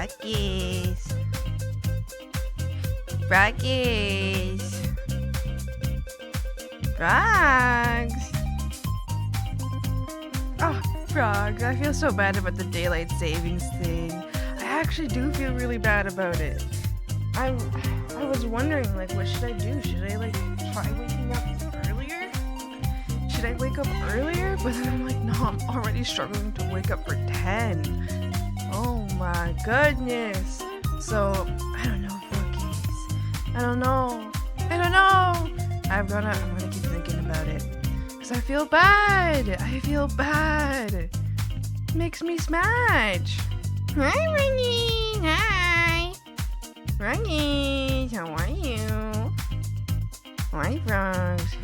Froggies. Froggies. Frogs. Oh, frogs. I feel so bad about the daylight savings thing. I actually do feel really bad about it. I was wondering, like, what should I do? Should I, like, try waking up earlier? Should I wake up earlier? But then I'm like, no, I'm already struggling to wake up for 10. Oh my goodness. So, I don't know, froggies. I don't know. I'm gonna keep thinking about it. Because I feel bad. It makes me smash. Hi, Rungy. Hi. Rungy, how are you? Hi, frogs.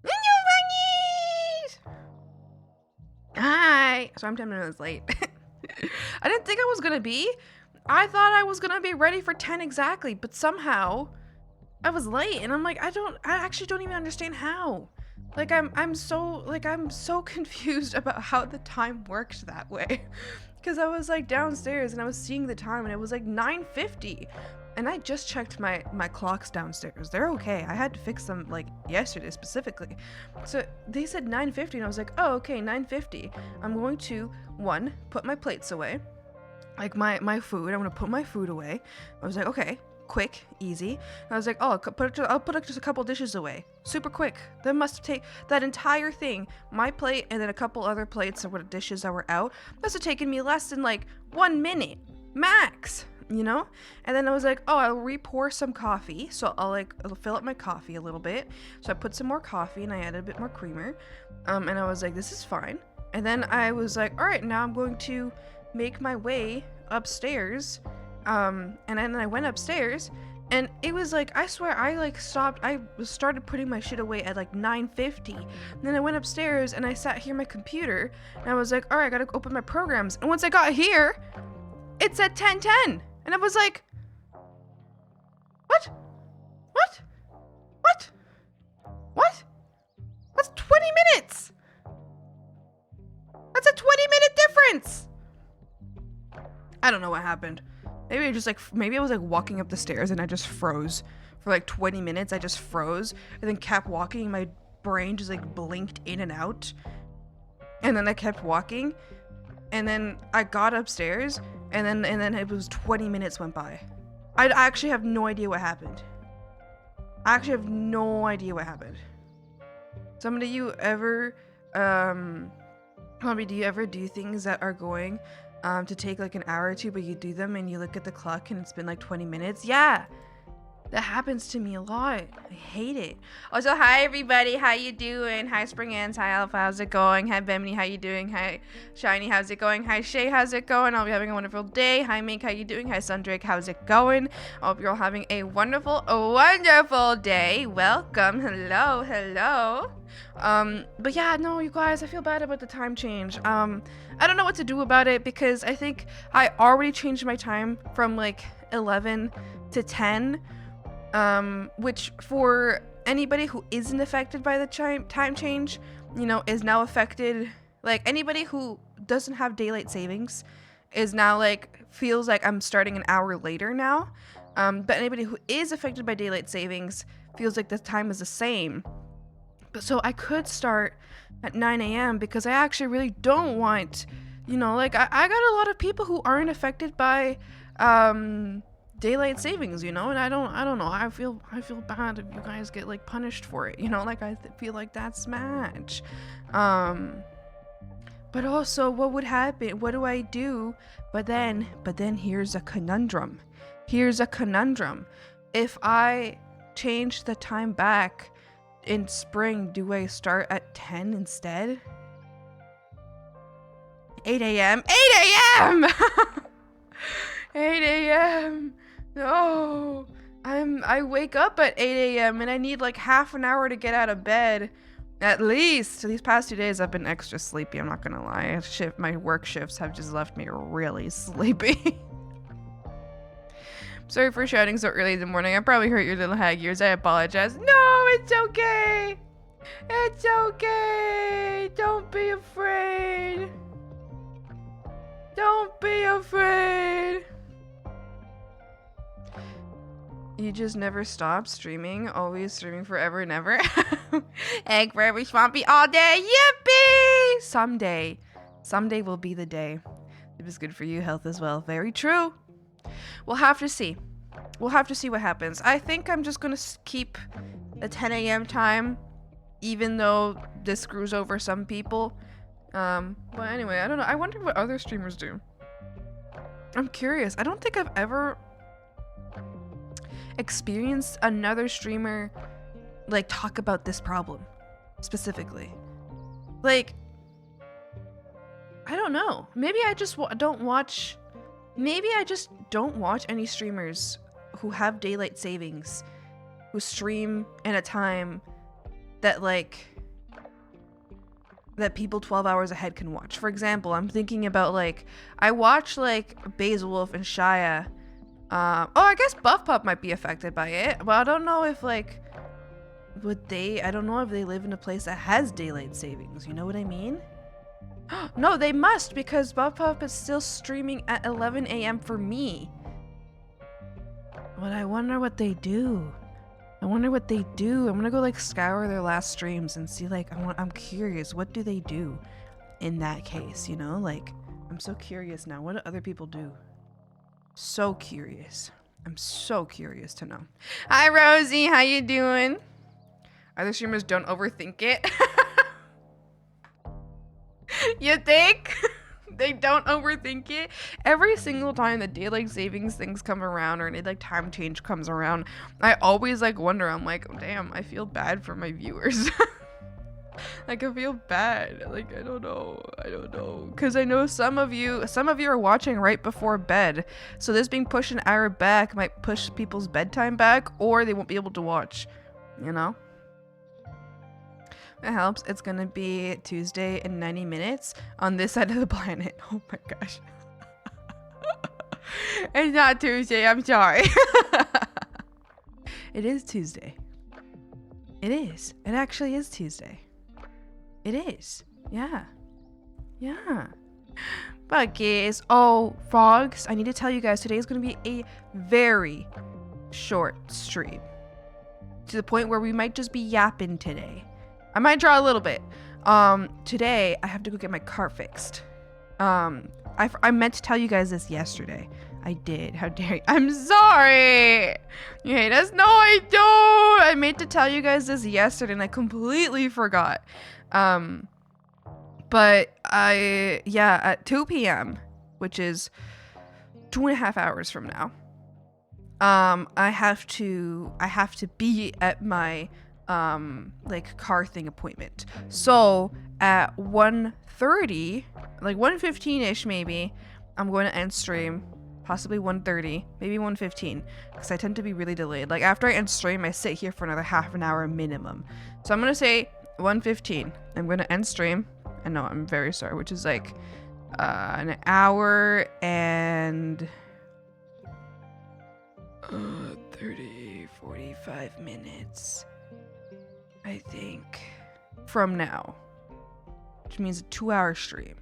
Hello, Rungies. Hi. So I'm 10 minutes late. I didn't think I was gonna be. I thought I was gonna be ready for 10 exactly, but somehow I was late, and I'm like, I actually don't even understand how. Like I'm so confused about how the time worked that way. Because I was like downstairs and I was seeing the time and it was like 9:50. And I just checked my clocks downstairs. They're okay. I had to fix them like yesterday specifically. So they said 9:50 and I was like, oh, okay, 9:50. I'm going to, one, put my plates away. Like my food, I'm gonna put my food away. I was like, okay, quick, easy. And I was like, oh, I'll put just a couple dishes away. Super quick. That must take that entire thing, my plate and then a couple other plates of what dishes that were out. Must have taken me less than like 1 minute, max, you know? And then I was like, oh, I'll re-pour some coffee. So I'll fill up my coffee a little bit. So I put some more coffee and I added a bit more creamer. And I was like, this is fine. And then I was like, all right, now I'm going to make my way upstairs. And then I went upstairs and it was like, I swear I started putting my shit away at like 9:50. And then I went upstairs and I sat here on my computer and I was like, all right, I gotta open my programs. And once I got here, it said 10:10. And I was like, what? That's 20 minutes. That's a 20-minute difference. I don't know what happened. Maybe I was like walking up the stairs and I just froze for like 20 minutes. I just froze and then kept walking. And my brain just like blinked in and out. And then I kept walking. And then I got upstairs and then it was 20 minutes went by. I actually have no idea what happened. Some of you ever, do you ever do things that are going to take like an hour or two, but you do them and you look at the clock and it's been like 20 minutes? Yeah, that happens to me a lot. I hate it. Also, hi everybody, how you doing? Hi Spring Ants, hi Alpha, how's it going? Hi Bemini, how you doing? Hi Shiny, how's it going? Hi Shay, how's it going? I'll be having a wonderful day. Hi Mink, how you doing? Hi Sundrake, how's it going? I hope you're all having a wonderful day. Welcome. Hello. But yeah, no, you guys, I feel bad about the time change. I don't know what to do about it because I think I already changed my time from like 11 to 10. Which for anybody who isn't affected by the time change, you know, is now affected. Like anybody who doesn't have daylight savings is now like, feels like I'm starting an hour later now. But anybody who is affected by daylight savings feels like the time is the same. But so I could start at 9 a.m. because I actually really don't want, you know, like I got a lot of people who aren't affected by, daylight savings, you know, and I don't know, I feel bad if you guys get like punished for it, you know, like I feel like that's match. But also, what would happen? What do I do? But then here's a conundrum. If I change the time back in spring, do I start at 10 instead? 8 a.m. 8 a.m. No, I wake up at 8 a.m. and I need like half an hour to get out of bed. At least. These past 2 days I've been extra sleepy, I'm not gonna lie. My work shifts have just left me really sleepy. Sorry for shouting so early in the morning. I probably hurt your little hag ears. I apologize. No, it's okay. It's okay. Don't be afraid. Don't be afraid. You just never stop streaming, always streaming forever and ever. Egg forever swampy all day. Yippee! Someday will be the day. It was good for you, health as well. Very true. We'll have to see. We'll have to see what happens. I think I'm just gonna keep the 10 a.m. time, even though this screws over some people. But anyway, I don't know. I wonder what other streamers do. I'm curious. I don't think I've ever experienced another streamer like talk about this problem specifically. Like, I don't know. Maybe I just don't watch. Maybe I just don't watch any streamers who have daylight savings, who stream in a time that that people 12 hours ahead can watch. For example, I'm thinking about like, I watch like Basilwolf and Shia. Oh, I guess Buff Pup might be affected by it, but I don't know if like, I don't know if they live in a place that has daylight savings. You know what I mean? No, they must, because Buff Pup is still streaming at 11 a.m. for me. But I wonder what they do. I'm gonna go like scour their last streams and see like, I'm curious, what do they do in that case, you know? Like, I'm so curious now. What do other people do? So curious. I'm so curious to know. Hi Rosie, how you doing? Other streamers don't overthink it. You think? They don't overthink it. Every single time the daylight savings things come around or any like time change comes around, I always like wonder. I'm like, oh, damn, I feel bad for my viewers. Like, I feel bad. Like, I don't know. Because I know some of you are watching right before bed. So this being pushed an hour back might push people's bedtime back, or they won't be able to watch, you know? It helps. It's gonna be Tuesday in 90 minutes on this side of the planet. Oh my gosh. It's not Tuesday, I'm sorry. It is Tuesday. It is. It actually is Tuesday. It is. Yeah. Yeah. Buggies. Oh, frogs. I need to tell you guys, today is gonna be a very short stream. To the point where we might just be yapping today. I might draw a little bit. Today I have to go get my car fixed. I meant to tell you guys this yesterday. I did. How dare you? I'm sorry. You hate us? No, I don't. I meant to tell you guys this yesterday and I completely forgot. But at 2 p.m., which is 2.5 hours from now, I have to be at my like car thing appointment. So at 1:30, like 1:15ish maybe, I'm going to end stream. Possibly 1:30, maybe 1:15, because I tend to be really delayed. Like after I end stream, I sit here for another half an hour minimum. So I'm gonna say 1:15. I'm gonna end stream. I know, I'm very sorry, which is like an hour and 45 minutes. I think, from now, which means a 2-hour stream.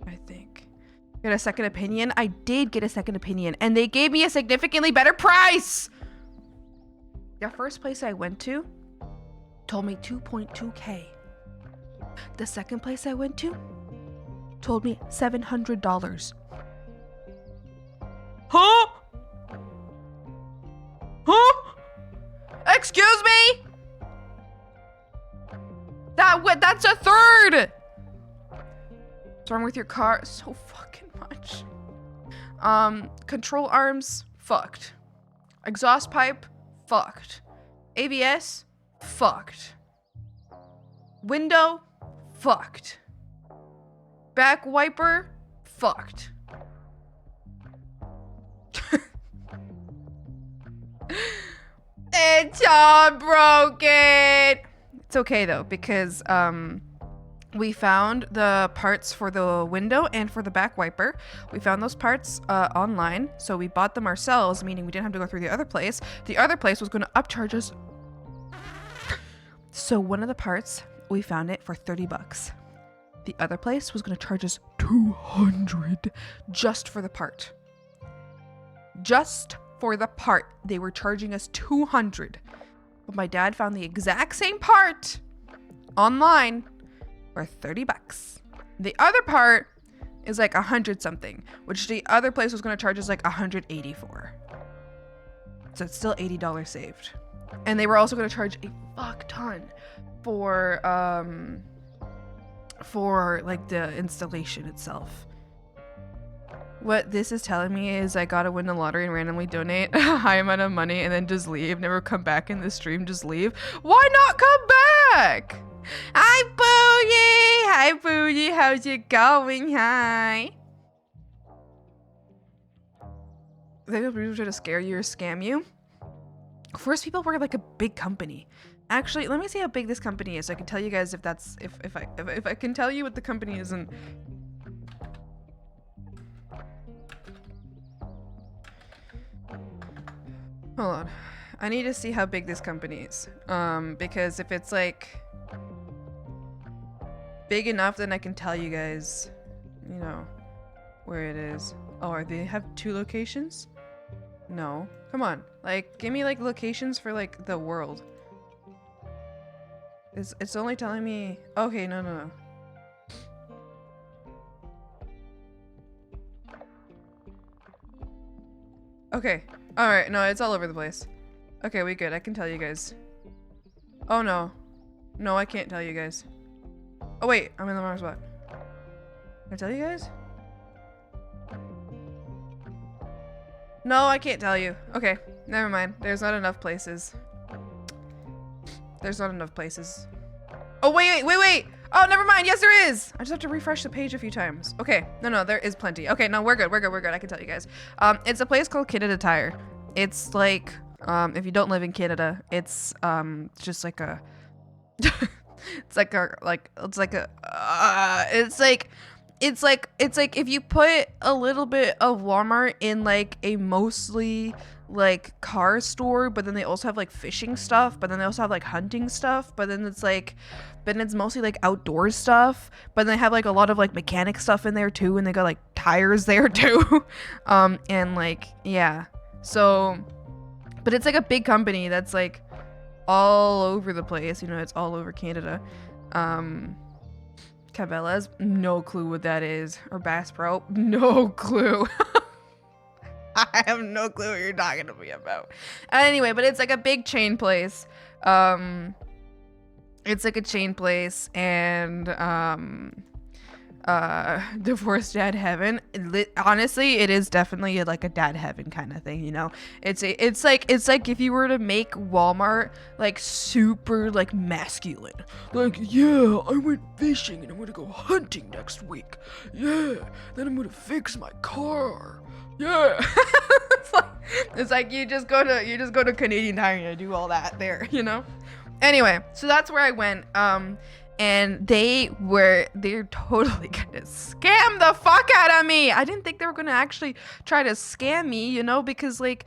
I think. Get a second opinion? I did get a second opinion, and they gave me a significantly better price! The first place I went to told me 2.2K. The second place I went to told me $700. Huh? Huh? Excuse me? That's a third. What's wrong with your car? So fucking much. Control arms, fucked. Exhaust pipe, fucked. ABS, fucked. Window, fucked. Back wiper, fucked. It's all broken. It's okay though, because we found the parts for the window and for the back wiper. We found those parts online, so we bought them ourselves, meaning we didn't have to go through the other place. The other place was going to upcharge us. So one of the parts, we found it for $30. The other place was going to charge us $200 just for the part. Just for the part. They were charging us 200. But my dad found the exact same part online for 30 bucks. The other part is like 100 something, which the other place was going to charge us like 184. So it's still $80 saved. And they were also going to charge a fuck ton for like the installation itself. What this is telling me is I gotta win the lottery and randomly donate a high amount of money and then just leave, never come back in the stream, just leave. Why not come back? Hi Boogie! Hi Boogie, how's it going? Hi. They were trying to scare you or scam you. First people were like a big company. Actually, let me see how big this company is so I can tell you guys if that's if I can tell you what the company is. And hold on, I need to see how big this company is, because if it's like big enough, then I can tell you guys, you know, where it is. Oh, they have 2 locations? No, come on, like give me like locations for like the world. It's only telling me, okay, no. Okay, alright, no, it's all over the place. Okay, we good, I can tell you guys. Oh no. No, I can't tell you guys. Oh wait, I'm in the wrong spot. Can I tell you guys? No, I can't tell you. Okay, never mind. There's not enough places. There's not enough places. Oh, wait. Oh, never mind. Yes, there is. I just have to refresh the page a few times. Okay. No, there is plenty. Okay, no, we're good. I can tell you guys. It's a place called Canada Tire. It's like, if you don't live in Canada, it's, just like a, it's like if you put a little bit of Walmart in like a mostly like car store, but then they also have like fishing stuff, but then they also have like hunting stuff, but then it's mostly like outdoor stuff, but then they have like a lot of like mechanic stuff in there too, and they got like tires there too. And like, yeah, so, but it's like a big company that's like all over the place, you know, it's all over Canada. Cabela's, no clue what that is. Or Bass Pro, no clue. I have no clue what you're talking to me about. Anyway, but it's like a big chain place. It's like a chain place, and divorced dad heaven. Honestly, it is definitely like a dad heaven kind of thing, you know. It's like if you were to make Walmart like super like masculine, like, yeah, I went fishing and I'm gonna go hunting next week, yeah, then I'm gonna fix my car, yeah. it's like you just go to Canadian Tire and do all that there, you know. Anyway, so that's where I went. And they're totally gonna scam the fuck out of me. I didn't think they were gonna actually try to scam me, you know, because like,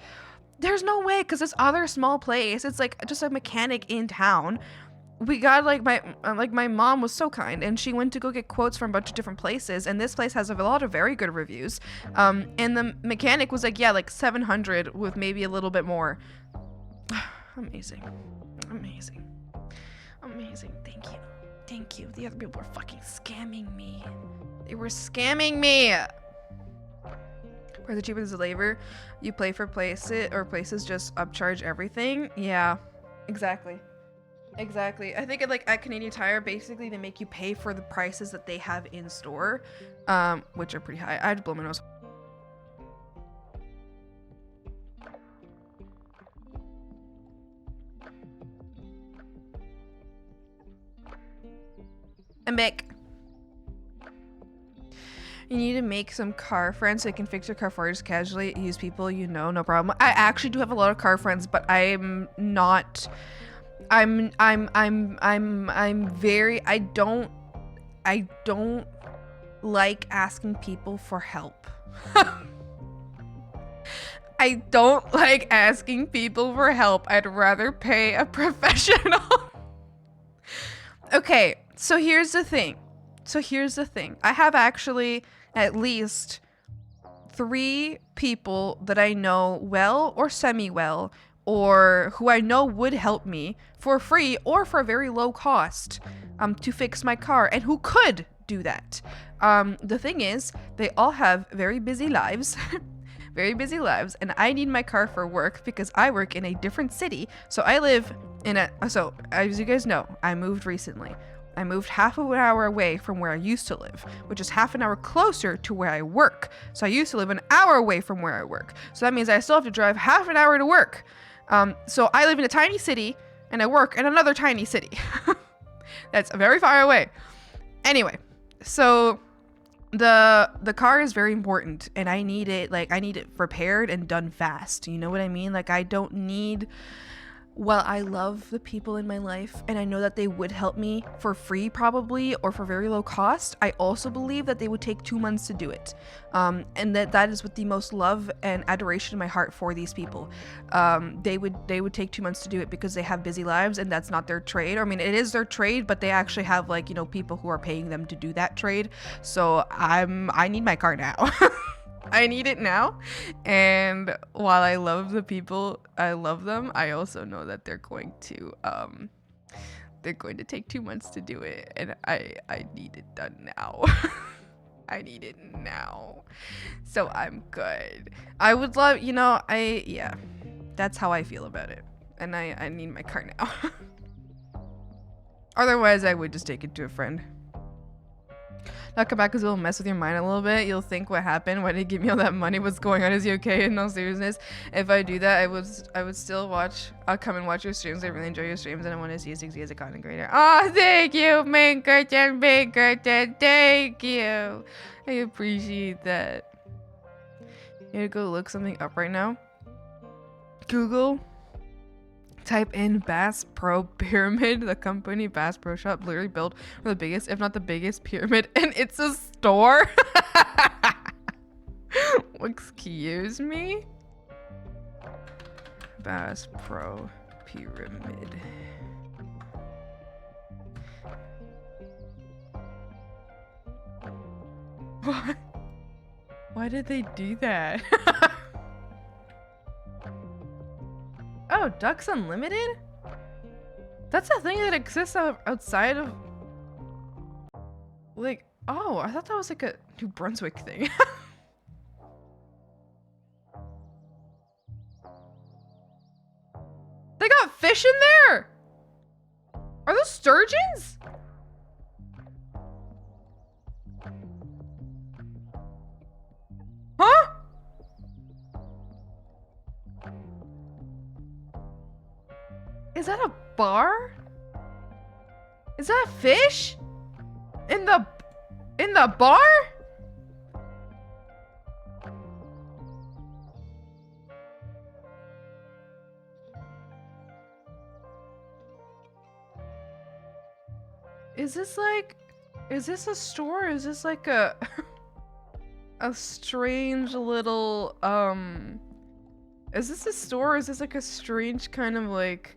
there's no way, because this other small place, it's like just a mechanic in town. We got like my mom was so kind, and she went to go get quotes from a bunch of different places, and this place has a lot of very good reviews. And the mechanic was like, yeah, like 700 with maybe a little bit more. Amazing. Thank you. The other people were fucking scamming me. They were scamming me. Where the cheaper the labor, you pay for places just upcharge everything. Yeah, exactly. I think at Canadian Tire, basically they make you pay for the prices that they have in store, which are pretty high. I had to blow my nose. I'm back. You need to make some car friends so you can fix your car for you, just casually use people you know, no problem. I actually do have a lot of car friends, but I'm not. I don't like asking people for help. I don't like asking people for help. I'd rather pay a professional. Okay. So here's the thing. I have actually at least 3 people that I know well or semi-well, or who I know would help me for free or for a very low cost to fix my car, and who could do that. The thing is, they all have very busy lives. Very busy lives, and I need my car for work because I work in a different city. So I live in so as you guys know, I moved recently. I moved half of an hour away from where I used to live, which is half an hour closer to where I work. So I used to live an hour away from where I work. So that means I still have to drive half an hour to work. So I live in a tiny city and I work in another tiny city. That's very far away. Anyway, so the car is very important, and I need it repaired and done fast. You know what I mean? Like, I don't need, well, I love the people in my life, and I know that they would help me for free probably, or for very low cost. I also believe that they would take 2 months to do it. And that is with the most love and adoration in my heart for these people. They would take 2 months to do it because they have busy lives, and that's not their trade. I mean, it is their trade, but they actually have, like, you know, people who are paying them to do that trade. So I need my car now. I need it now. And while I love the people, I love them, I also know that they're going to take 2 months to do it, and I need it done now. I need it now. So I'm good. I would love, you know, yeah, that's how I feel about it. And I need my car now. Otherwise, I would just take it to a friend. Not come back because it'll mess with your mind a little bit. You'll think, what happened? Why did he give me all that money? What's going on? Is he okay? In all seriousness, if I do that, I would still watch. I'll come and watch your streams. I really enjoy your streams, and I want to see you succeed as a content creator. Oh, thank you, Minkerton, Pinkerton. Thank you. I appreciate that. You gotta go look something up right now. Google. Type in Bass Pro Pyramid. The company Bass Pro Shop literally built one of the biggest, if not the biggest, pyramid, and it's a store. Excuse me? Bass Pro Pyramid. What? Why did they do that? Oh, Ducks Unlimited? That's a thing that exists outside of... Like, oh, I thought that was like a New Brunswick thing. They got fish in there? Are those sturgeons? Huh? Is that a bar? Is that a fish? In the bar? Is this a store? Is this like a a strange little is this a store? Or is this like a strange kind of like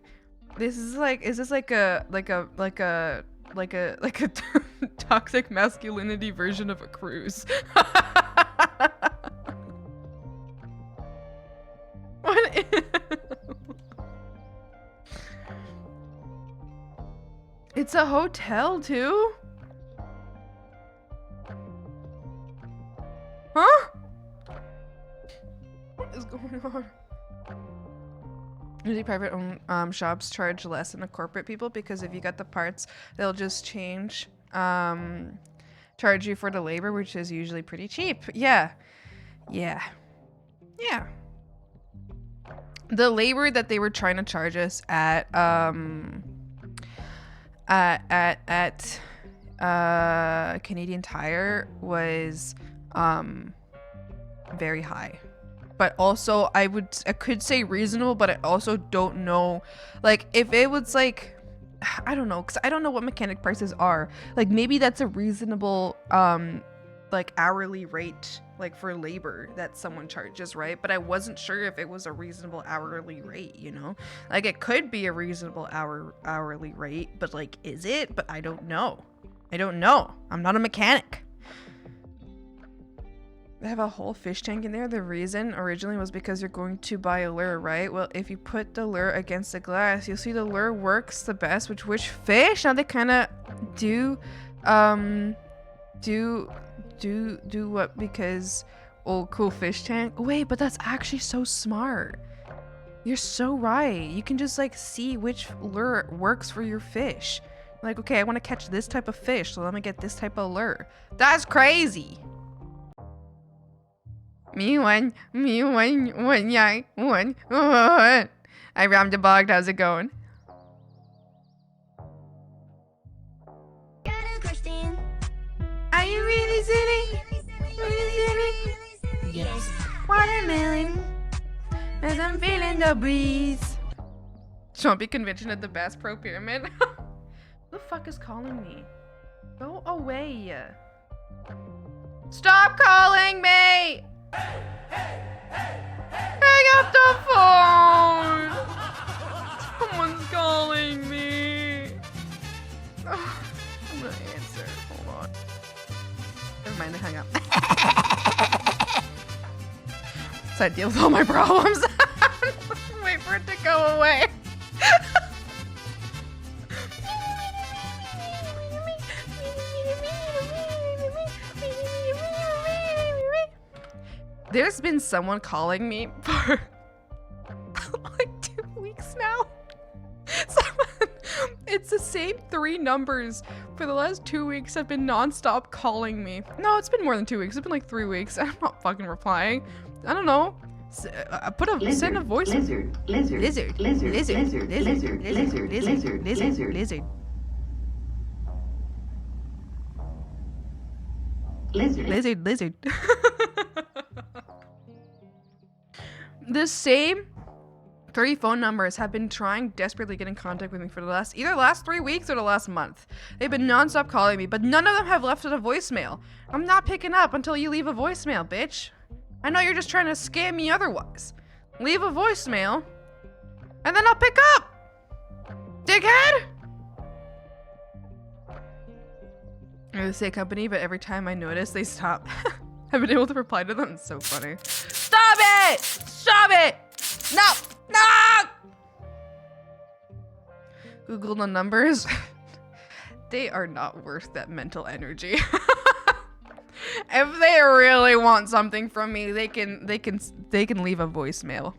is this like a toxic masculinity version of a cruise? What? It's a hotel too? Huh? What is going on? Usually private owned shops charge less than the corporate people because if you got the parts, they'll just charge you for the labor, which is usually pretty cheap. Yeah. The labor that they were trying to charge us at Canadian Tire was very high. But also I could say reasonable, but I also don't know, like, if it was like, I don't know, because I don't know what mechanic prices are. Like, maybe that's a reasonable like hourly rate, like for labor that someone charges, right? But I wasn't sure if it was a reasonable hourly rate, you know? Like, it could be a reasonable hourly rate, but like, is it? But I don't know. I'm not a mechanic. They have a whole fish tank in there. The reason originally was because you're going to buy a lure, right? Well, if you put the lure against the glass, you'll see the lure works the best with which fish. Now they kind of do what? Because, oh, cool fish tank. Oh, wait, but that's actually so smart. You're so right. You can just like see which lure works for your fish. Like, okay, I want to catch this type of fish, so let me get this type of lure. That's crazy. Me one, yeah, one. I rammed a bog. How's it going? Are you really silly? Yes. Watermelon. As I'm feeling the breeze. Chompy convention at the Bass Pro Pyramid. Who the fuck is calling me? Go away. Stop calling me! Hang up the phone! Someone's calling me. Oh, I'm gonna answer. Hold on. Never mind, I hung up. So I deal with all my problems. Wait for it to go away. There's been someone calling me for like 2 weeks now. It's the same 3 numbers for the last 2 weeks have been non-stop calling me. No, it's been more than 2 weeks. It's been like 3 weeks. I'm not fucking replying. I don't know. Send a voice. Lizard. The same 3 phone numbers have been trying desperately to get in contact with me for the last 3 weeks or the last month. They've been non-stop calling me, but none of them have left a voicemail. I'm not picking up until you leave a voicemail, bitch. I know you're just trying to scam me otherwise. Leave a voicemail, and then I'll pick up. Dickhead! They're the same company, but every time I notice, they stop. I've been able to reply to them. It's so funny. Stop it! Stop it! No! No! Google the numbers. They are not worth that mental energy. If they really want something from me, they can leave a voicemail.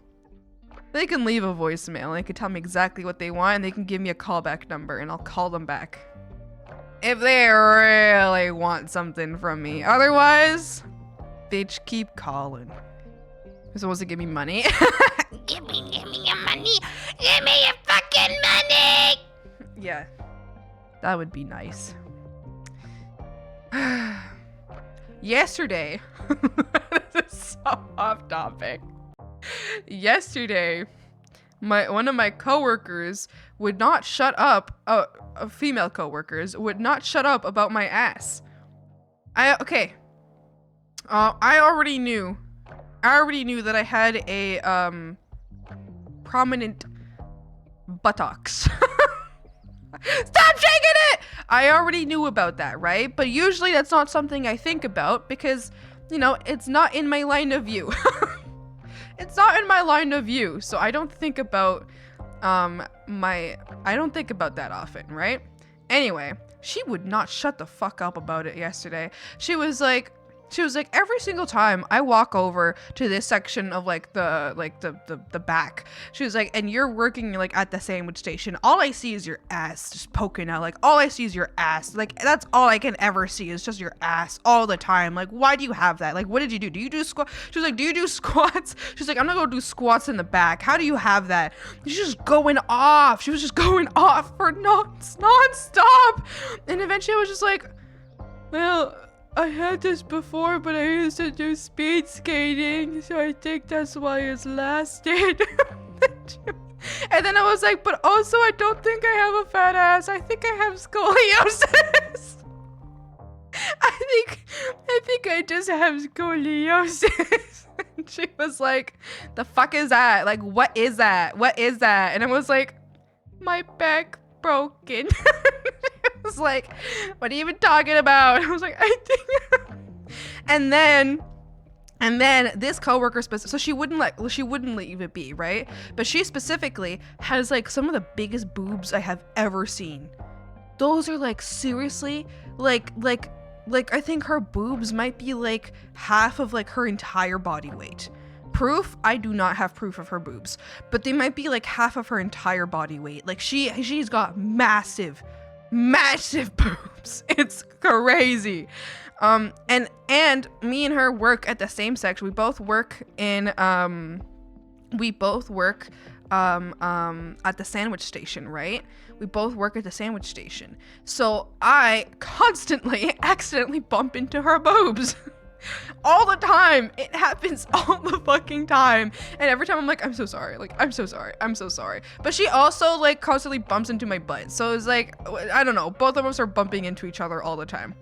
They can leave a voicemail. They can tell me exactly what they want, and they can give me a callback number, and I'll call them back. If they really want something from me. Otherwise, bitch, keep calling. You're supposed to give me money. Give me your money. Give me your fucking money. Yeah, that would be nice. Yesterday, this is so off topic. Yesterday, one of my coworkers would not shut up. Female coworkers would not shut up about my ass. I already knew that I had a prominent buttocks. Stop shaking it! I already knew about that, right? But usually that's not something I think about because, you know, it's not in my line of view. It's not in my line of view, so I don't think about I don't think about that often, right? Anyway, she would not shut the fuck up about it yesterday. She was like, every single time I walk over to this section of the back, she was like, and you're working like at the sandwich station, all I see is your ass just poking out. Like, all I see is your ass. Like, that's all I can ever see is just your ass all the time. Like, why do you have that? Like, what did you do? Do you do squat? She was like, do you do squats? She's like, I'm gonna go do squats in the back. How do you have that? She's just going off. She was just going off for non-stop. And eventually I was just like, well, I had this before, but I used to do speed skating, so I think that's why it's lasted. And then I was like, but also I don't think I have a fat ass. I think I have scoliosis. I think I just have scoliosis. And she was like, the fuck is that? Like, what is that? What is that? And I was like, my back broken. I was like, what are you even talking about? I was like, I think. And then And then this coworker so she wouldn't leave it be, right? But she specifically has like some of the biggest boobs I have ever seen. Those are like seriously like I think her boobs might be like half of like her entire body weight. Proof? I do not have proof of her boobs, but they might be like half of her entire body weight. Like she's got massive boobs. It's crazy. And me and her work at the same section. We both work in at the sandwich station, right? We both work at the sandwich station. So I constantly accidentally bump into her boobs. All the time. It happens all the fucking time. And every time I'm like, I'm so sorry. Like, I'm so sorry. I'm so sorry. But she also like constantly bumps into my butt. So it's like, I don't know. Both of us are bumping into each other all the time.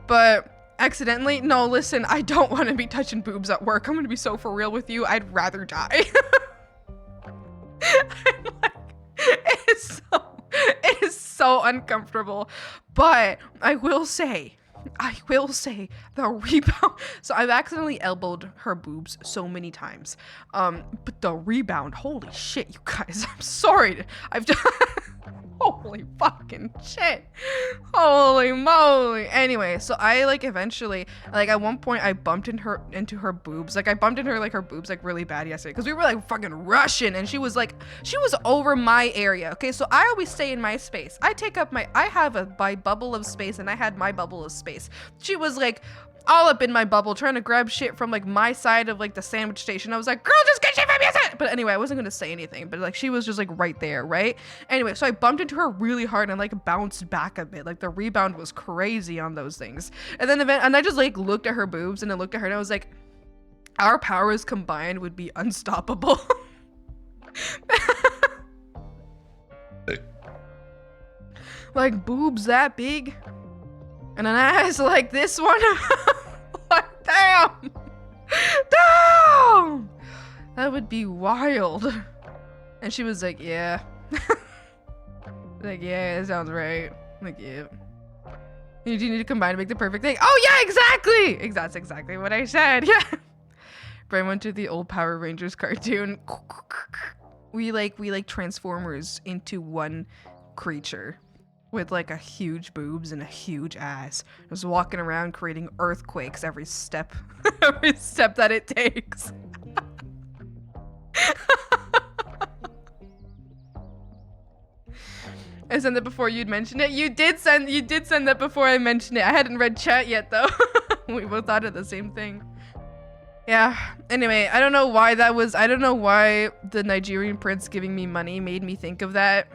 But accidentally, no, listen, I don't want to be touching boobs at work. I'm going to be so for real with you. I'd rather die. I'm like, it is so uncomfortable. But I will say the rebound. So I've accidentally elbowed her boobs so many times. But the rebound, holy shit, you guys. I'm sorry. I've done holy fucking shit. Holy moly. Anyway, so I like eventually, like at one point I bumped into her boobs. Like I bumped into her boobs like really bad yesterday because we were like fucking rushing and she was over my area. Okay, so I always stay in my space. I have my bubble of space and I had my bubble of space. She was like all up in my bubble trying to grab shit from like my side of like the sandwich station. I was like, girl, just get shit from your side. But anyway, I wasn't gonna say anything, but like she was just like right there, right? Anyway, so I bumped into her really hard and like bounced back a bit. Like the rebound was crazy on those things. And then I just like looked at her boobs and I looked at her and I was like, our powers combined would be unstoppable. Like boobs that big and an ass like this one. Like, damn, that would be wild. And she was like, yeah. Like, yeah, that sounds right. Like, yeah. You need to combine to make the perfect thing. Oh yeah, exactly. That's exactly what I said. Yeah. Brian went to the old Power Rangers cartoon. We like Transformers into one creature with like a huge boobs and a huge ass. Just walking around creating earthquakes every step that it takes. I sent that before you'd mentioned it. You did send that before I mentioned it. I hadn't read chat yet though. We both thought of the same thing. Yeah. Anyway, I don't know why the Nigerian prince giving me money made me think of that.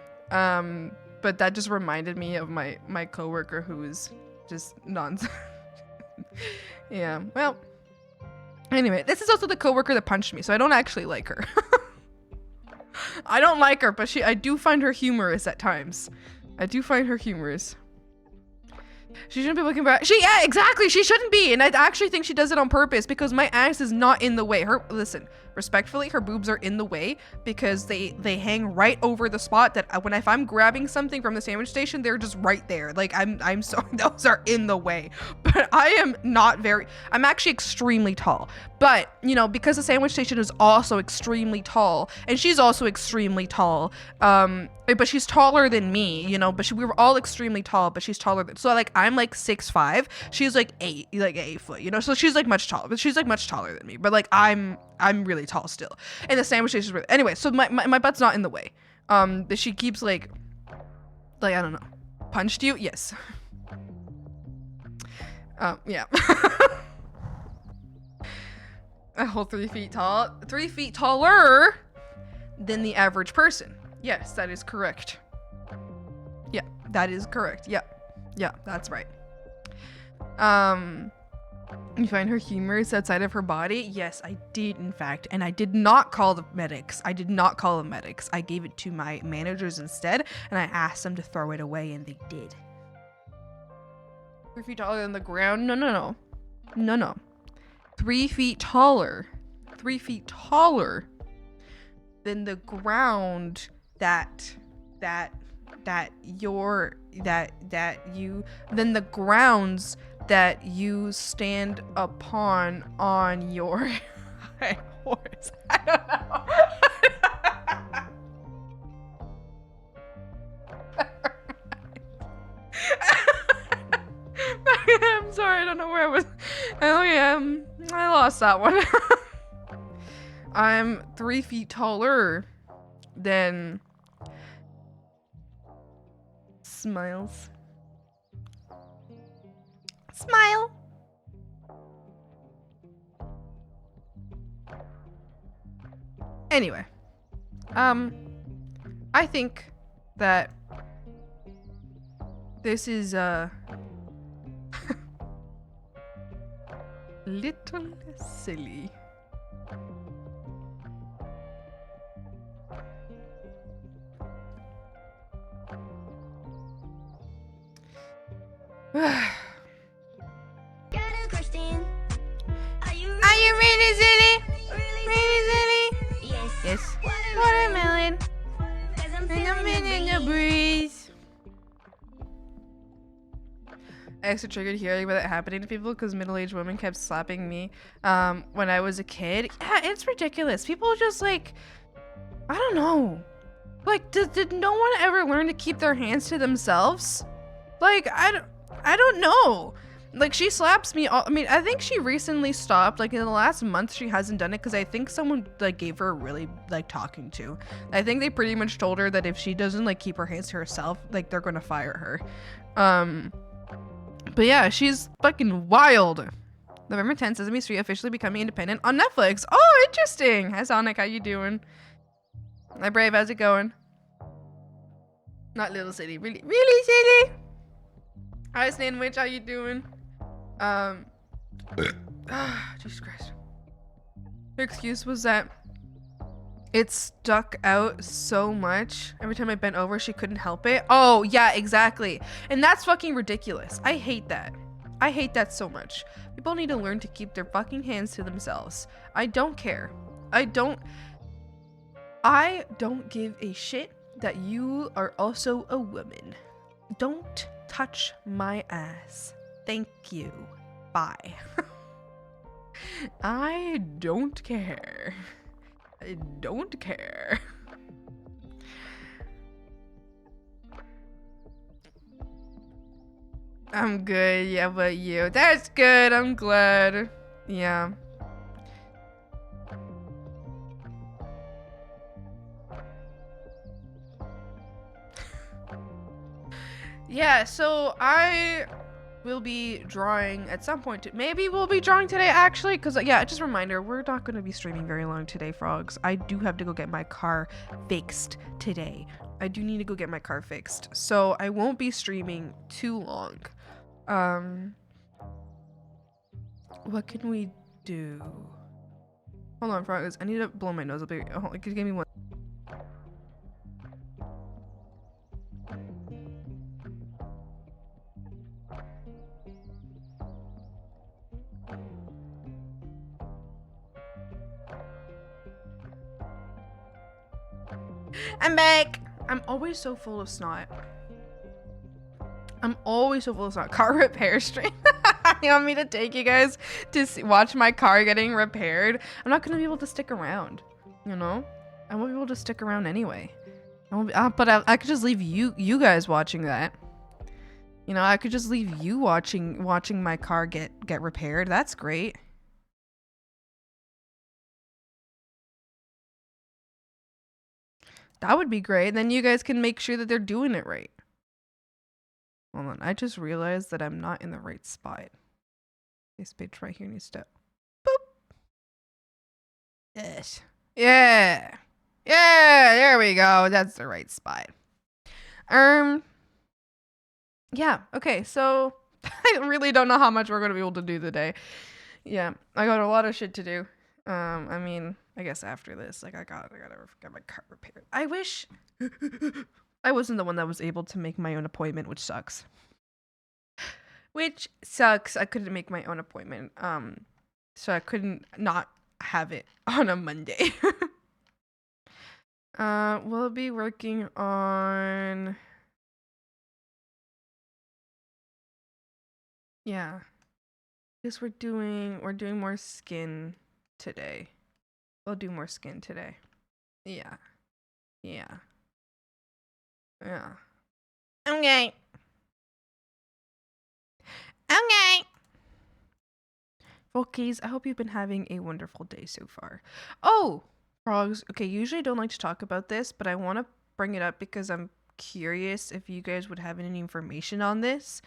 But that just reminded me of my coworker who is just nonsense. Yeah. Well. Anyway, this is also the coworker that punched me, so I don't actually like her. I don't like her, but I do find her humorous at times. I do find her humorous. She shouldn't be looking back. Yeah, exactly. She shouldn't be. And I actually think she does it on purpose because my ass is not in the way. Listen, respectfully, her boobs are in the way because they hang right over the spot that if I'm grabbing something from the sandwich station, they're just right there. Like I'm sorry, those are in the way. But I'm actually extremely tall. But, you know, because the sandwich station is also extremely tall and she's also extremely tall, but she's taller than me, you know, we were all extremely tall, but she's taller than, so like I'm like 6'5", she's like 8 foot, you know, so she's like much taller, but she's like much taller than me, but like I'm really tall still. And the sandwich station is really, anyway, so my butt's not in the way. She keeps like I don't know, punched you? Yes. Yeah. A whole 3 feet tall, 3 feet taller than the average person. Yes, that is correct. Yeah, that is correct. Yeah, that's right. You find her humorous outside of her body? Yes, I did, in fact. And I did not call the medics. I gave it to my managers instead, and I asked them to throw it away, and they did. 3 feet taller than the ground? No. 3 feet taller. 3 feet taller than the ground than the grounds that you stand upon on your high horse. I don't know. I'm sorry, I don't know where I was. I lost that one. I'm 3 feet taller than Smiles. Smile. Anyway, I think that this is little silly. Are you really silly? Really silly? Yes. Watermelon. And I'm in the breeze. I extra triggered hearing about that happening to people because middle-aged women kept slapping me when I was a kid. Yeah, it's ridiculous. People just like, I don't know. Like, did no one ever learn to keep their hands to themselves? Like, I don't know. Like, she slaps me all, I mean, I think she recently stopped. Like, in the last month, she hasn't done it because I think someone, like, gave her a really, like, talking to. I think they pretty much told her that if she doesn't, like, keep her hands to herself, like, they're gonna fire her. But yeah, she's fucking wild. November 10th, Sesame Street officially becoming independent on Netflix. Oh, interesting. Hi, Sonic. How you doing? Hi, Brave. How's it going? Not Little City. Really, really City? Hi, Sandwich. How you doing? Jesus Christ. Her excuse was that it stuck out so much. Every time I bent over, she couldn't help it. Oh, yeah, exactly. And that's fucking ridiculous. I hate that. I hate that so much. People need to learn to keep their fucking hands to themselves. I don't care. I don't give a shit that you are also a woman. Don't touch my ass. Thank you. Bye. I don't care. I don't care. I'm good. Yeah, but you? That's good. I'm glad. Yeah. Yeah, so I will be drawing at some point. Maybe we'll be drawing today, actually, because, yeah, just a reminder, we're not going to be streaming very long today, frogs. I do have to go get my car fixed today. I do need to go get my car fixed, so I won't be streaming too long. What can we do? Hold on, frogs. I need to blow my nose a bit. Oh, give me one. I'm back. I'm always so full of snot. I'm always so full of snot. Car repair stream. You want me to take you guys to watch my car getting repaired? I'm not gonna be able to stick around. You know, I won't be able to stick around anyway. I won't be, but I could just leave you guys watching that. You know, I could just leave you watching my car get repaired. That's great. That would be great. Then you guys can make sure that they're doing it right. Hold on. I just realized that I'm not in the right spot. This page right here needs to... Boop. Yes. Yeah. Yeah, there we go. That's the right spot. Yeah, okay, so... I really don't know how much we're going to be able to do today. Yeah, I got a lot of shit to do. I mean, I guess after this, like, I gotta get my car repaired. I wish I wasn't the one that was able to make my own appointment, which sucks. Which sucks. I couldn't make my own appointment. So I couldn't not have it on a Monday. We'll be working on... Yeah. Guess we're doing more skin today. We'll do more skin today. Yeah. Yeah. Yeah. Okay. Okay. Folkies, I hope you've been having a wonderful day so far. Oh, frogs. Okay, usually I don't like to talk about this, but I want to bring it up because I'm curious if you guys would have any information on this.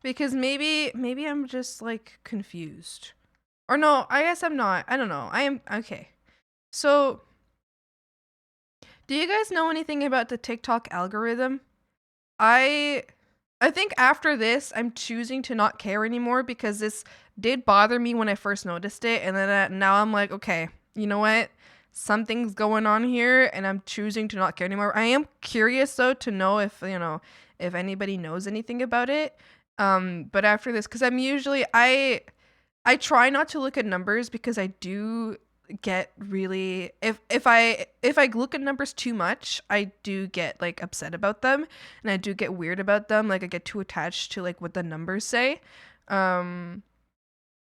Because maybe I'm just like confused. Or no, I guess I'm not. I don't know. I am okay. So, do you guys know anything about the TikTok algorithm? I think after this, I'm choosing to not care anymore because this did bother me when I first noticed it, and then now I'm like, okay, you know what? Something's going on here, and I'm choosing to not care anymore. I am curious though to know if anybody knows anything about it. But after this, because I try not to look at numbers because I do get really if I look at numbers too much, I do get like upset about them, and I do get weird about them. Like I get too attached to like what the numbers say.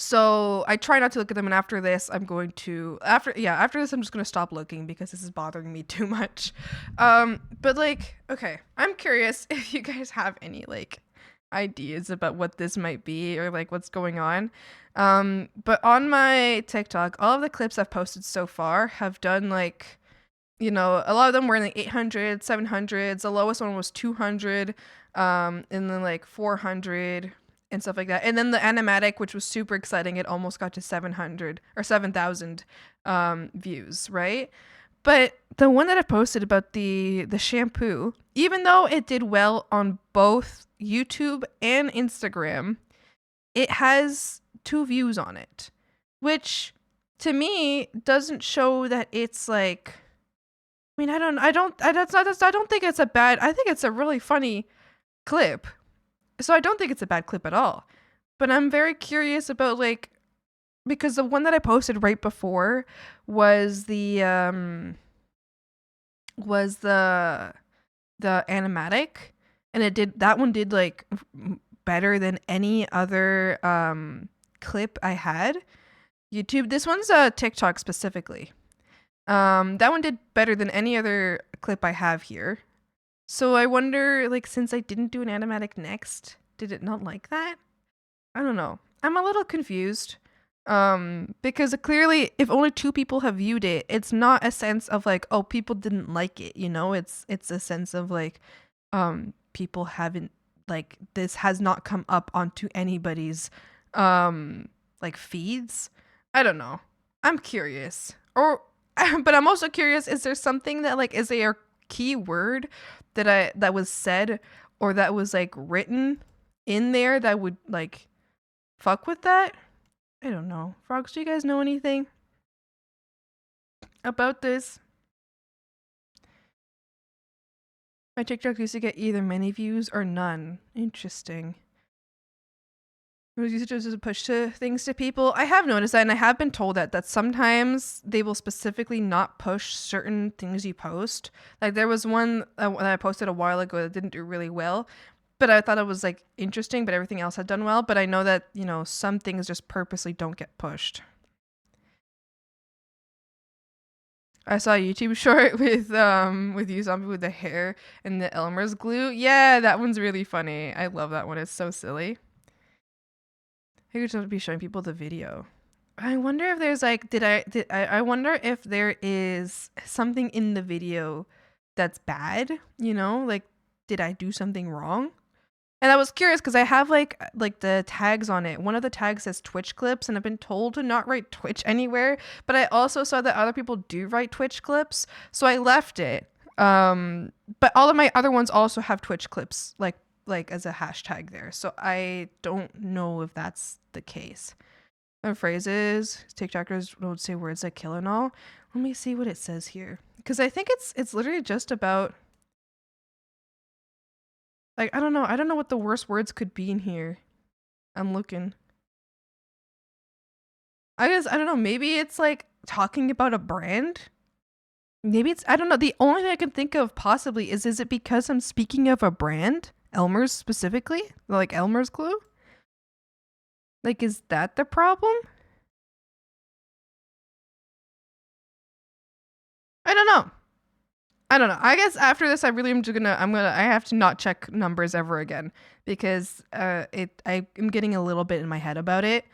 So I try not to look at them, and after this I'm going to after this I'm just going to stop looking because this is bothering me too much. But like, okay, I'm curious if you guys have any like ideas about what this might be or like what's going on. But on my TikTok, all of the clips I've posted so far have done like, a lot of them were in the 800, 700s. The lowest one was 200, and then like 400 and stuff like that. And then the animatic, which was super exciting, it almost got to 700 or 7,000 views, right? But the one that I posted about the shampoo, even though it did well on both YouTube and Instagram, it has 2 views on it, which to me doesn't show that it's like, I mean, I don't think it's a bad, I think it's a really funny clip. So I don't think it's a bad clip at all. But I'm very curious about like, because the one that I posted right before was the animatic, and that one did like better than any other clip I had. YouTube, this one's TikTok specifically. That one did better than any other clip I have here. So I wonder, like, since I didn't do an animatic next, did it not like that? I don't know. I'm a little confused. Because clearly if only 2 people have viewed it, it's not a sense of like, oh, people didn't like it, it's a sense of like, people haven't, like, this has not come up onto anybody's like feeds. I don't know. I'm curious. Or but I'm also curious, is there something that like, is there a key word that was said or that was like written in there that would like fuck with that? I don't know. Frogs, do you guys know anything about this? My TikTok used to get either many views or none. Interesting. It was used to just push things to people. I have noticed that, and I have been told that sometimes they will specifically not push certain things you post. Like there was one that I posted a while ago that didn't do really well, but I thought it was like interesting, but everything else had done well. But I know that, some things just purposely don't get pushed. I saw a YouTube short with you zombie with the hair and the Elmer's glue. Yeah, that one's really funny. I love that one. It's so silly. I could just be showing people the video. I wonder if there's like, I wonder if there is something in the video that's bad, like, did I do something wrong? And I was curious because I have like the tags on it. One of the tags says Twitch clips, and I've been told to not write Twitch anywhere, but I also saw that other people do write Twitch clips, so I left it. But all of my other ones also have Twitch clips like as a hashtag there, so I don't know if that's the case. Phrases, TikTokers don't say words like kill and all. Let me see what it says here, because I think it's literally just about, like, I don't know what the worst words could be in here. I'm looking. I guess, I don't know, maybe it's like talking about a brand. Maybe it's, I don't know. The only thing I can think of possibly is it because I'm speaking of a brand Elmer's specifically? Like Elmer's glue? Like, is that the problem? I don't know. I guess after this, I really am just I have to not check numbers ever again because I am getting a little bit in my head about it.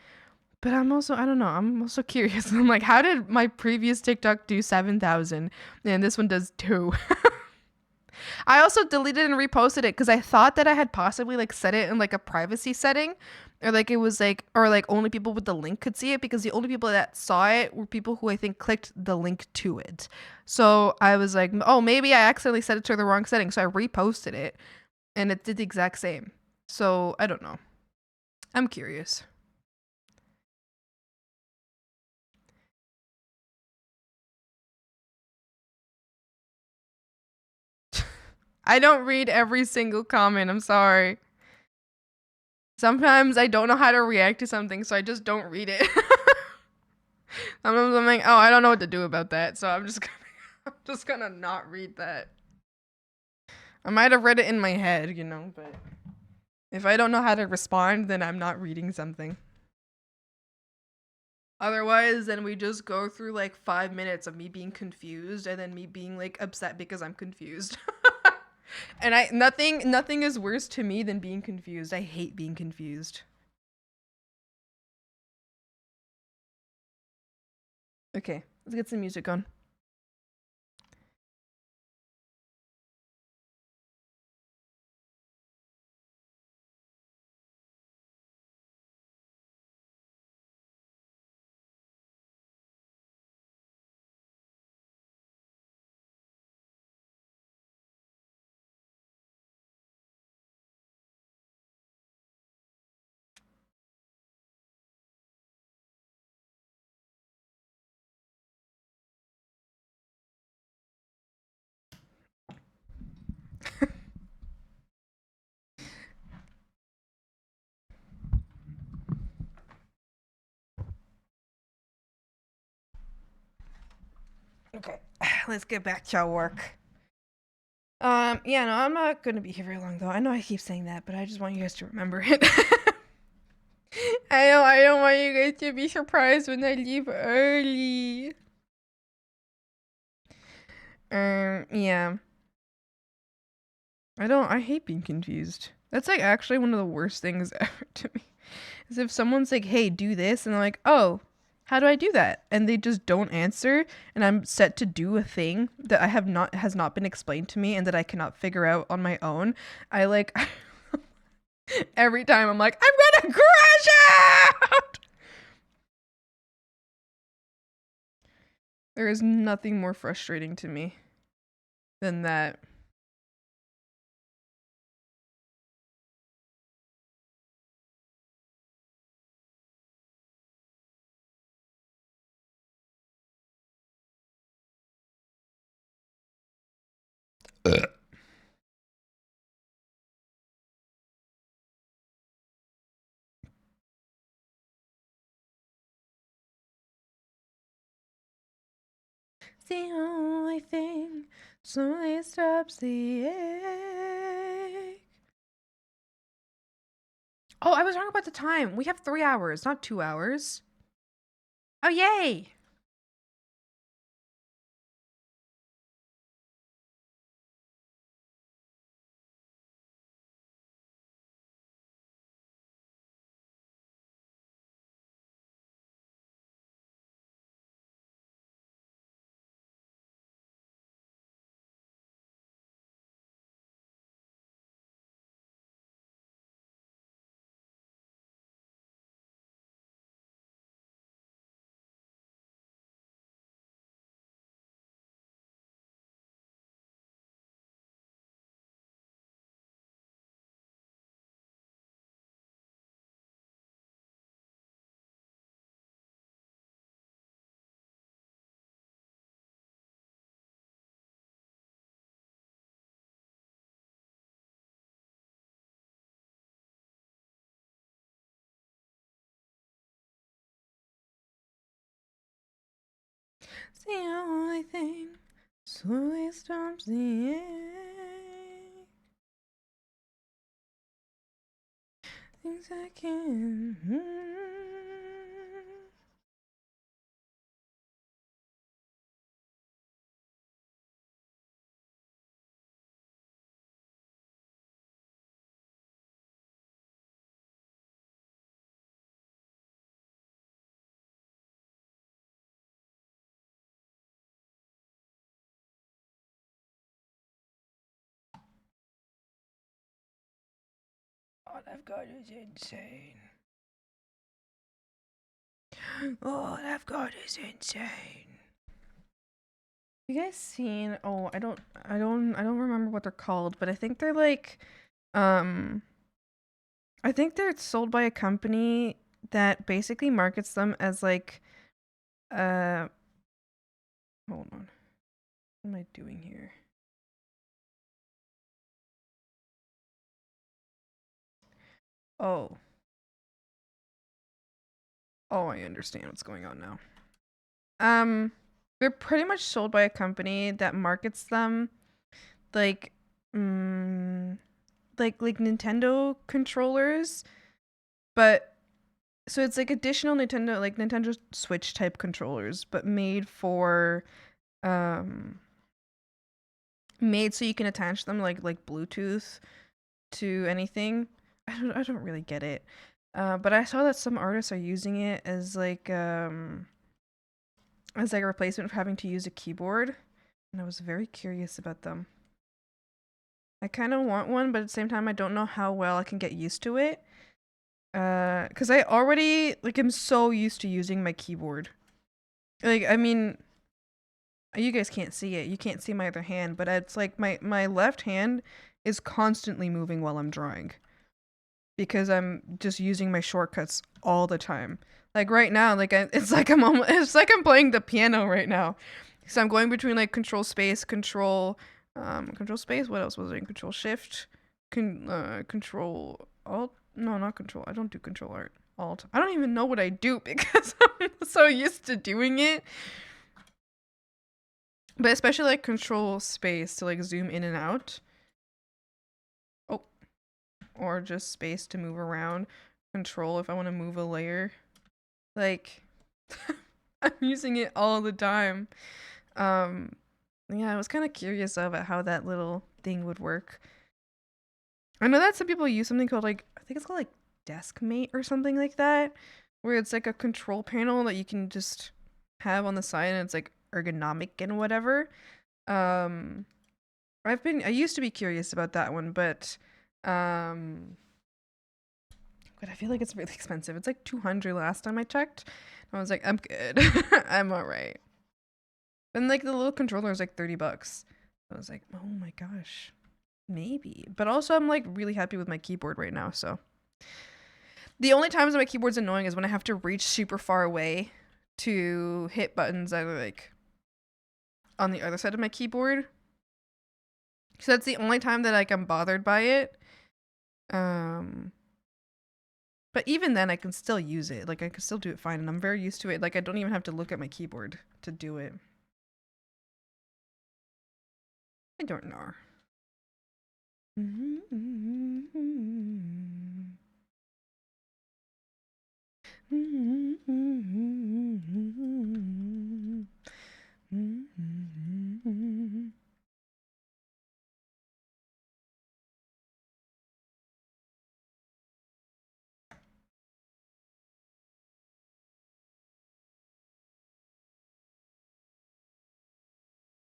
But I'm also, I don't know, I'm also curious. I'm like, how did my previous TikTok do 7,000 and this one does 2? I also deleted and reposted it because I thought that I had possibly like set it in like a privacy setting, or like it was like, or like only people with the link could see it, because the only people that saw it were people who I think clicked the link to it. So I was like, oh, maybe I accidentally set it to the wrong setting. So I reposted it and it did the exact same. So I don't know. I'm curious. I don't read every single comment. I'm sorry. Sometimes I don't know how to react to something, so I just don't read it. Sometimes I'm like, oh, I don't know what to do about that, so I'm just gonna not read that. I might have read it in my head, you know, but if I don't know how to respond, then I'm not reading something. Otherwise, then we just go through like 5 minutes of me being confused and then me being like upset because I'm confused. And nothing is worse to me than being confused. I hate being confused. Okay, let's get some music on. Okay, let's get back to our work. Yeah, no, I'm not gonna be here very long though. I know I keep saying that, but I just want you guys to remember it. I don't want you guys to be surprised when I leave early. Yeah. I hate being confused. That's like actually one of the worst things ever to me. Is if someone's like, hey, do this, and I'm like, oh, how do I do that? And they just don't answer, and I'm set to do a thing that has not been explained to me and that I cannot figure out on my own. I like every time I'm like, I'm gonna crash out. There is nothing more frustrating to me than that. It's the only thing slowly stops the ache. Oh, I was wrong about the time. We have 3 hours, not 2 hours. Oh, yay! It's the only thing slowly stops the ache. Things I can. All I've got is insane. All I've got is insane. You guys seen? Oh, I don't remember what they're called, but I think they're like, I think they're sold by a company that basically markets them as like, hold on, what am I doing here? Oh, I understand what's going on now. They're pretty much sold by a company that markets them like, like Nintendo controllers, but so it's like additional Nintendo, like Nintendo Switch type controllers, but made for, made so you can attach them like Bluetooth to anything. I don't really get it. But I saw that some artists are using it as like a replacement for having to use a keyboard, and I was very curious about them. I kind of want one, but at the same time I don't know how well I can get used to it. Cuz I already like am so used to using my keyboard. Like, I mean, you guys can't see it. You can't see my other hand, but it's like my left hand is constantly moving while I'm drawing, because I'm just using my shortcuts all the time. Like right now, like it's like it's like I'm playing the piano right now. So I'm going between like control space, control space. What else was it? Control shift, control alt. No, not control. I don't do control alt. I don't even know what I do because I'm so used to doing it. But especially like control space to like zoom in and out. Oh, or just space to move around. Control if I want to move a layer. Like, I'm using it all the time. Yeah, I was kind of curious about how that little thing would work. I know that some people use something called like, I think it's called like Deskmate or something like that, where it's like a control panel that you can just have on the side and it's like ergonomic and whatever. I used to be curious about that one, but I feel like it's really expensive. It's like 200 last time I checked. I was like, I'm good. I'm all right. And like the little controller is like $30. I was like, oh my gosh, maybe. But also I'm like really happy with my keyboard right now. So the only times my keyboard's annoying is when I have to reach super far away to hit buttons that are like on the other side of my keyboard. So that's the only time that like I'm bothered by it. But even then I can still use it. Like I can still do it fine and I'm very used to it. Like I don't even have to look at my keyboard to do it. I don't know.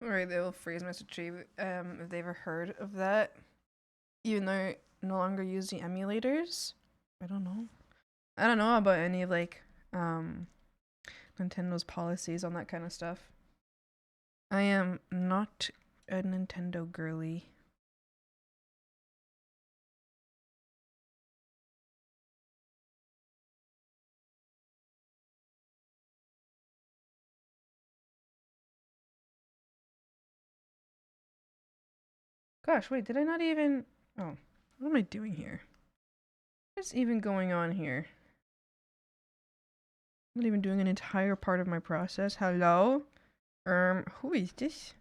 Or they will freeze message retrieve if they ever heard of that. Even though they're no longer using emulators. I don't know. I don't know about any of like Nintendo's policies on that kind of stuff. I am not a Nintendo girly. Gosh, wait, did I not even... Oh, what am I doing here? What's even going on here? I'm not even doing an entire part of my process. Hello? Who is this?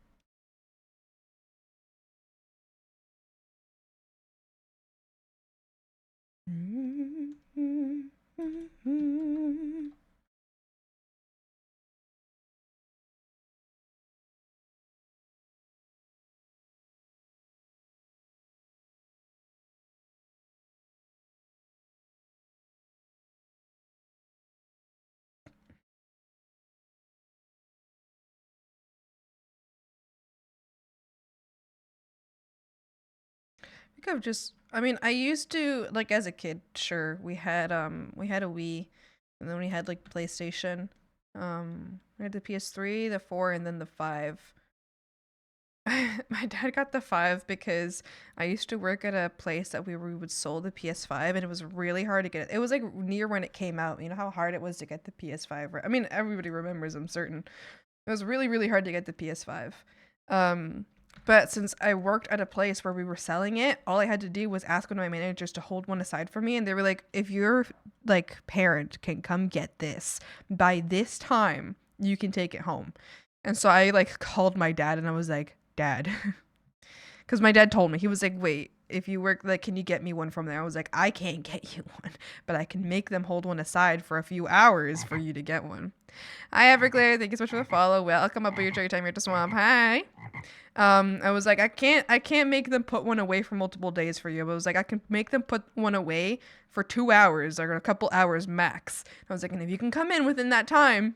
think I've just, I mean, I used to, like, as a kid, sure, we had a Wii, and then we had, like, PlayStation. We had the PS3, the 4, and then the 5. My dad got the 5 because I used to work at a place that we would sell the PS5, and it was really hard to get it. It was, like, near when it came out. You know how hard it was to get the PS5, right? I mean, everybody remembers, I'm certain. It was really, really hard to get the PS5. But since I worked at a place where we were selling it, all I had to do was ask one of my managers to hold one aside for me. And they were like, if your like parent can come get this by this time, you can take it home. And so I like called my dad and I was like, Dad, because my dad told me, he was like, wait, if you work, like, can you get me one from there? I was like, I can't get you one, but I can make them hold one aside for a few hours for you to get one. Hi, Everglade. Thank you so much for the follow. Welcome up with your cherry time here to Swamp. Hi. I was like, I can't make them put one away for multiple days for you. But I was like, I can make them put one away for 2 hours or a couple hours max. I was like, and if you can come in within that time,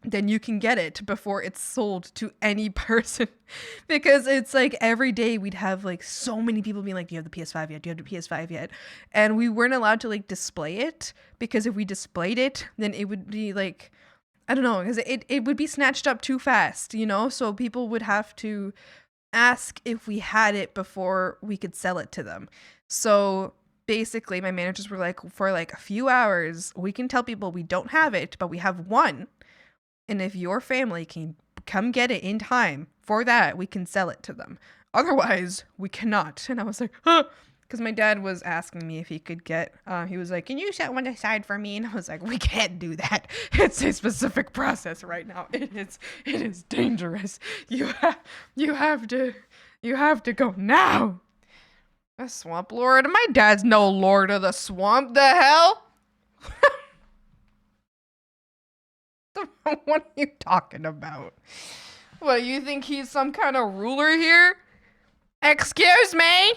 then you can get it before it's sold to any person. Because it's like every day we'd have like so many people being like, do you have the PS5 yet? Do you have the PS5 yet? And we weren't allowed to like display it, because if we displayed it, then it would be like, I don't know, because it would be snatched up too fast, you know? So people would have to ask if we had it before we could sell it to them. So basically my managers were like, for like a few hours, we can tell people we don't have it, but we have one. And if your family can come get it in time for that, we can sell it to them. Otherwise, we cannot. And I was like, huh. Because my dad was asking me if he could get, he was like, can you set one aside for me? And I was like, we can't do that. It's a specific process right now. It is dangerous. You have to go now. A swamp lord? My dad's no lord of the swamp. The hell? What are you talking about? What, you think he's some kind of ruler here? Excuse me?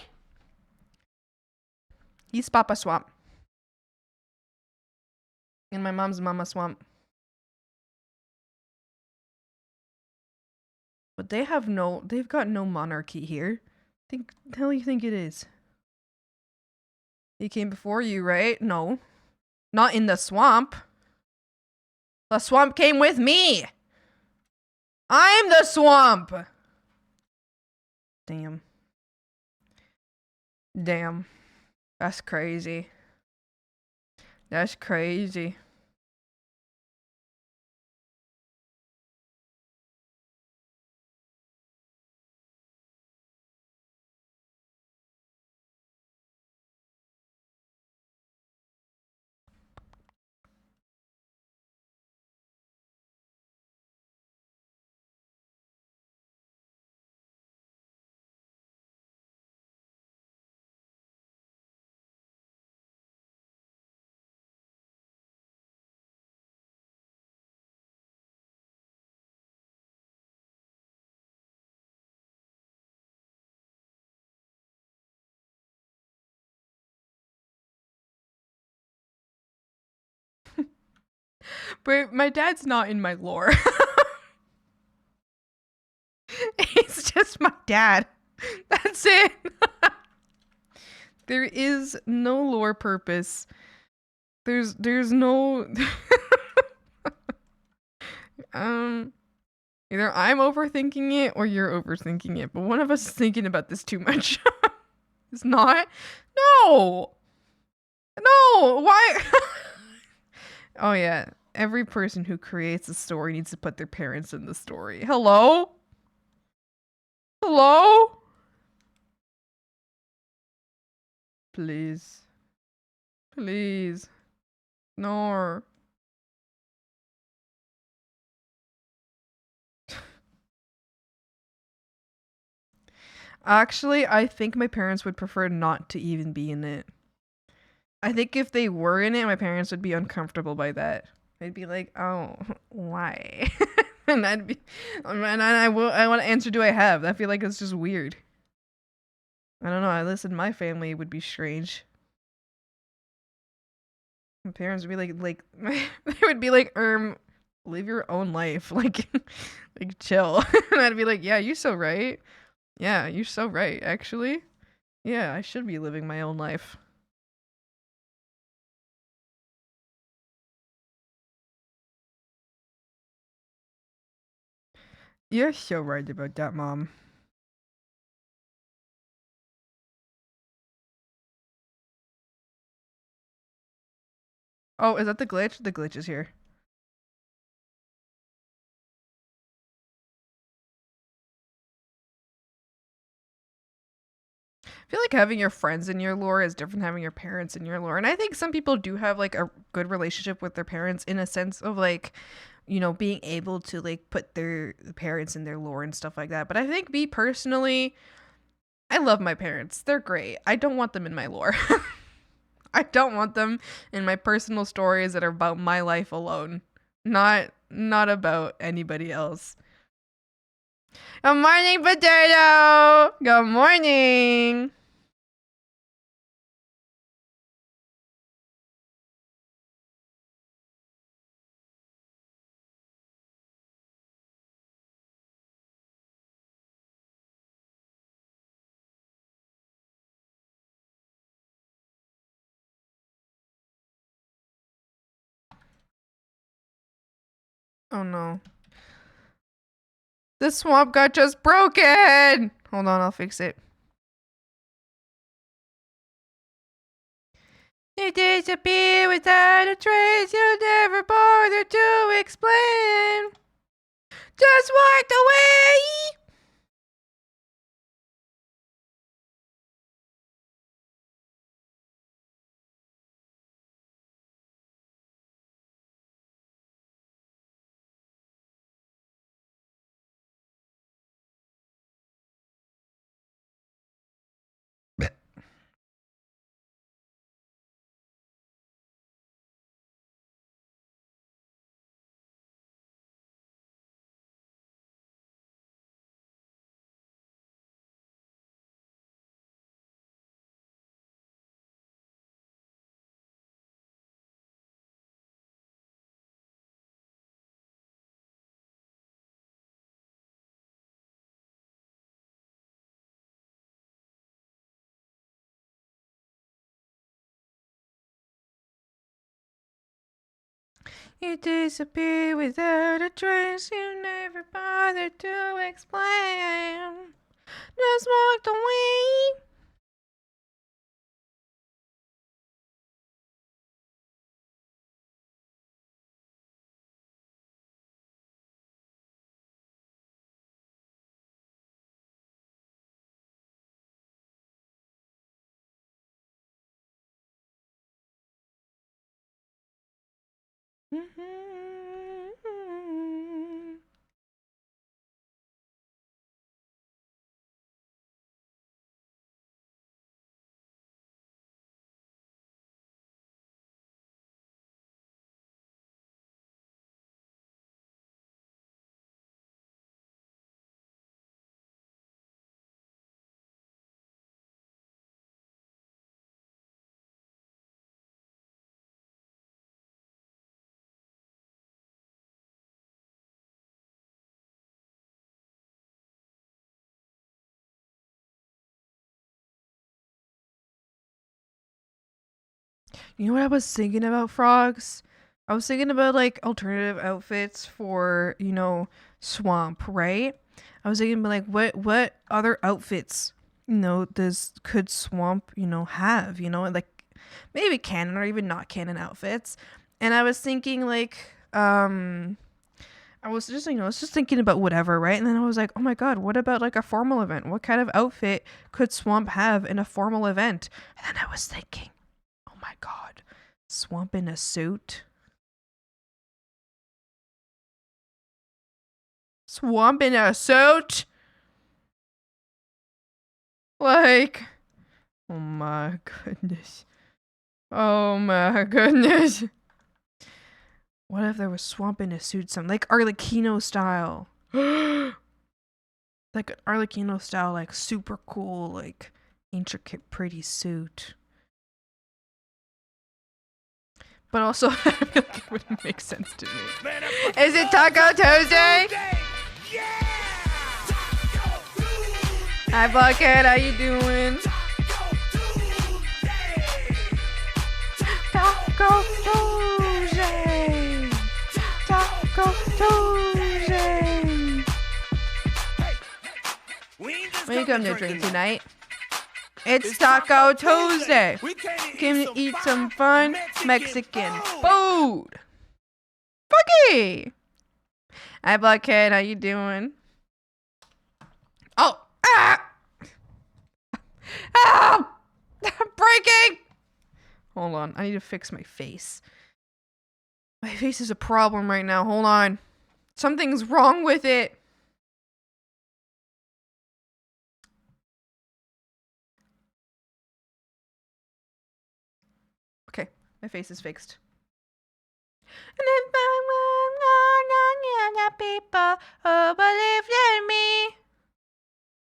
He's Papa Swamp. And my mom's Mama Swamp. But they've got no monarchy here. The hell you think it is? He came before you, right? No. Not in the swamp. The swamp came with me. I'm the swamp. Damn. That's crazy. That's crazy. But my dad's not in my lore. He's just my dad. That's it. There is no lore purpose. There's no either I'm overthinking it or you're overthinking it, but one of us is thinking about this too much. It's not. No. Why? Oh yeah, every person who creates a story needs to put their parents in the story. Hello? Please. No. Actually, I think my parents would prefer not to even be in it. I think if they were in it, my parents would be uncomfortable by that. They'd be like, "Oh, why?" And I want to answer, "Do I have?" I feel like it's just weird. I don't know. I listen, my family would be strange. My parents would be like they would be like, live your own life, like chill." And I'd be like, "Yeah, you're so right. Yeah, you're so right, actually." Yeah, I should be living my own life. You're so right about that, Mom. Oh, is that the glitch? The glitch is here. I feel like having your friends in your lore is different than having your parents in your lore. And I think some people do have like a good relationship with their parents in a sense of like, you know, being able to like put their parents in their lore and stuff like that. But I think me personally, I love my parents. They're great. I don't want them in my lore. I don't want them in my personal stories that are about my life alone. Not about anybody else. Good morning, potato. Good morning. Oh no. The swamp got just broken. Hold on, I'll fix it. You disappear without a trace, you never bother to explain. Just walked away. You disappear without a trace, you never bother to explain. Just walked away. You know what I was thinking about, frogs? I was thinking about like alternative outfits for, you know, swamp, right? I was thinking like what other outfits, you know, could swamp, you know, have, you know, like maybe canon or even not canon outfits. And I was thinking like I was just, you know, I was just thinking about whatever, right? And then I was like, oh my god, what about like a formal event? What kind of outfit could Swamp have in a formal event? And then I was thinking, oh my god, Swamp in a suit? Swamp in a suit? Like, oh my goodness. Oh my goodness. What if there was Swamp in a suit, something like Arlecchino style? Like an Arlecchino style, like super cool, like intricate, pretty suit. But also, I feel like it wouldn't make sense to me. Is it Taco Tuesday? Hi, Bucket. How you doing? come to drink tonight? It's Taco Tuesday. We came to eat some fun Mexican food. Fucky! Hi, Blockhead. How you doing? Oh! Ah! Ah! I'm breaking! Hold on. I need to fix my face. My face is a problem right now. Hold on. Something's wrong with it. Okay. My face is fixed. And if I people who believed in me.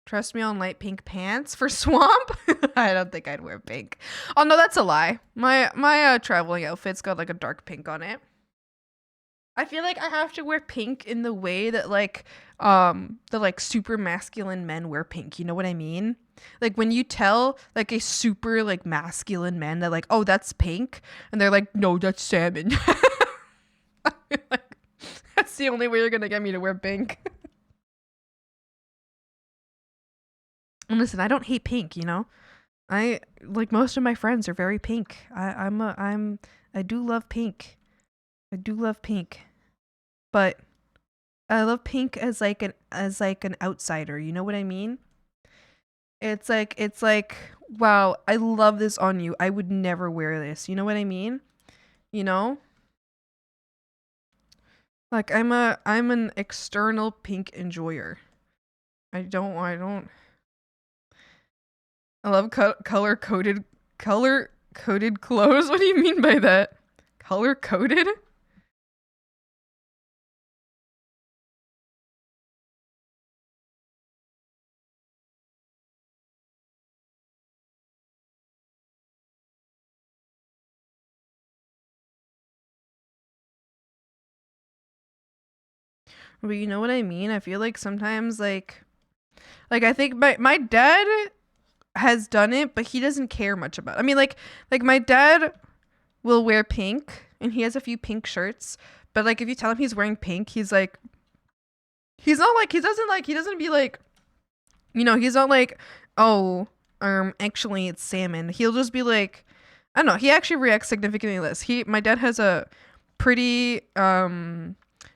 Trust me on light pink pants for swamp? I don't think I'd wear pink. Oh no, that's a lie. My traveling outfit's got like a dark pink on it. I feel like I have to wear pink in the way that like the like super masculine men wear pink. You know what I mean? Like when you tell like a super like masculine man that like, oh, that's pink, and they're like, no, that's salmon. I feel like that's the only way you're gonna get me to wear pink. And listen, I don't hate pink, you know? I like most of my friends are very pink. I do love pink. I do love pink. But I love pink as like an outsider, you know what I mean? It's like wow, I love this on you. I would never wear this. You know what I mean? You know? Like I'm an external pink enjoyer. I love color coded clothes. What do you mean by that? Color coded? But you know what I mean? I feel like sometimes like I think my dad has done it, but he doesn't care much about it. I mean like my dad will wear pink and he has a few pink shirts, but like if you tell him he's wearing pink, he's not like he doesn't be like, you know, he's not like, oh, actually it's salmon. He'll just be like, I don't know, he actually reacts significantly less. My dad has a pretty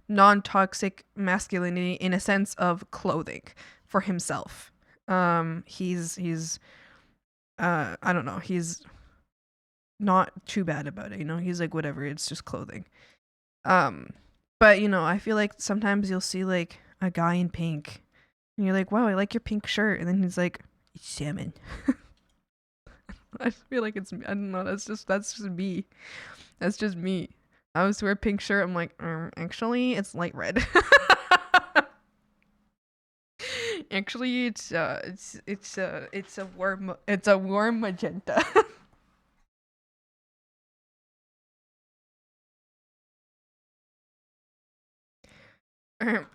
non-toxic masculinity in a sense of clothing for himself. He's I don't know, he's not too bad about it, you know. He's like, whatever, it's just clothing. But you know, I feel like sometimes you'll see like a guy in pink and you're like, wow, I like your pink shirt, and then he's like, it's salmon. I feel like I don't know, that's just me. That's just me. I was to wear a pink shirt, I'm like, actually it's light red. Actually it's a warm magenta.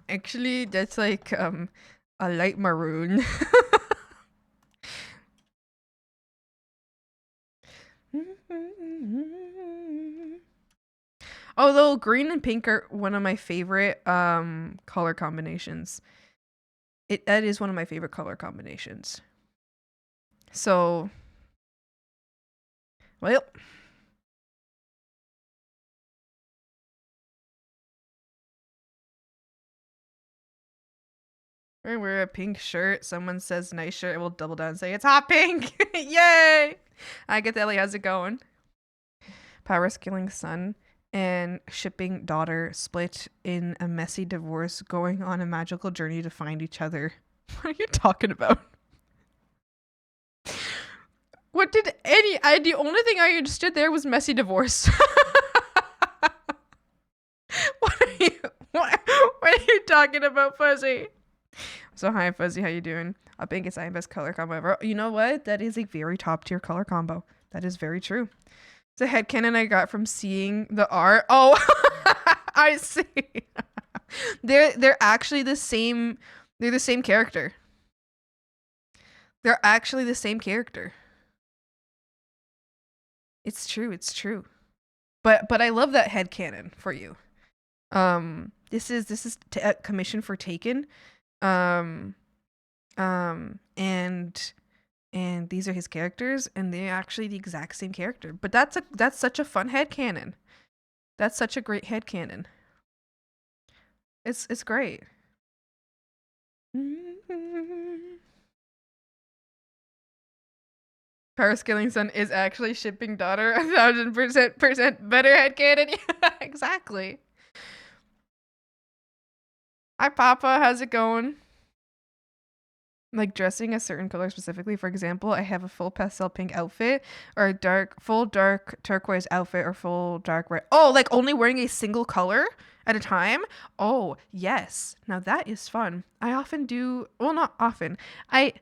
Actually that's like a light maroon. Although green and pink are one of my favorite color combinations. That is one of my favorite color combinations. So, well, I wear a pink shirt. Someone says nice shirt. I will double down and say it's hot pink. Yay! I get Ellie. How's it going? Power killing son and shipping daughter split in a messy divorce, going on a magical journey to find each other. What are you talking about? What did the only thing I understood there was messy divorce. What are you talking about, Fuzzy? So hi, Fuzzy, how you doing? I think it's my best color combo ever. You know what? That is a very top tier color combo. That is very true. It's a headcanon I got from seeing the art. Oh, I see. They're actually the same. They're the same character. They're actually the same character. It's true. It's true. But I love that headcanon for you. This is commission for Taken. And these are his characters, and they're actually the exact same character. But that's such a fun headcanon. That's such a great headcanon. It's great. Paris Skillingson is actually shipping daughter 1,000% better headcanon. Yeah, exactly. Hi, Papa. How's it going? Like dressing a certain color specifically. For example, I have a full pastel pink outfit, or a full dark turquoise outfit, or full dark red. Oh, like only wearing a single color at a time? Oh, yes. Now that is fun. I often do, well, not often. I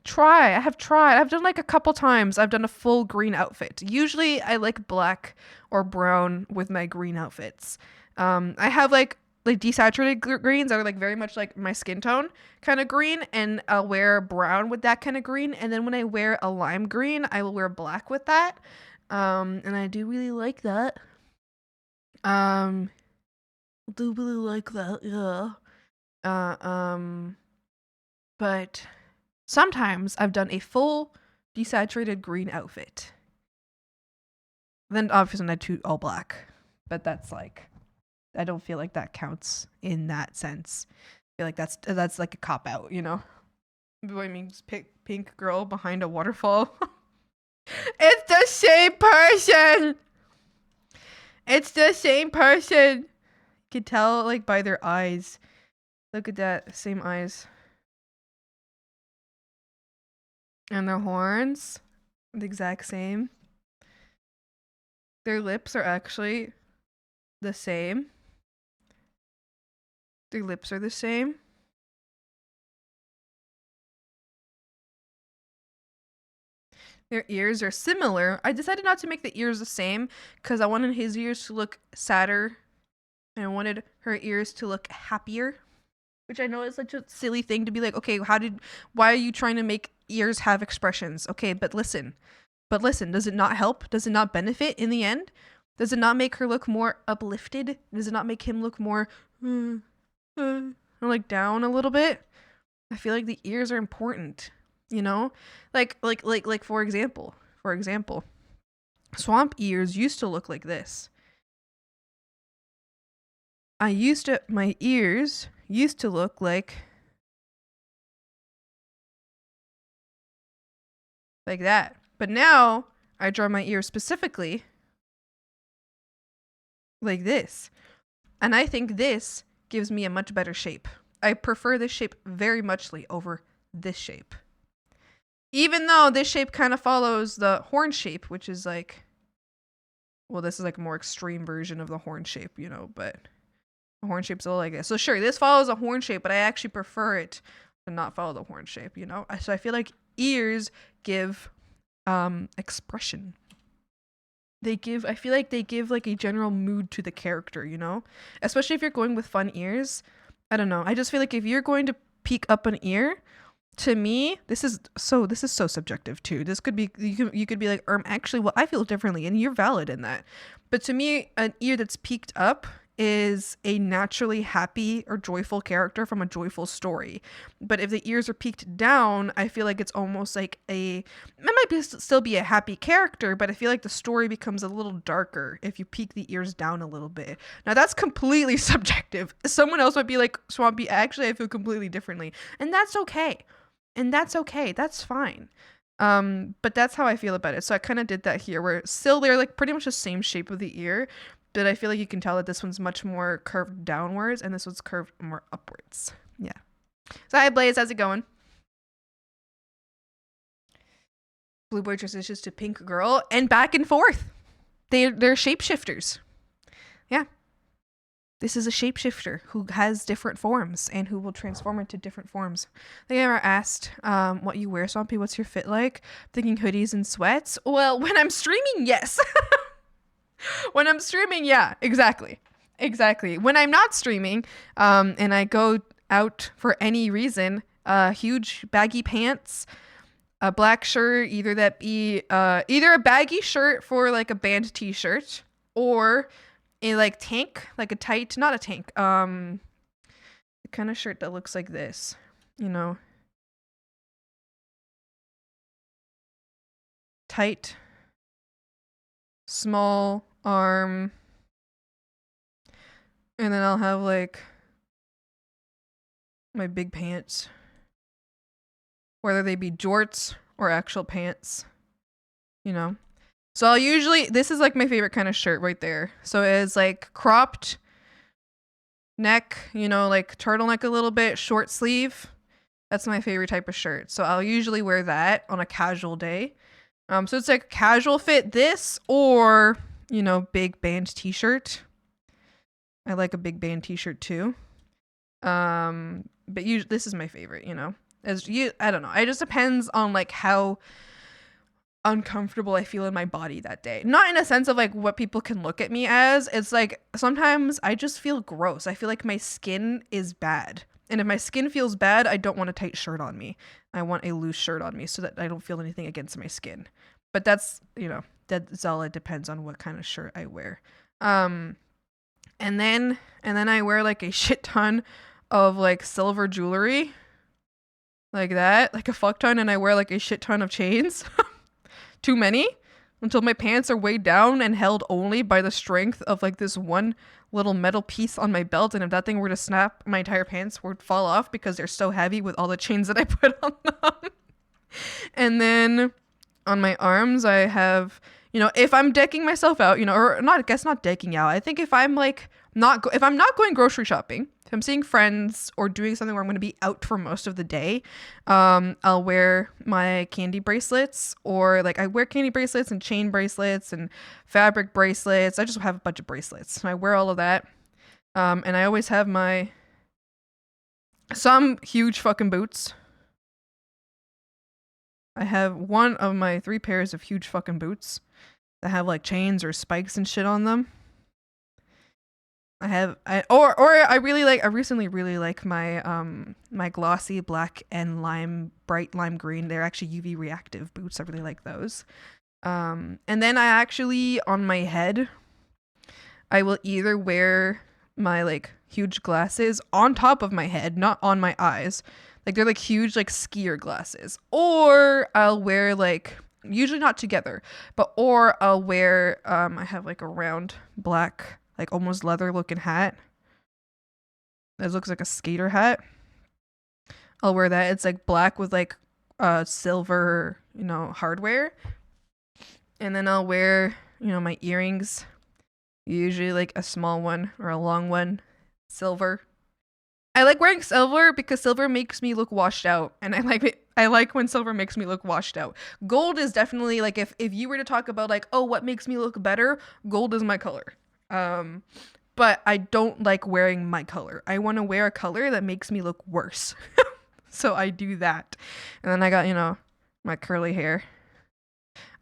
have tried. I've done like a couple times. I've done a full green outfit. Usually I like black or brown with my green outfits. I have like desaturated greens that are like very much like my skin tone kind of green, and I'll wear brown with that kind of green, and then when I wear a lime green I will wear black with that, and I do really like that. Do really like that, yeah. But sometimes I've done a full desaturated green outfit, then obviously I do all black, but that's like, I don't feel like that counts in that sense. I feel like that's like a cop out, you know? What I mean, pink girl behind a waterfall. It's the same person. It's the same person. You can tell like by their eyes. Look at that, same eyes. And their horns, the exact same. Their lips are actually the same. Their lips are the same. Their ears are similar. I decided not to make the ears the same because I wanted his ears to look sadder, and I wanted her ears to look happier. Which I know is such a silly thing to be like, okay, why are you trying to make ears have expressions? Okay, but listen, does it not help? Does it not benefit in the end? Does it not make her look more uplifted? Does it not make him look more like down a little bit? I feel like the ears are important, you know? Like for example, swamp ears used to look like this. My ears used to look like that. But now I draw my ears specifically like this. And I think this gives me a much better shape. I prefer this shape very muchly over this shape. Even though this shape kind of follows the horn shape, which is like, well, this is like a more extreme version of the horn shape, you know, but the horn shape's all like this. So sure, this follows a horn shape, but I actually prefer it to not follow the horn shape, you know? So I feel like ears give expression. I feel like they give like a general mood to the character, you know? Especially if you're going with fun ears. I don't know. I just feel like if you're going to peek up an ear, to me, this is so subjective too. This could be, you could be like, actually, well, I feel differently, and you're valid in that. But to me, an ear that's peeked up is a naturally happy or joyful character from a joyful story. But if the ears are peeked down, I feel like it's almost like it might still be a happy character, but I feel like the story becomes a little darker if you peek the ears down a little bit. Now that's completely subjective. Someone else might be like, Swampy, actually I feel completely differently. And that's okay. That's fine. But that's how I feel about it. So I kind of did that here, where still they're like pretty much the same shape of the ear, but I feel like you can tell that this one's much more curved downwards and this one's curved more upwards. Yeah. So hi Blaze, how's it going? Blue boy transitions to pink girl and back and forth. They're shapeshifters. Yeah. This is a shapeshifter who has different forms and who will transform into different forms. They ever asked what you wear, Swampy? What's your fit like? Thinking hoodies and sweats? Well, when I'm streaming, yes. When I'm streaming, yeah, exactly. When I'm not streaming, and I go out for any reason, huge baggy pants, a black shirt, either a baggy shirt for like a band t-shirt, or a like tank, like a tight, not a tank, the kind of shirt that looks like this. you know, tight, small arm. And then I'll have like my big pants, whether they be jorts or actual pants, you know. So I'll usually, this is like my favorite kind of shirt right there. So it's like cropped neck, you know, like turtleneck a little bit, short sleeve. That's my favorite type of shirt. So I'll usually wear that on a casual day. So it's like casual fit this or, you know, big band t-shirt. I like a big band t-shirt too. But this is my favorite, you know. I don't know. It just depends on like how uncomfortable I feel in my body that day. Not in a sense of like what people can look at me as. It's like sometimes I just feel gross. I feel like my skin is bad. And if my skin feels bad, I don't want a tight shirt on me. I want a loose shirt on me so that I don't feel anything against my skin. But that's, you know, that's all. It depends on what kind of shirt I wear. And then I wear like a shit ton of like silver jewelry. Like that, like a fuck ton, and I wear like a shit ton of chains. Too many, until my pants are weighed down and held only by the strength of like this one little metal piece on my belt, and if that thing were to snap, my entire pants would fall off because they're so heavy with all the chains that I put on them. And then on my arms I have, you know, if I'm decking myself out, you know, or not, I guess not decking out. I think if I'm like if I'm not going grocery shopping, if I'm seeing friends or doing something where I'm going to be out for most of the day, I'll wear my candy bracelets, or like I wear candy bracelets and chain bracelets and fabric bracelets. I just have a bunch of bracelets and I wear all of that. And I always have some huge fucking boots. I have one of my 3 pairs of huge fucking boots that have like chains or spikes and shit on them. I recently really like my my glossy black and bright lime green. They're actually UV reactive boots. I really like those. And then I actually, on my head, I will either wear my like huge glasses on top of my head, not on my eyes. Like they're like huge like skier glasses. Or I'll wear like, usually not together, or I'll wear I have like a round black, like almost leather looking hat. It looks like a skater hat. I'll wear that. It's like black with like silver, you know, hardware. And then I'll wear, you know, my earrings. Usually like a small one or a long one. Silver. I like wearing silver because silver makes me look washed out, and I like it. I like when silver makes me look washed out. Gold is definitely like, if you were to talk about like, oh, what makes me look better, gold is my color. But I don't like wearing my color. I want to wear a color that makes me look worse. So I do that. And then I got, you know, my curly hair.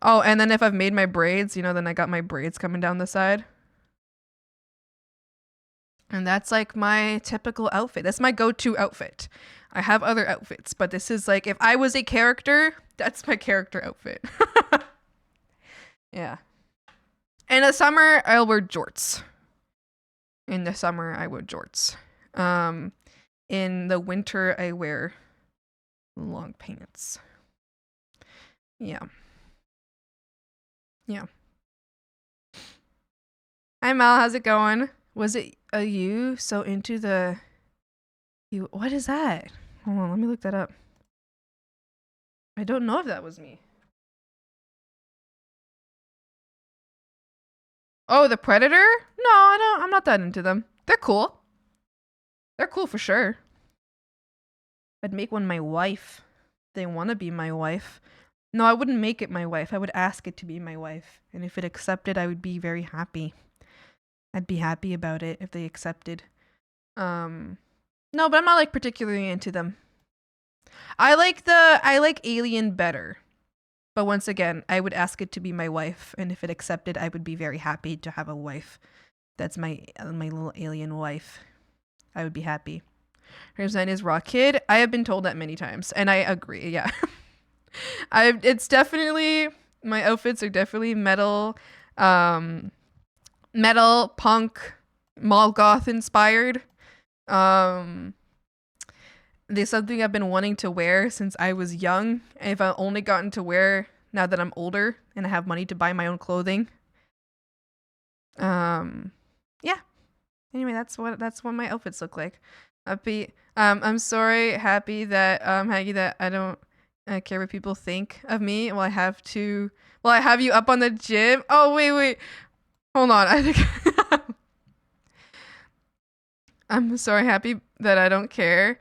Oh, and then if I've made my braids, you know, then I got my braids coming down the side. And that's like my typical outfit. That's my go-to outfit. I have other outfits, but this is like, if I was a character, that's my character outfit. Yeah. In the summer, I'll wear jorts. In the summer, I wear jorts. In the winter, I wear long pants. Yeah. Yeah. Hi, Mel. How's it going? Was it you so into the... What is that? Hold on, let me look that up. I don't know if that was me. Oh, the Predator? No, I'm not that into them. They're cool. They're cool for sure. I'd make one my wife. They want to be my wife. No, I wouldn't make it my wife. I would ask it to be my wife. And if it accepted, I would be very happy. I'd be happy about it if they accepted. No, but I'm not like particularly into them. I like Alien better. But once again, I would ask it to be my wife, and if it accepted, I would be very happy to have a wife. That's my little alien wife. I would be happy. Her design is Rock Kid. I have been told that many times, and I agree. Yeah, it's definitely, my outfits are definitely metal, metal punk, mall goth inspired. There's something I've been wanting to wear since I was young. And if I've only gotten to wear now that I'm older and I have money to buy my own clothing. Yeah. Anyway, that's what my outfits look like. Happy. I'm sorry, happy that Maggie, that I don't care what people think of me. Well, I have you up on the gym. Oh wait. Hold on. I think I'm sorry, happy that I don't care.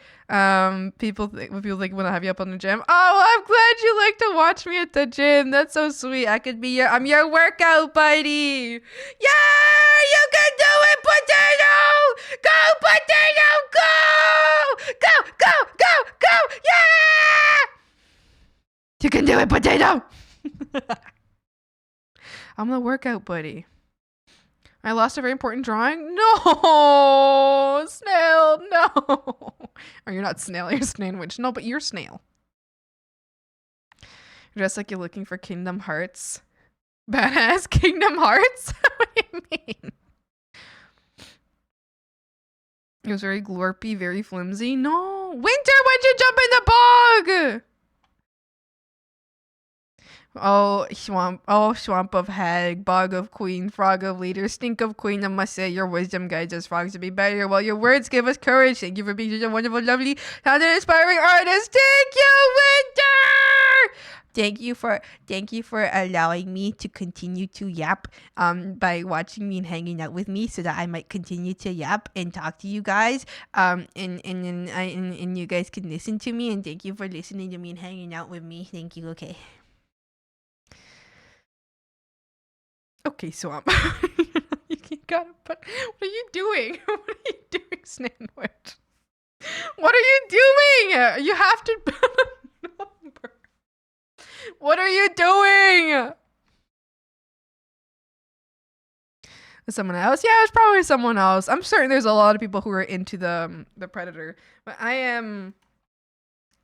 People think when I have you up on the gym. Oh, I'm glad you like to watch me at the gym. That's so sweet. I'm your workout buddy. Yeah, you can do it, potato. Go, potato, go. Yeah, you can do it, potato. I'm the workout buddy. I lost a very important drawing? No! Snail, no! Or you're not snail, you're Snailwitch. No, but you're snail. You're dressed like you're looking for Kingdom Hearts. Badass Kingdom Hearts? What do you mean? It was very glorpy, very flimsy. No! Winter, why'd you jump in the bog? Oh, swamp of hag, bog of queen, frog of leader, stink of queen, I must say your wisdom guides us frogs to be better, while your words give us courage. Thank you for being such a wonderful, lovely, talented, inspiring artist. Thank you, Winter! Thank you for allowing me to continue to yap by watching me and hanging out with me so that I might continue to yap and talk to you guys and you guys can listen to me, and thank you for listening to me and hanging out with me. Thank you. Okay, Swamp. You gotta put. What are you doing? What are you doing, Snailwitch? What are you doing? You have to put a number. What are you doing? Someone else? Yeah, it's probably someone else. I'm certain there's a lot of people who are into the Predator, but I am.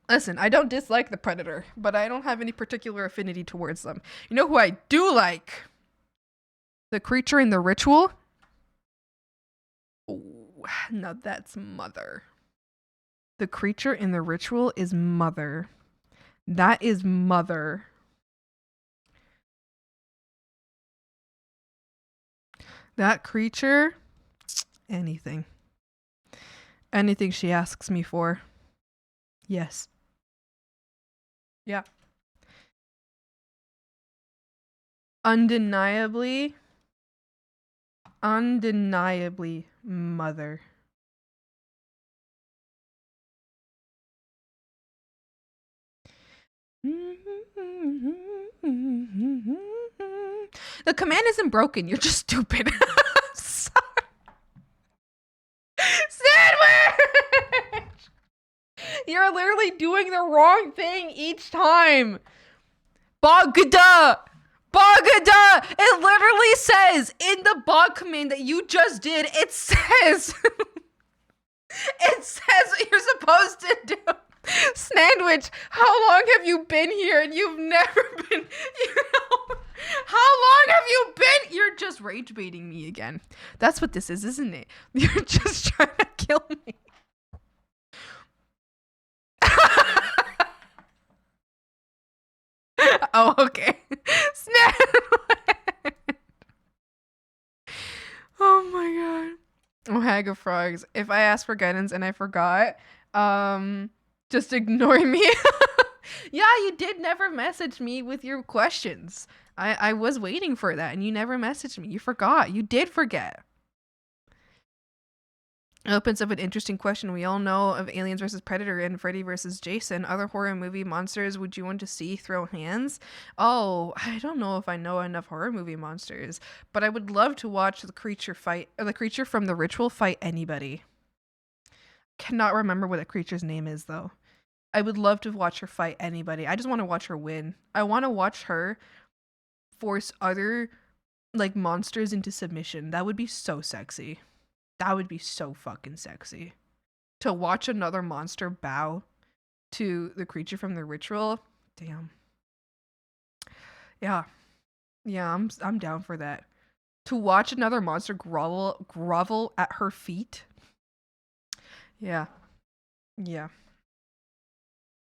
Listen, I don't dislike the Predator, but I don't have any particular affinity towards them. You know who I do like? The creature in the ritual? Oh, no, that's Mother. The creature in the ritual is Mother. That is Mother. That creature, anything. Anything she asks me for. Yes. Yeah. Undeniably Mother. The command isn't broken. You're just stupid. Sorry. Sandwich! You're literally doing the wrong thing each time. Bogda! It literally says in the bog command that you just did, it says what you're supposed to do. Sandwich, how long have you been here and you've never been, how long have you been? You're just rage baiting me again. That's what this is, isn't it? You're just trying to kill me. Oh, okay. Oh my god. Oh, hag of frogs. If I asked for guidance and I forgot, just ignore me. Yeah, you did never message me with your questions. I was waiting for that and you never messaged me. You forgot. You did forget. It opens up an interesting question. We all know of Aliens vs. Predator and Freddy vs. Jason. Other horror movie monsters would you want to see throw hands? Oh, I don't know if I know enough horror movie monsters, but I would love to watch the creature from the ritual fight anybody. Cannot remember what the creature's name is though. I would love to watch her fight anybody. I just want to watch her win. I want to watch her force other like monsters into submission. That would be so sexy. That would be so fucking sexy. To watch another monster bow to the creature from the ritual. Damn. Yeah. Yeah, I'm down for that. To watch another monster grovel at her feet. Yeah. Yeah.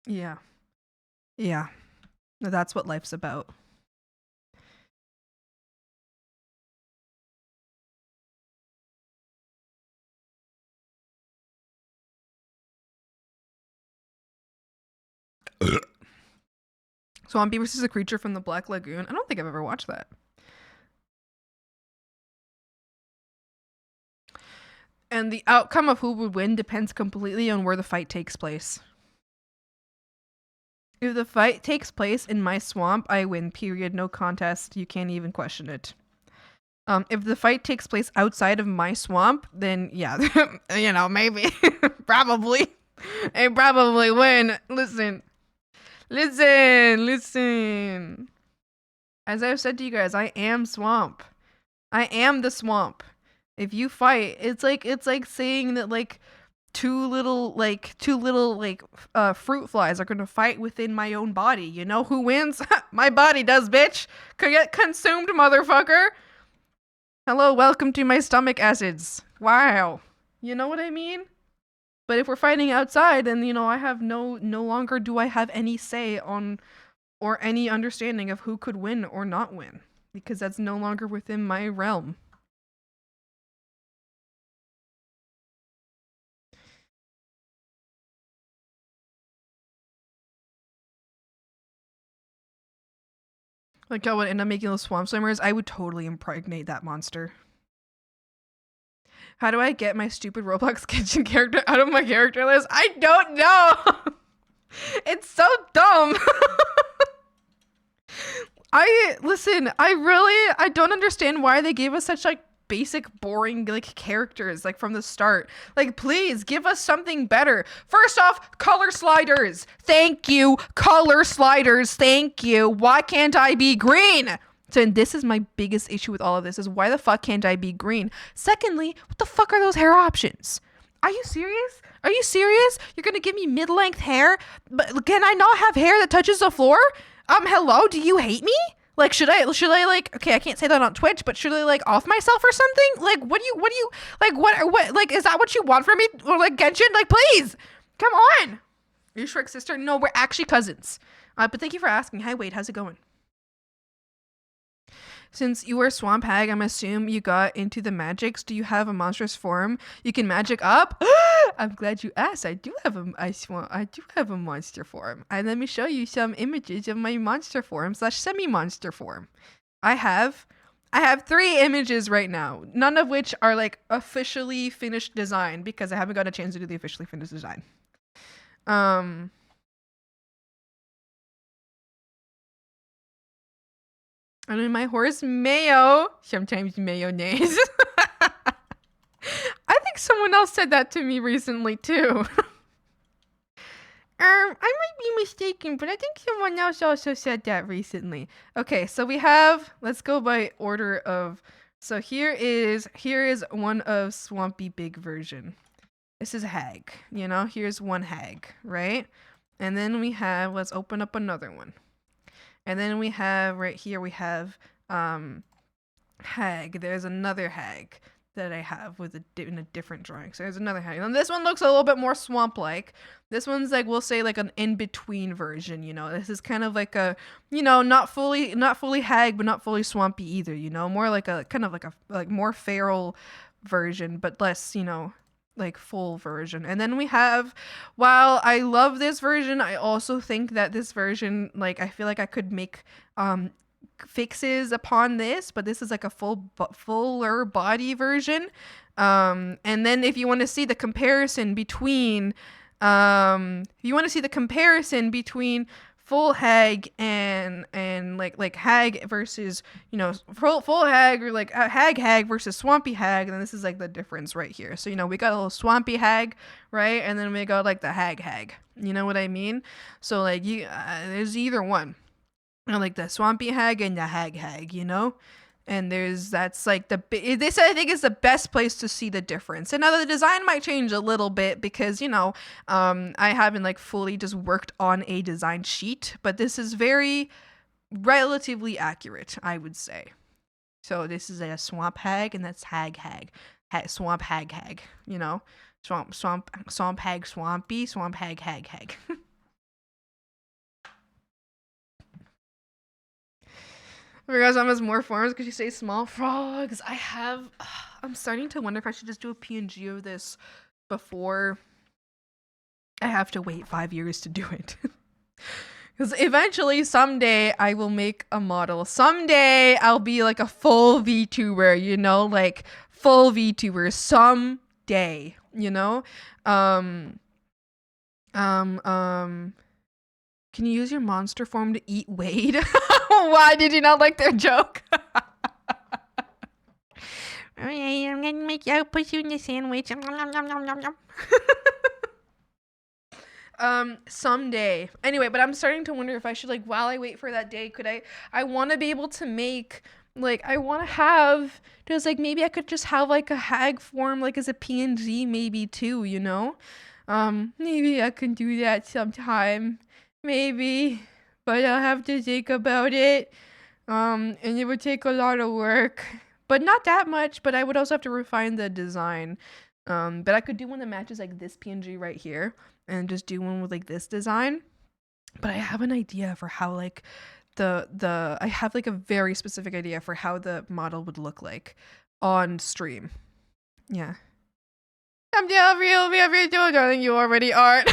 Yeah. Yeah. That's what life's about. Swampy versus a creature from the Black Lagoon. I don't think I've ever watched that. And the outcome of who would win depends completely on where the fight takes place. If the fight takes place in my swamp, I win, period. No contest. You can't even question it. If the fight takes place outside of my swamp, then yeah, maybe. Probably. I probably win. Listen. As I've said to you guys, I am swamp. I am the swamp. If you fight, it's like saying that like two little fruit flies are gonna fight within my own body. You know who wins? My body does, bitch. Could get consumed, motherfucker. Hello, welcome to my stomach acids. Wow. You know what I mean? But if we're fighting outside, then I have no longer do I have any say on or any understanding of who could win or not win, because that's no longer within my realm. Like I would end up making those swamp swimmers, I would totally impregnate that monster. How do I get my stupid Roblox kitchen character out of my character list? I don't know. It's so dumb. I don't understand why they gave us such like basic boring like characters like from the start. Like please give us something better. First off, color sliders. Thank you. Color sliders. Thank you. Why can't I be green? So this is my biggest issue with all of this is why the fuck can't I be green? Secondly, what the fuck are those hair options? Are you serious? Are you serious? You're gonna give me mid-length hair? But can I not have hair that touches the floor? Hello, do you hate me? Like, should I like, okay, I can't say that on Twitch, but should I like off myself or something? Like, what, like, is that what you want from me? Or like Genshin? Like, please, come on. Are you Shrek's sister? No, we're actually cousins. But thank you for asking. Hi, Wade, how's it going? Since you were Swamp Hag, I'm assuming you got into the magics. Do you have a monstrous form you can magic up? I'm glad you asked. I do have a monster form. And let me show you some images of my monster form / semi-monster form. I have 3 images right now, none of which are like officially finished design because I haven't got a chance to do the officially finished design. I mean, my horse Mayo, sometimes mayonnaise. I think someone else said that to me recently too. I might be mistaken, but I think someone else also said that recently. Okay, so we have, let's go by order of, so here is one of Swampy Big version. This is Hag, here's one Hag, right? And then we have, let's open up another one. And then we have, right here, we have Hag. There's another Hag that I have in a different drawing. So there's another Hag. And this one looks a little bit more swamp-like. This one's like, we'll say like an in-between version, This is kind of like a, not fully Hag, but not fully swampy either, More like a, kind of like more feral version, but less, like full version. And then we have, while I love this version, I also think that this version, like, I feel like I could make fixes upon this, but this is like a fuller body version. And then if you want to see the comparison between full Hag and like Hag versus full Hag, or like Hag versus Swampy Hag, and then this is like the difference right here. So we got a little Swampy Hag, right, and then we got like the Hag. You know what I mean? So like there's either one, like the Swampy Hag and the Hag, and that's like this I think is the best place to see the difference. And now the design might change a little bit because I haven't like fully just worked on a design sheet, but this is very relatively accurate, I would say. So this is a Swamp Hag, and that's Hag. Swamp Hag, Swamp Hag Swampy, Swamp Hag. Orgasm has more forms because you say small frogs. I'm starting to wonder if I should just do a PNG of this before I have to wait 5 years to do it. Because eventually, someday, I will make a model. Someday, I'll be like a full VTuber, you know? Like, full VTuber. Someday, you know? Can you use your monster form to eat Wade? Why did you not like their joke? Alright, I'm gonna make you put you in the sandwich. Someday. Anyway, but I'm starting to wonder if I should, like, while I wait for that day, I want to be able to make, like, I want to have, just, like, maybe I could just have, like, a hag form, like, as a PNG, maybe, too, you know? Maybe I can do that sometime. Maybe. But I'll have to think about it. And it would take a lot of work. But not that much, but I would also have to refine the design. But I could do one that matches, like, this PNG right here. And just do one with, like, this design. But I have an idea for how, like, I have, like, a very specific idea for how the model would look like on stream. Yeah. I'm the real VTuber, darling, you already are.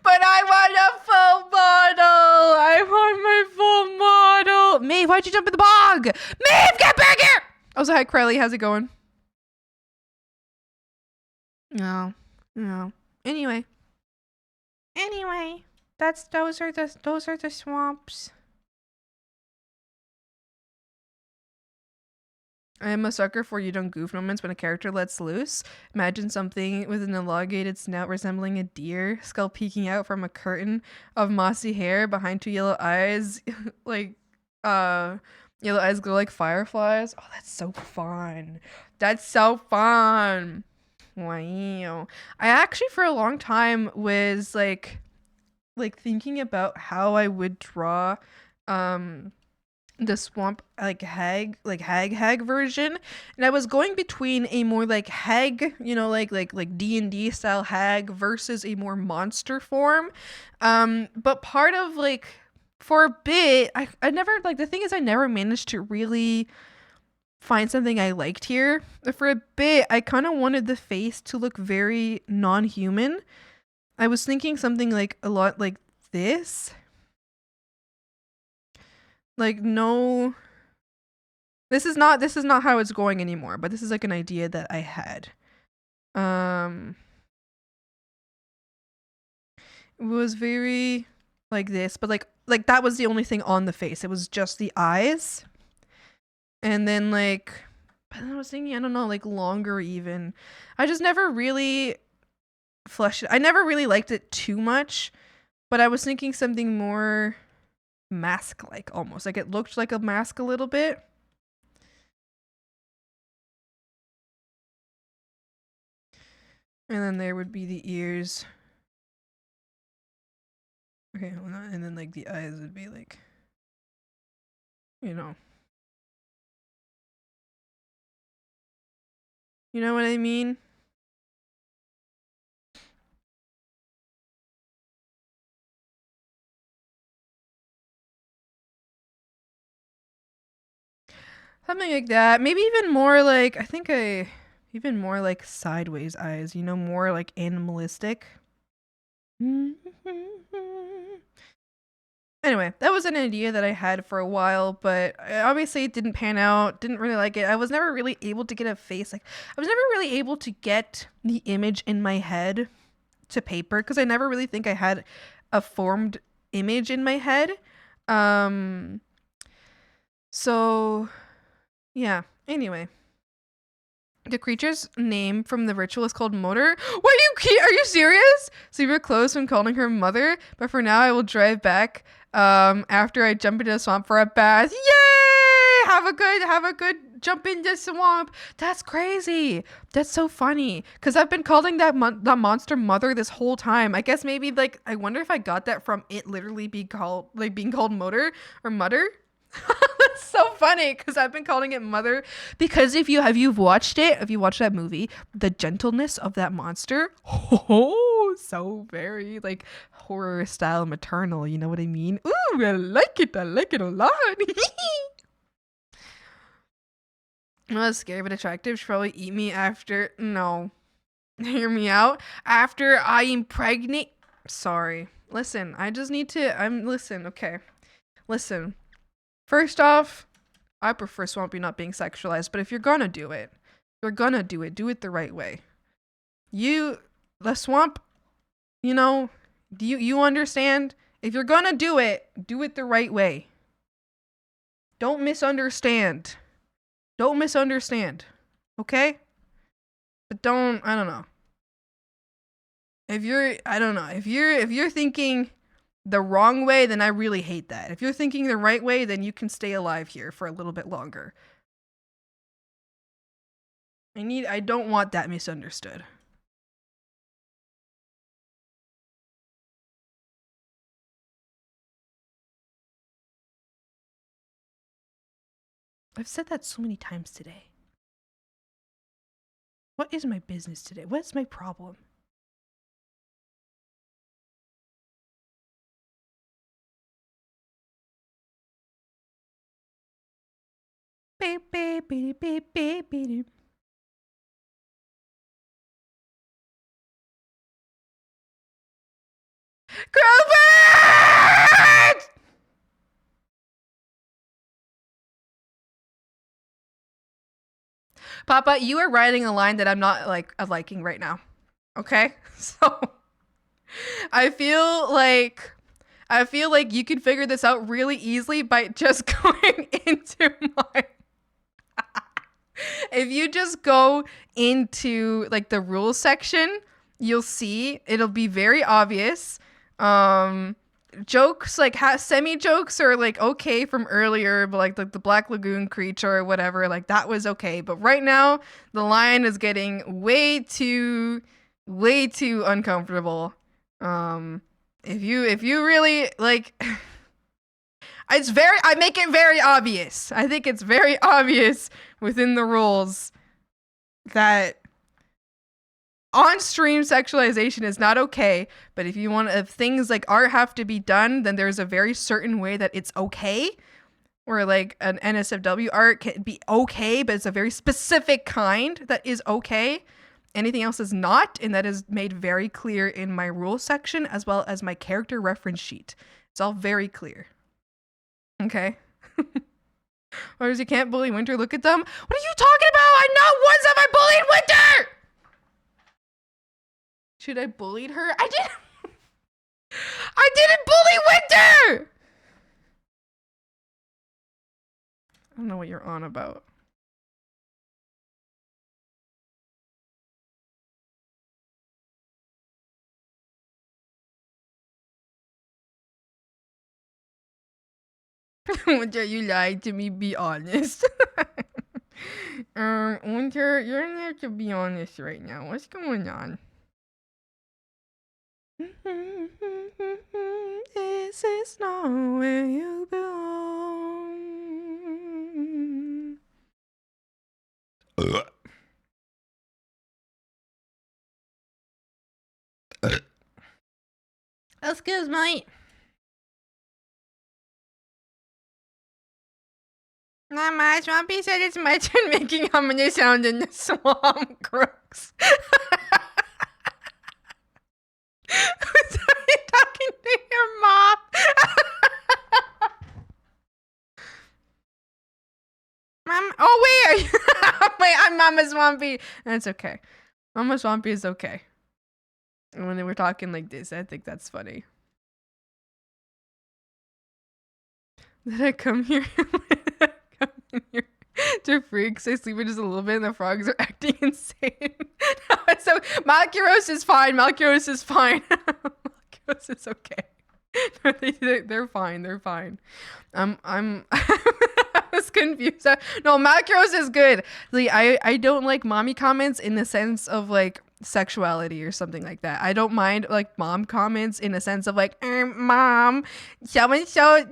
But I want a full model. I want my full model. Maeve, why'd you jump in the bog? Maeve, get back here! Oh, so hi, Crowley. How's it going? No. Anyway, those are the swamps. I am a sucker for you don't goof moments when a character lets loose. Imagine something with an elongated snout resembling a deer, skull peeking out from a curtain of mossy hair behind two yellow eyes, like, yellow eyes glow like fireflies. Oh, that's so fun. Wow. I actually for a long time was like thinking about how I would draw the swamp hag version, and I was going between a more like hag, you know, like D&D style hag versus a more monster form. But part of like for a bit I never like the thing is I never managed to really find something I liked here. For a bit, I kind of wanted the face to look very non-human. I was thinking something like a lot like this. Like, no, this is not how it's going anymore, but this is like an idea that I had. It was very like this, but like that was the only thing on the face. It was just the eyes. And then like, but I was thinking, I don't know, like longer even. I just never really fleshed it. I never really liked it too much, but I was thinking something more mask-like almost. Like it looked like a mask a little bit. And then there would be the ears. Okay, hold on. And then like the eyes would be like, you know. You know what I mean? Something like that. Maybe even more like, even more like sideways eyes, you know, more like animalistic. Anyway, that was an idea that I had for a while, but obviously it didn't pan out. Didn't really like it. I was never really able to get a face. Like, I was never really able to get the image in my head to paper because I never really think I had a formed image in my head. So, yeah. Anyway. The creature's name from the ritual is called Motor. What are you serious? So you were close when calling her mother, but for now I will drive back after I jump into the swamp for a bath. Yay! Have a good jump into the swamp. That's crazy. That's so funny. Because I've been calling that monster mother this whole time. I guess maybe like I wonder if I got that from it literally being called Motor or Mutter. That's so funny because I've been calling it Mother because if you watched that movie, the gentleness of that monster, oh, so very like horror style maternal, you know what I mean? Ooh, I like it a lot. I'm not scary but attractive. She'll probably eat me after. No. Hear me out. After I impregnate. Sorry. Listen, I just need to. Listen, okay. Listen. First off, I prefer Swampy not being sexualized, but if you're gonna do it, do it the right way. The Swamp, you know, do you understand? If you're gonna do it the right way. Don't misunderstand. Okay? But I don't know. If you're thinking the wrong way, then I really hate that. If you're thinking the right way, then you can stay alive here for a little bit longer. I don't want that misunderstood. I've said that so many times today. What is my business today? What's my problem? Beep, beep, beep, beep, beep, beep. Grover! Papa, you are writing a line that I'm not liking right now. Okay? So I feel like you can figure this out really easily by just going into my if you just go into like the rules section, you'll see it'll be very obvious. Jokes like semi jokes are like okay from earlier, but like the Black Lagoon creature or whatever, like that was okay. But right now the line is getting way too uncomfortable. If you really like I make it very obvious. I think it's very obvious within the rules that on-stream sexualization is not okay, but if things like art have to be done, then there's a very certain way that it's okay. Or like an NSFW art can be okay, but it's a very specific kind that is okay. Anything else is not, and that is made very clear in my rules section as well as my character reference sheet. It's all very clear. Okay. Or you can't bully Winter, look at them. What are you talking about? I not once have I bullied Winter! Should I bullied her? I didn't bully Winter! I don't know what you're on about. Winter, you lied to me, be honest. Winter, you're gonna have to be honest right now. What's going on? This is not where you belong. Excuse me. Not my Swampy said it's my turn making ominous sound in the swamp, crooks. Who's talking to your mom? Mom, oh wait, wait, I'm Mama Swampy. That's okay. Mama Swampy is okay. And when they were talking like this, I think that's funny. Did I come here? To freaks, I sleep just a little bit and the frogs are acting insane. So Malcuros is fine. Malcuros is okay. They're fine. I was confused. No, Malcuros is good. Like, I don't like mommy comments in the sense of like sexuality or something like that. I don't mind like mom comments in a sense of like, mom, so and so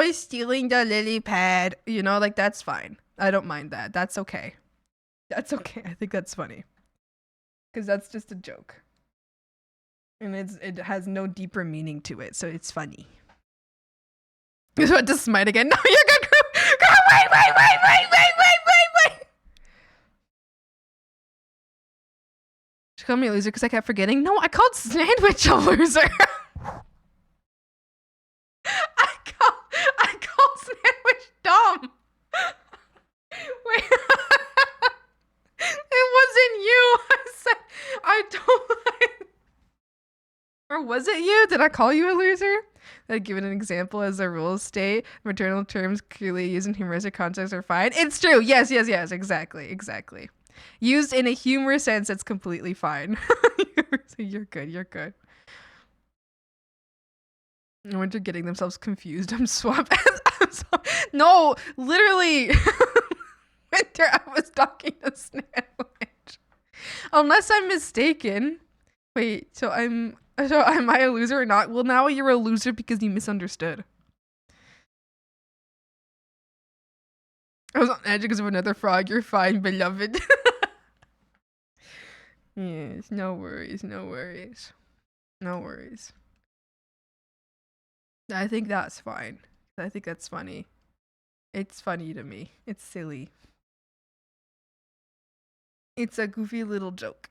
is stealing the lily pad. You know, like that's fine. I don't mind that. That's okay. I think that's funny. Because that's just a joke. And it has no deeper meaning to it, so it's funny. You want to smite again? No, you're good. Go, wait. She called me a loser because I kept forgetting. No, I called Sandwich a loser. I called Sandwich dumb. Wait. It wasn't you. I said I don't. Or was it you? Did I call you a loser? I'd given an example as a rule state. Maternal terms clearly used in humoristic contexts are fine. It's true. Yes. Exactly. Used in a humorous sense, it's completely fine. You're good. I went to getting themselves confused. I'm swapped. No, literally. Winter, I was talking to Sandwich. Unless I'm mistaken. Wait, so am I a loser or not? Well, now you're a loser because you misunderstood. I was on edge because of another frog. You're fine, beloved. Yes, no worries. I think that's fine. I think that's funny. It's funny to me. It's silly. It's a goofy little joke.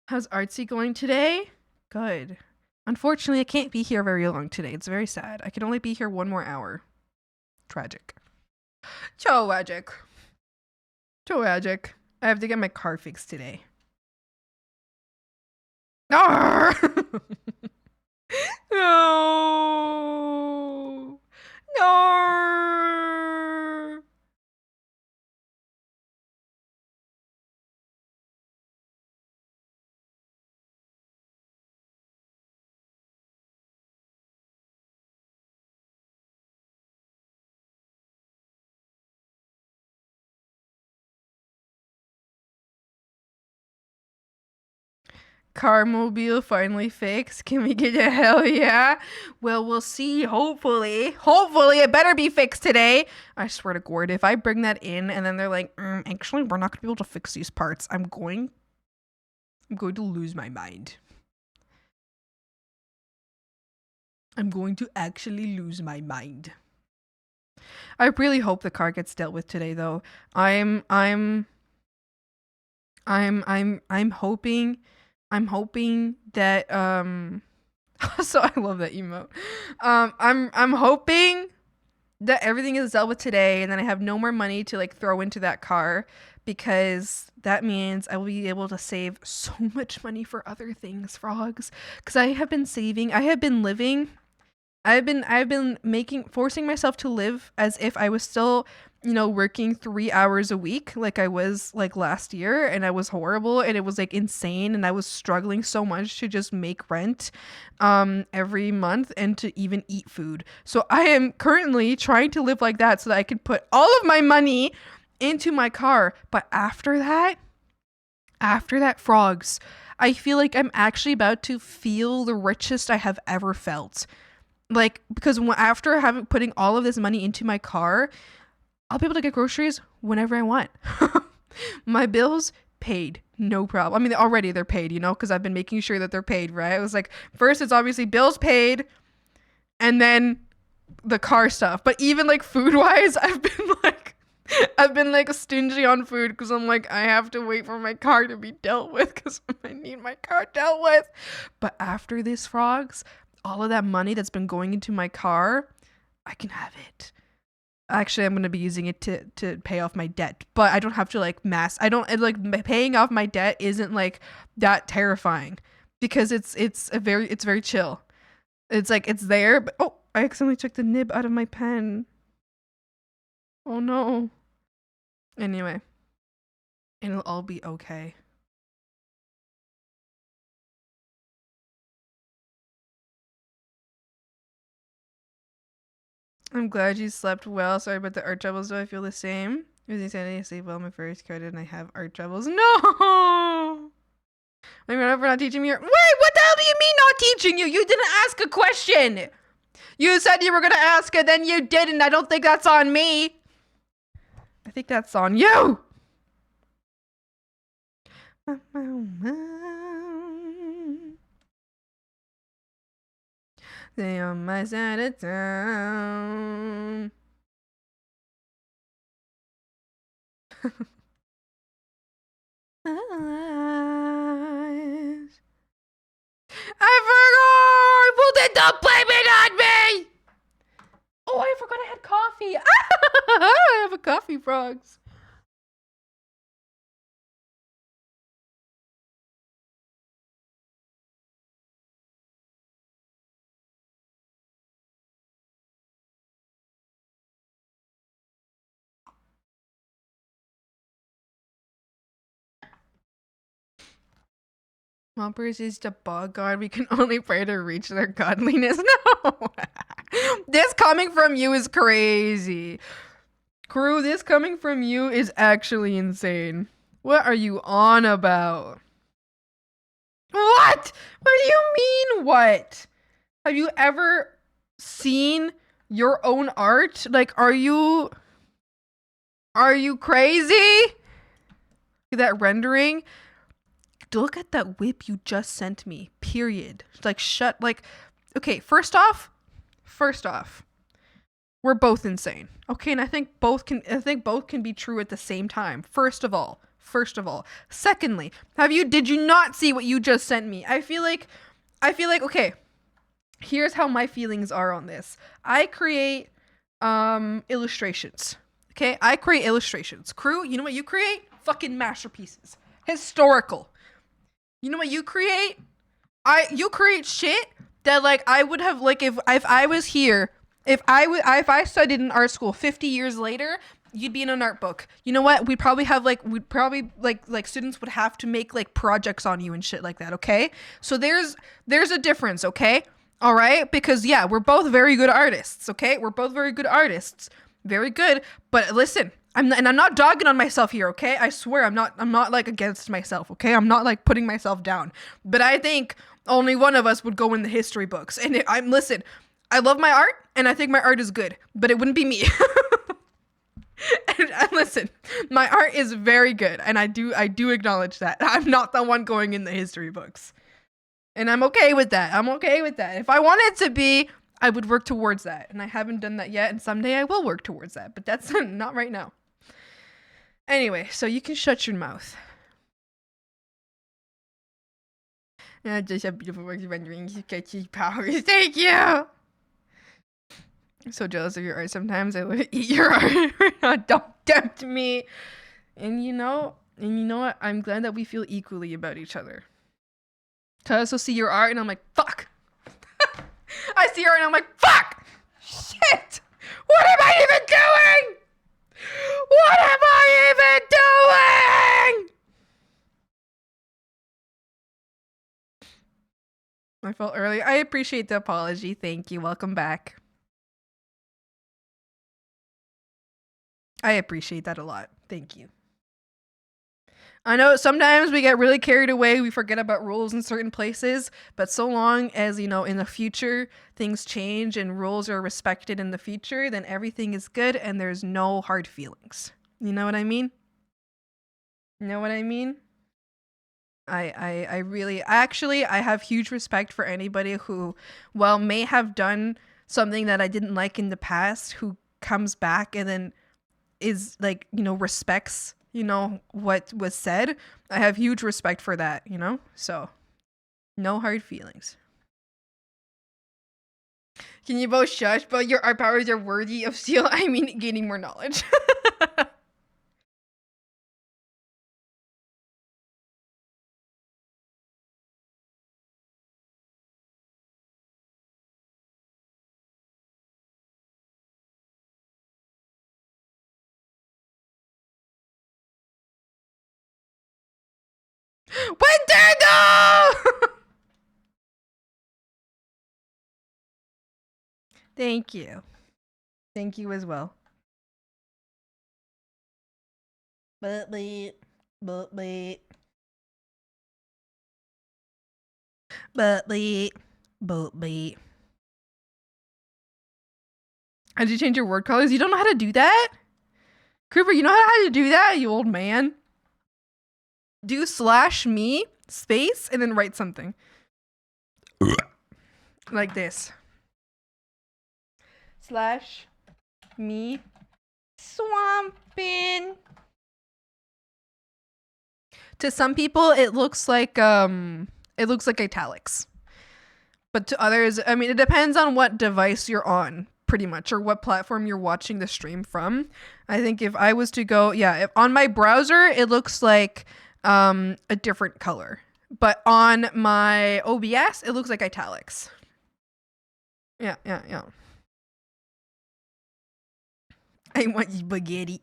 How's Artsy going today? Good. Unfortunately, I can't be here very long today. It's very sad. I can only be here 1 more hour. Tragic. Tragic. I have to get my car fixed today. No. Carmobile finally fixed. Can we get a hell yeah? Well, we'll see. Hopefully it better be fixed today. I swear to God, if I bring that in and then they're like, actually, we're not gonna be able to fix these parts, I'm going to lose my mind. I'm going to actually lose my mind. I really hope the car gets dealt with today, though. I'm hoping that so I love that emote. I'm hoping that everything is dealt with today and then I have no more money to like throw into that car, because that means I will be able to save so much money for other things, frogs. Because I have been forcing myself to live as if I was still, working 3 hours a week like I was like last year, and I was horrible and it was like insane, and I was struggling so much to just make rent every month and to even eat food. So I am currently trying to live like that so that I can put all of my money into my car. But after that, frogs, I feel like I'm actually about to feel the richest I have ever felt. Like, because after putting all of this money into my car, I'll be able to get groceries whenever I want. My bills paid, no problem. I mean, already they're paid, because I've been making sure that they're paid, right? It was like, first it's obviously bills paid, and then the car stuff. But even like food wise, I've been like stingy on food because I'm like, I have to wait for my car to be dealt with because I need my car dealt with. But after this, frogs, all of that money that's been going into my car, I can have it. Actually, I'm going to be using it to pay off my debt, but I don't have to paying off my debt isn't like that terrifying because it's very chill. It's like, it's there, but oh, I accidentally took the nib out of my pen. Oh no. Anyway, it'll all be okay. I'm glad you slept well. Sorry about the art troubles, though. I feel the same. Using sanity to sleep well, my first credit, and I have art troubles. No! My grandma for not teaching me. Wait, what the hell do you mean not teaching you? You didn't ask a question. You said you were gonna ask it, then you didn't. I don't think that's on me. I think that's on you. Stay on my side of town. I forgot! Well, then don't blame it on me! Oh, I forgot I had coffee. I have a coffee, frogs. Moppers is the bog god. We can only pray to reach their godliness. No! This coming from you is crazy. Crew, this coming from you is actually insane. What are you on about? What? What do you mean, what? Have you ever seen your own art? Like, are you crazy? That rendering? Look at that whip you just sent me. Period. Like, okay, first off, we're both insane. Okay, and I think both can be true at the same time. First of all. Secondly, did you not see what you just sent me? I feel like, okay, here's how my feelings are on this. I create illustrations. Okay, I create illustrations. Crew, you know what you create? Fucking masterpieces. Historical. You know what you create? You create shit that, like, I would have, like, if I was here, if I studied in art school 50 years later, you'd be in an art book. You know what? We'd probably students would have to make, like, projects on you and shit like that, okay? So there's a difference, okay? All right? Because, yeah, we're both very good artists, okay? We're both very good artists. Very good. But listen, I'm not dogging on myself here, okay? I swear I'm not like against myself, okay? I'm not like putting myself down. But I think only one of us would go in the history books. And listen, I love my art and I think my art is good, but it wouldn't be me. and listen, my art is very good and I do acknowledge that. I'm not the one going in the history books. And I'm okay with that. If I wanted to be, I would work towards that. And I haven't done that yet. And someday I will work towards that. But that's not right now. Anyway, so you can shut your mouth. Just a beautiful work of rendering. Sketchy powers. Thank you! I'm so jealous of your art sometimes. I would eat your art. Don't tempt me. And you know what? I'm glad that we feel equally about each other. So I also see your art and I'm like, fuck! I see her and I'm like, fuck! Shit! What am I even doing? What am I even doing? I felt early. I appreciate the apology. Thank you. Welcome back. I appreciate that a lot. Thank you. I know sometimes we get really carried away. We forget about rules in certain places, but so long as, in the future, things change and rules are respected in the future, then everything is good and there's no hard feelings. You know what I mean? I have huge respect for anybody who, may have done something that I didn't like in the past, who comes back and then is like, respects what was said. I have huge respect for that, so no hard feelings. Can you both shush? But your art powers are worthy of gaining more knowledge. Winter, Thank you. Thank you as well. But I did you change your word colors? You don't know how to do that? Cooper, you know how to do that, you old man? Do /me space and then write something. Like this. / me swamping. To some people, it looks like italics. But to others, I mean, it depends on what device you're on, pretty much, or what platform you're watching the stream from. I think if I was to go, if on my browser, it looks like a different color. But on my OBS, it looks like italics. Yeah. I want spaghetti.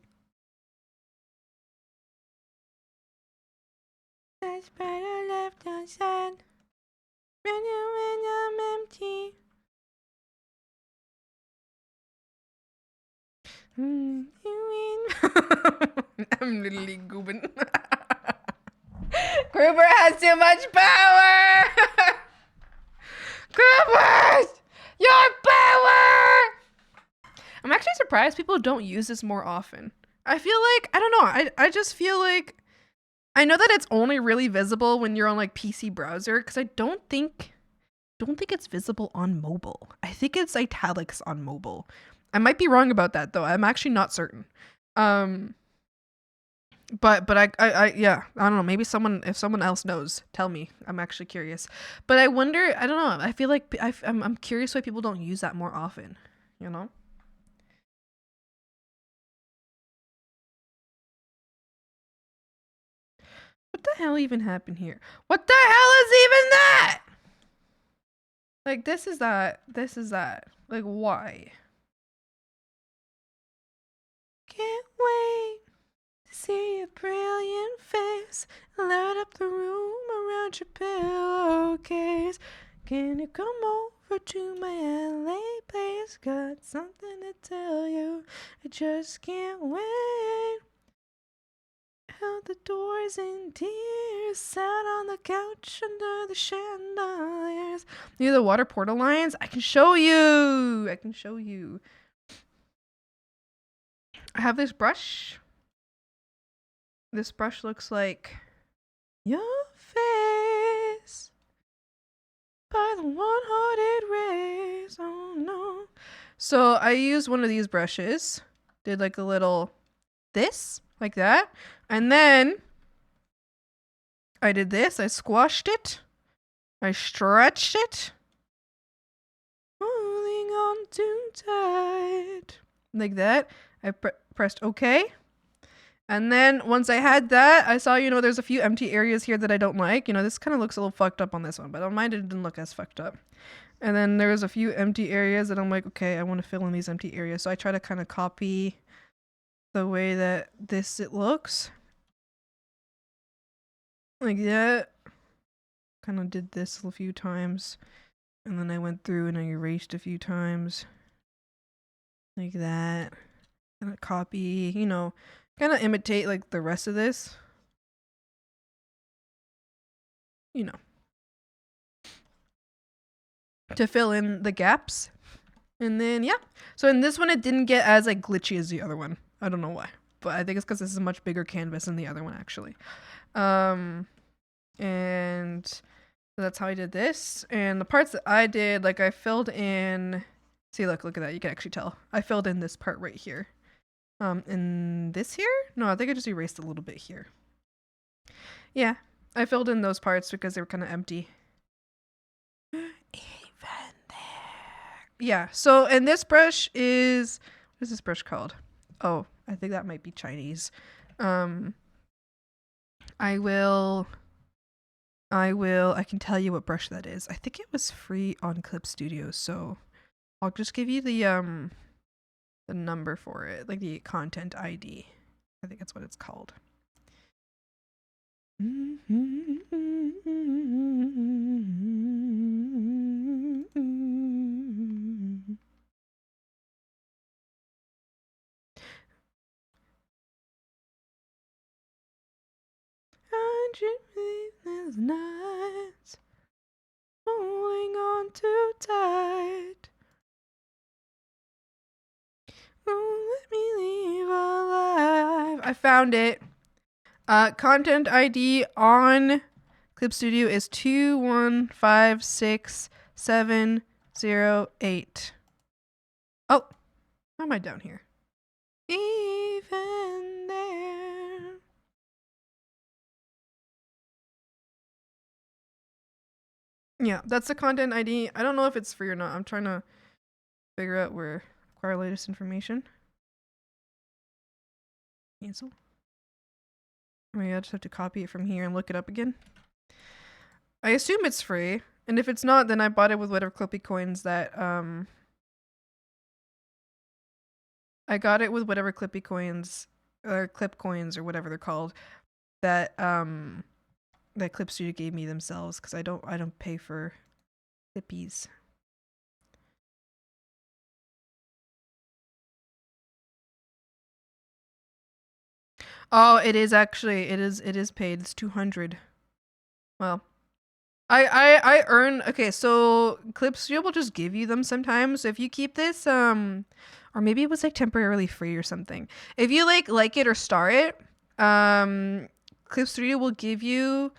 That's better left unsaid. When I'm empty. I'm literally goobing. Gruber has too much power! Gruber! Your power! I'm actually surprised people don't use this more often. I feel like, I don't know, I just feel like, I know that it's only really visible when you're on like PC browser, because I don't think it's visible on mobile. I think it's italics on mobile. I might be wrong about that though. I'm actually not certain. But I don't know. Maybe if someone else knows, tell me. I'm actually curious. But I wonder. I don't know. I feel like I'm curious why people don't use that more often. You know. What the hell even happened here? What the hell is even that? Like this is that. This is that. Like why? Can't wait to see your brilliant face light up the room around your pillowcase. Can you come over to my LA place? Got something to tell you. I just can't wait. Out the doors in tears, sat on the couch under the chandeliers. Near the water portal lines. I can show you. I have this brush. This brush looks like your face by the one-hearted rays. Oh no. So I used one of these brushes. Did like a little this, like that. And then I did this. I squashed it. I stretched it. Holding on too tight. Like that. I pressed OK. And then once I had that, I saw, there's a few empty areas here that I don't like. This kind of looks a little fucked up on this one, but on mine it didn't look as fucked up. And then there's a few empty areas that I'm like, okay, I want to fill in these empty areas. So I try to kind of copy the way that it looks. Like that. Kind of did this a few times. And then I went through and I erased a few times. Like that. Kind of copy, kind of imitate like the rest of this. To fill in the gaps. And then, so in this one, it didn't get as like glitchy as the other one. I don't know why, but I think it's because this is a much bigger canvas than the other one actually. And so that's how I did this. And the parts that I did, like I filled in, see, look at that. You can actually tell. I filled in this part right here. In this here? No, I think I just erased a little bit here. Yeah, I filled in those parts because they were kind of empty. Even there. Yeah, so, and this brush is, what is this brush called? Oh, I think that might be Chinese. I can tell you what brush that is. I think it was free on Clip Studio, so I'll just give you the number for it, like the content ID. I think that's what it's called. These nights, holding on too tight. Oh, let me leave alive. I found it. Content ID on Clip Studio is 2156708. Oh, Why am I down here? Even there. Yeah, that's the content ID. I don't know if it's free or not. I'm trying to figure out where acquire latest information. Cancel. Maybe I just have to copy it from here and look it up again. I assume it's free, and if it's not, then I bought it with whatever Clippy coins that I got it with whatever Clippy coins or Clip coins or whatever they're called that that Clip Studio gave me themselves, because I don't pay for Clippies. Oh, it is actually it is paid. It's 200. Well, I earn, okay, so Clip Studio will just give you them sometimes. So if you keep this or maybe it was like temporarily free or something. If you like it or star it, Clip Studio will give you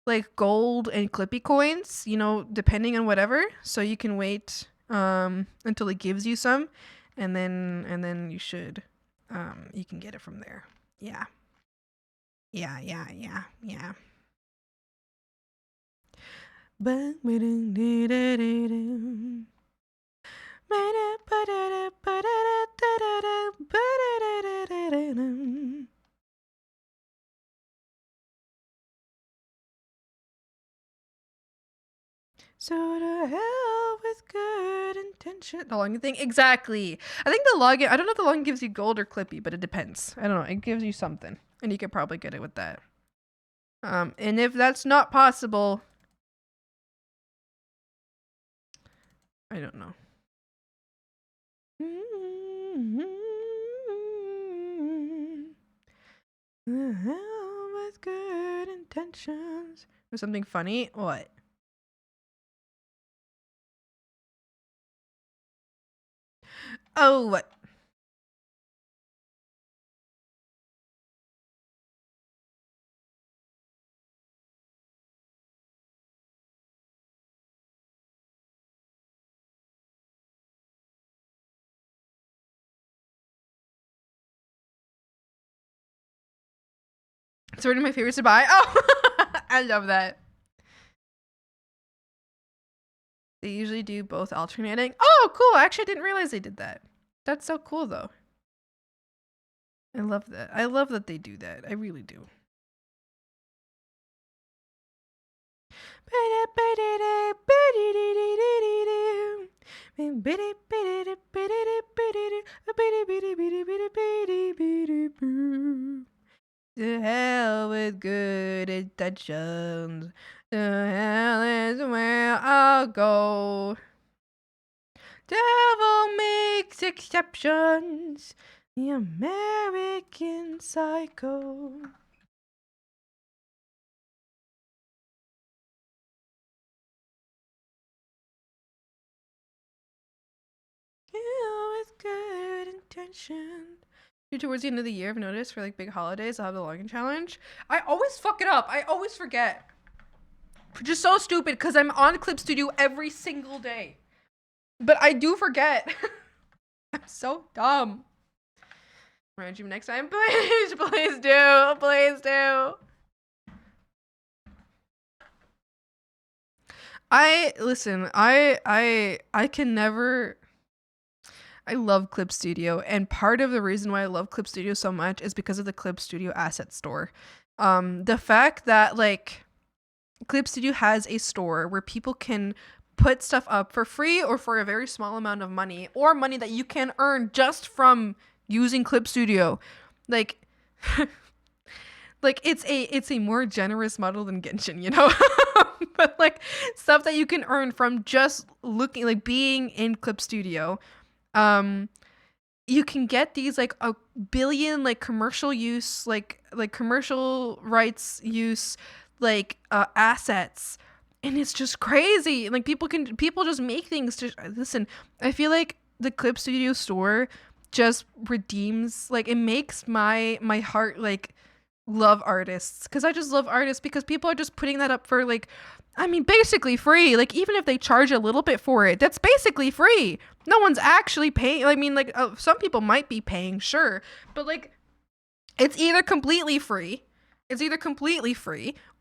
like gold and Clippy coins, you know, depending on whatever. So you can wait until it gives you some, and then you should you can get it from there. Yeah. Yeah. So to hell with good intention. The login thing? Exactly. I think the login, I don't know if the login gives you gold or Clippy, but it depends. I don't know. It gives you something. And you could probably get it with that. And if that's not possible, I don't know. The hell with good intentions. Or something funny? What? Oh, what? It's one of my favorites to buy. Oh, I love that. They usually do both alternating. Oh, cool. I actually didn't realize they did that. That's so cool, though. I love that. I love that they do that. I really do. To hell with good intentions. To hell is where I'll go. Devil makes exceptions. The American Psycho. With good intention. Towards the end of the year, I've noticed for like big holidays, I'll have the login challenge. I always fuck it up. I always forget. Just so stupid because I'm on Clip Studio every single day. But I do forget. I'm so dumb. Remind you next time, please, please do, please do. I can never. I love Clip Studio, and part of the reason why I love Clip Studio so much is because of the Clip Studio asset store. The fact that like Clip Studio has a store where people can put stuff up for free or for a very small amount of money, or money that you can earn just from using Clip Studio. Like like it's a more generous model than Genshin, you know? But like stuff that you can earn from just looking, like being in Clip Studio. You can get these like a billion like commercial use, like commercial rights use, like assets, and it's just crazy. Like people just make things to listen. I feel like the Clip Studio store just redeems, like it makes my heart like love artists, because I just love artists, because people are just putting that up for like, I mean, basically free. Like, even if they charge a little bit for it, that's basically free. No one's actually paying. I mean, like, some people might be paying, sure, but like, it's either completely free,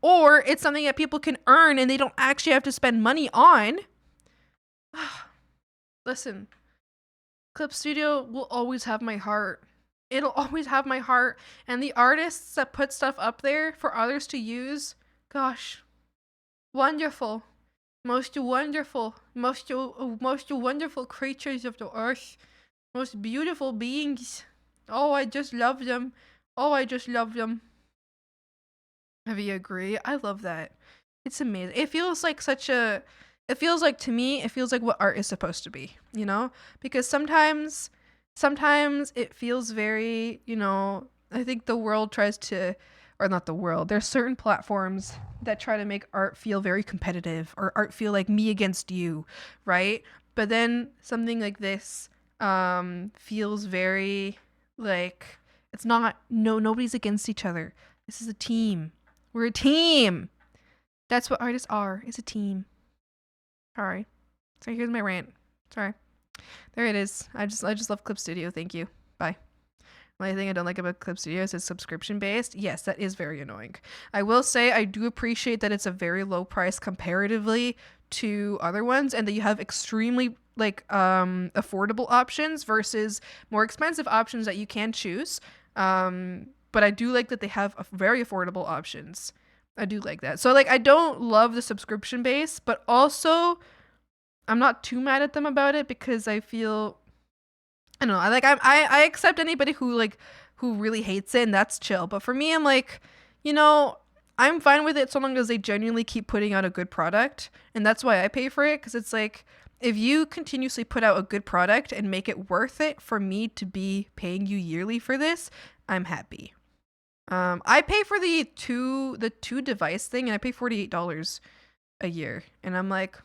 or it's something that people can earn and they don't actually have to spend money on. Listen, Clip Studio will always have my heart. It'll always have my heart. And the artists that put stuff up there for others to use, gosh, wonderful. Most wonderful creatures of the earth. Most beautiful beings. Oh, I just love them. Oh, I just love them. Have you agree? I love that. It's amazing. It feels like to me, it feels like what art is supposed to be, you know? Because sometimes it feels very, you know, I think the world tries to, or not the world, there's certain platforms that try to make art feel very competitive, or art feel like me against you, right? But then something like this feels very like, it's not, nobody's against each other. This is a team. We're a team. That's what artists are, is a team. Sorry. So here's my rant. Sorry. There it is. I just love Clip Studio. Thank you. Bye. The only thing I don't like about Clip Studio is it's subscription based. Yes, that is very annoying. I will say I do appreciate that it's a very low price comparatively to other ones, and that you have extremely like affordable options versus more expensive options that you can choose. But I do like that they have very affordable options. I do like that. So like, I don't love the subscription base, but also I'm not too mad at them about it, because I feel, I don't know, I accept anybody who really hates it, and that's chill. But for me, I'm like, you know, I'm fine with it so long as they genuinely keep putting out a good product, and that's why I pay for it, because it's like, if you continuously put out a good product and make it worth it for me to be paying you yearly for this, I'm happy. I pay for the two device thing, and I pay $48 a year, and I'm like,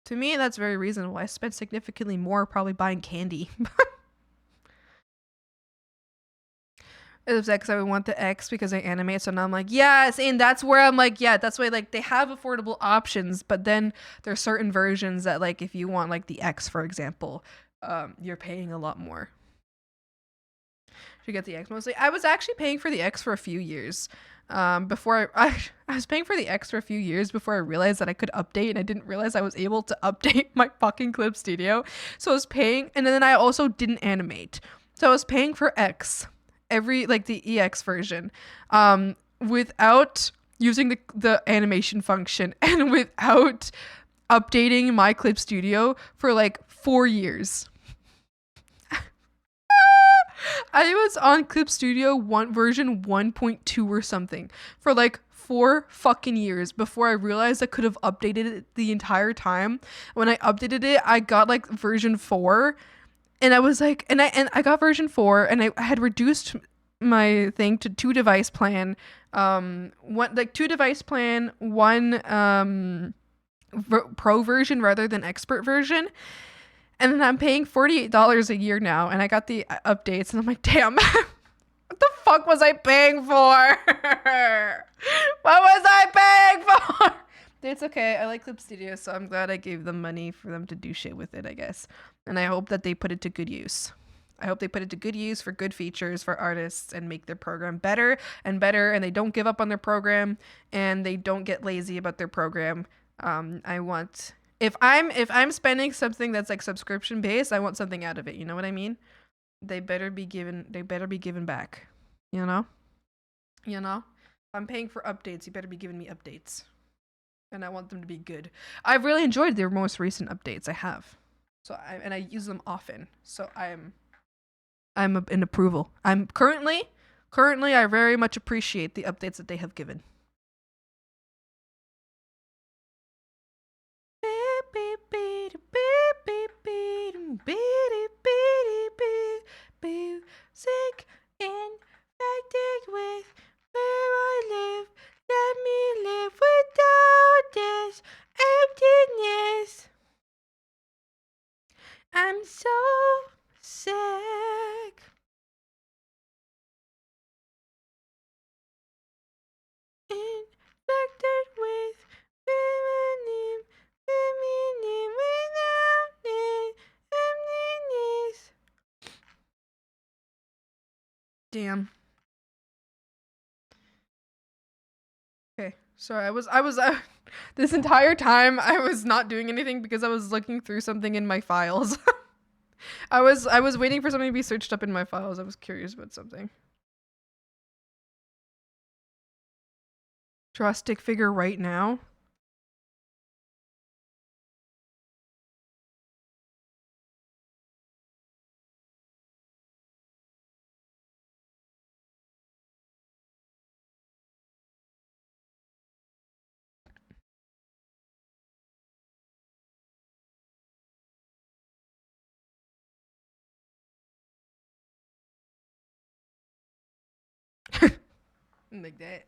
to me, that's very reasonable. I spent significantly more probably buying candy. It was X. I would want the X because I animate, so now I'm like, yes, and that's where I'm like, yeah, that's why, like, they have affordable options, but then there's certain versions that, like, if you want like the X, for example, you're paying a lot more. You get the X mostly. I was actually paying for the X for a few years. Before I was paying for the X for a few years before I realized that I could update, and I didn't realize I was able to update my fucking Clip Studio. So I was paying, and then I also didn't animate. So I was paying for X, like the EX version, without using the animation function, and without updating my Clip Studio for like 4 years. I was on Clip Studio version 1.2 or something for like 4 fucking years before I realized I could have updated it the entire time. When I updated it, I got like version 4, and I was like, and I got version 4, and I had reduced my thing to 2 device plan, one like 2 device plan, one pro version rather than expert version. And then I'm paying $48 a year now, and I got the updates, and I'm like, damn, what the fuck was I paying for? What was I paying for? It's okay. I like Clip Studio, so I'm glad I gave them money for them to do shit with it, I guess. And I hope that they put it to good use. I hope they put it to good use for good features for artists, and make their program better and better, and they don't give up on their program, and they don't get lazy about their program. I want, if I'm spending something that's like subscription based, I want something out of it. You know what I mean? They better be given back. You know? You know? If I'm paying for updates, you better be giving me updates. And I want them to be good. I've really enjoyed their most recent updates. I have. And I use them often. So I'm in approval. I'm currently I very much appreciate the updates that they have given. Sick, infected with where I live. Let me live without this emptiness. I'm so sick. Sorry, this entire time I was not doing anything because I was looking through something in my files. I was waiting for something to be searched up in my files. I was curious about something. Draw a stick figure right now. Like that.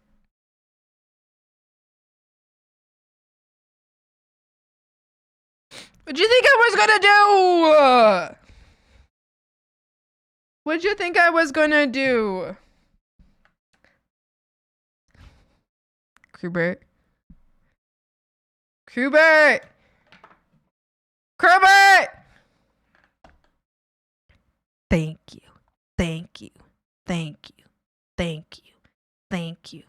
What'd you think I was gonna do? What'd you think I was gonna do? Crewbert. Crewbert! Crewbert! Thank you. Thank you. Thank you. Thank you. Thank you.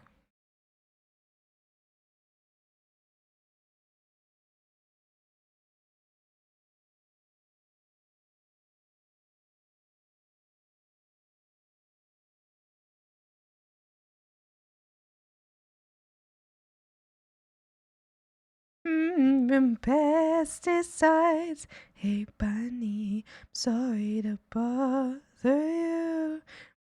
Pesticides. Hey, bunny, I'm sorry to bother you.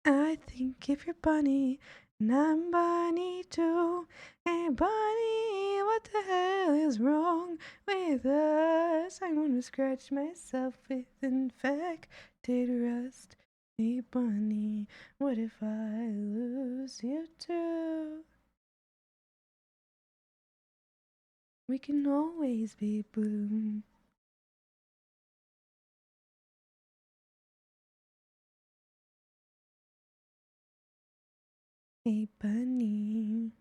I think if you're bunny, and I'm bunny too. Hey, bunny, what the hell is wrong with us? I want to scratch myself with infected rust. Hey, bunny, what if I lose you too? We can always be blue. Hey, bunny.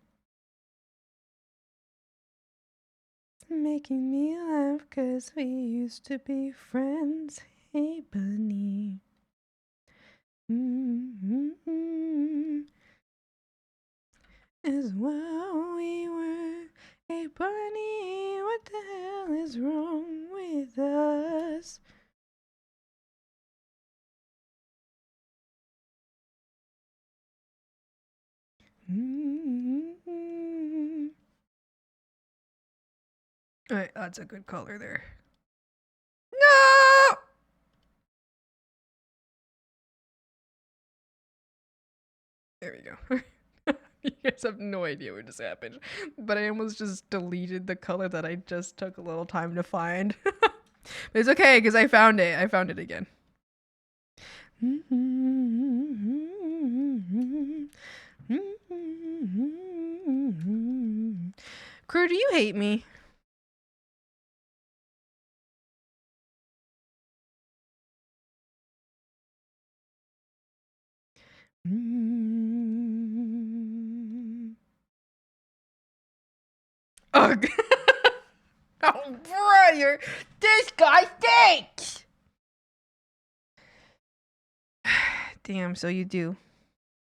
Making me laugh 'cause we used to be friends. Hey, bunny. As well we were. Hey, bunny, what the hell is wrong with us? Alright, that's a good color there. No! There we go. You guys have no idea what just happened. But I almost just deleted the color that I just took a little time to find. But it's okay, because I found it. I found it again. Crew, do you hate me? Ugh. Oh, bro, this guy stinks! Damn, so you do.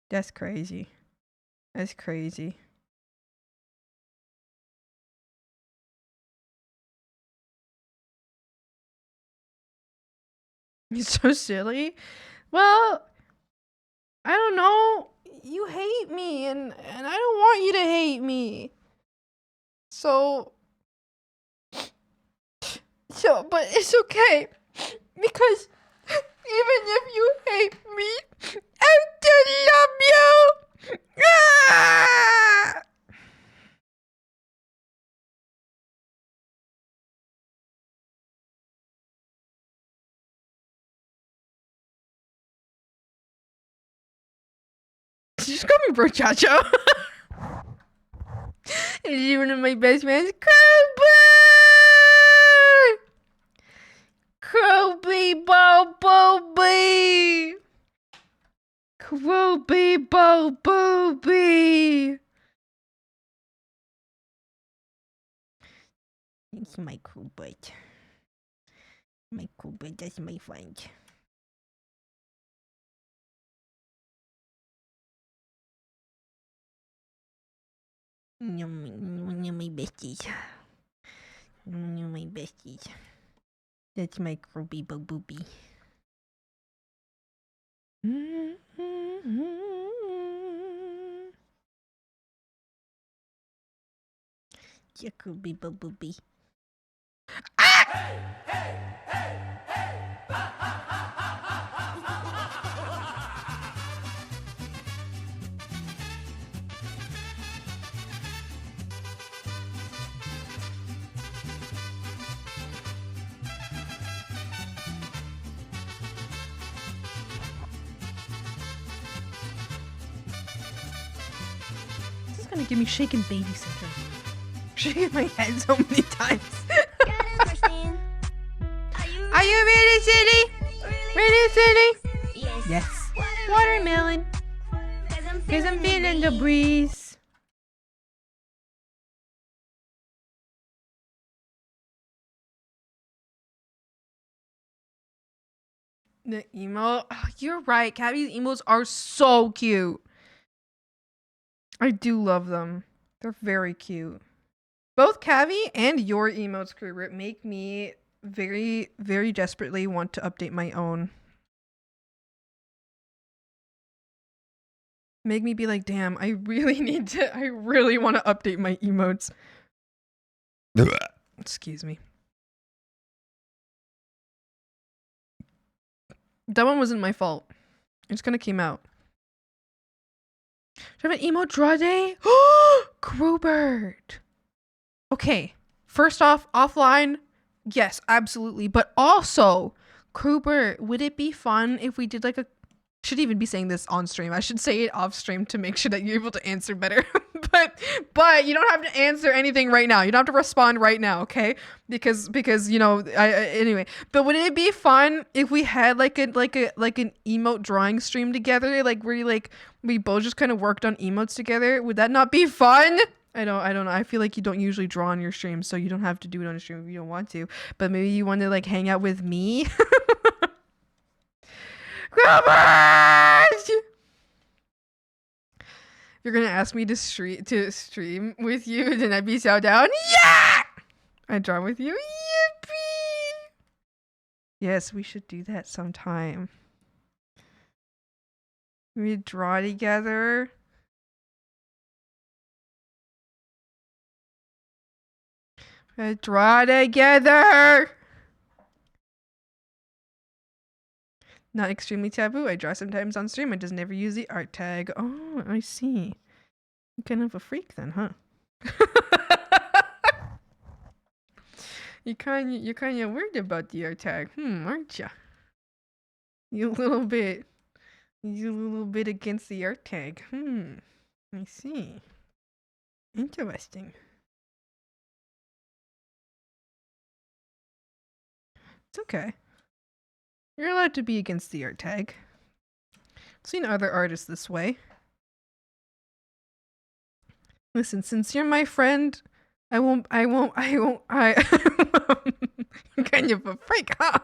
That's crazy. That's crazy. You're so silly. Well, I don't know. You hate me, and I don't want you to hate me. So, but it's okay. Because even if you hate me, I still love you! Ah! Just call me Brochacho. He's one of my best friends. Crowbee! Bobby! Crowbee! Bobby! It's my Crowbee. My Crowbee, that's my friend. You're my besties. You're my besties. That's my croupy boopy. Yeah, croupy boopy. This is gonna give me shaken baby syndrome. Shaking my head so many times. Are you ready, City? Ready, City? Yes. Watermelon. Cause I'm feeling the breeze. The emo. Oh, you're right. Cabby's emos are so cute. I do love them. They're very cute. Both Cavi and your emotes, Kruger, make me very, very desperately want to update my own. Make me be like, damn, I really want to update my emotes. Excuse me. That one wasn't my fault. It just kind of came out. Do I have an emote draw day? Grubert. Okay. First off, offline, yes, absolutely. But also, Grubert, would it be fun if we did like a... Should even be saying this on stream. I should say it off stream to make sure that you're able to answer better. but you don't have to answer anything right now. You don't have to respond right now, okay? Because you know, anyway. But would it be fun if we had like an emote drawing stream together, like where we both just kind of worked on emotes together? Would that not be fun? I don't know. I feel like you don't usually draw on your stream, so you don't have to do it on your stream if you don't want to. But maybe you want to like hang out with me. Robert! You're gonna ask me to stream with you, then I'd be so down. Yeah! I draw with you. Yippee! Yes, we should do that sometime. We draw together. We draw together. Not extremely taboo. I draw sometimes on stream. I just never use the art tag. Oh, I see. You're kind of a freak then, huh? You're kind of weird about the art tag, aren't you? You a little bit against the art tag. I see. Interesting. It's okay. You're allowed to be against the art tag. I've seen other artists this way. Listen, since you're my friend, I won't. You're kind of a freak, huh?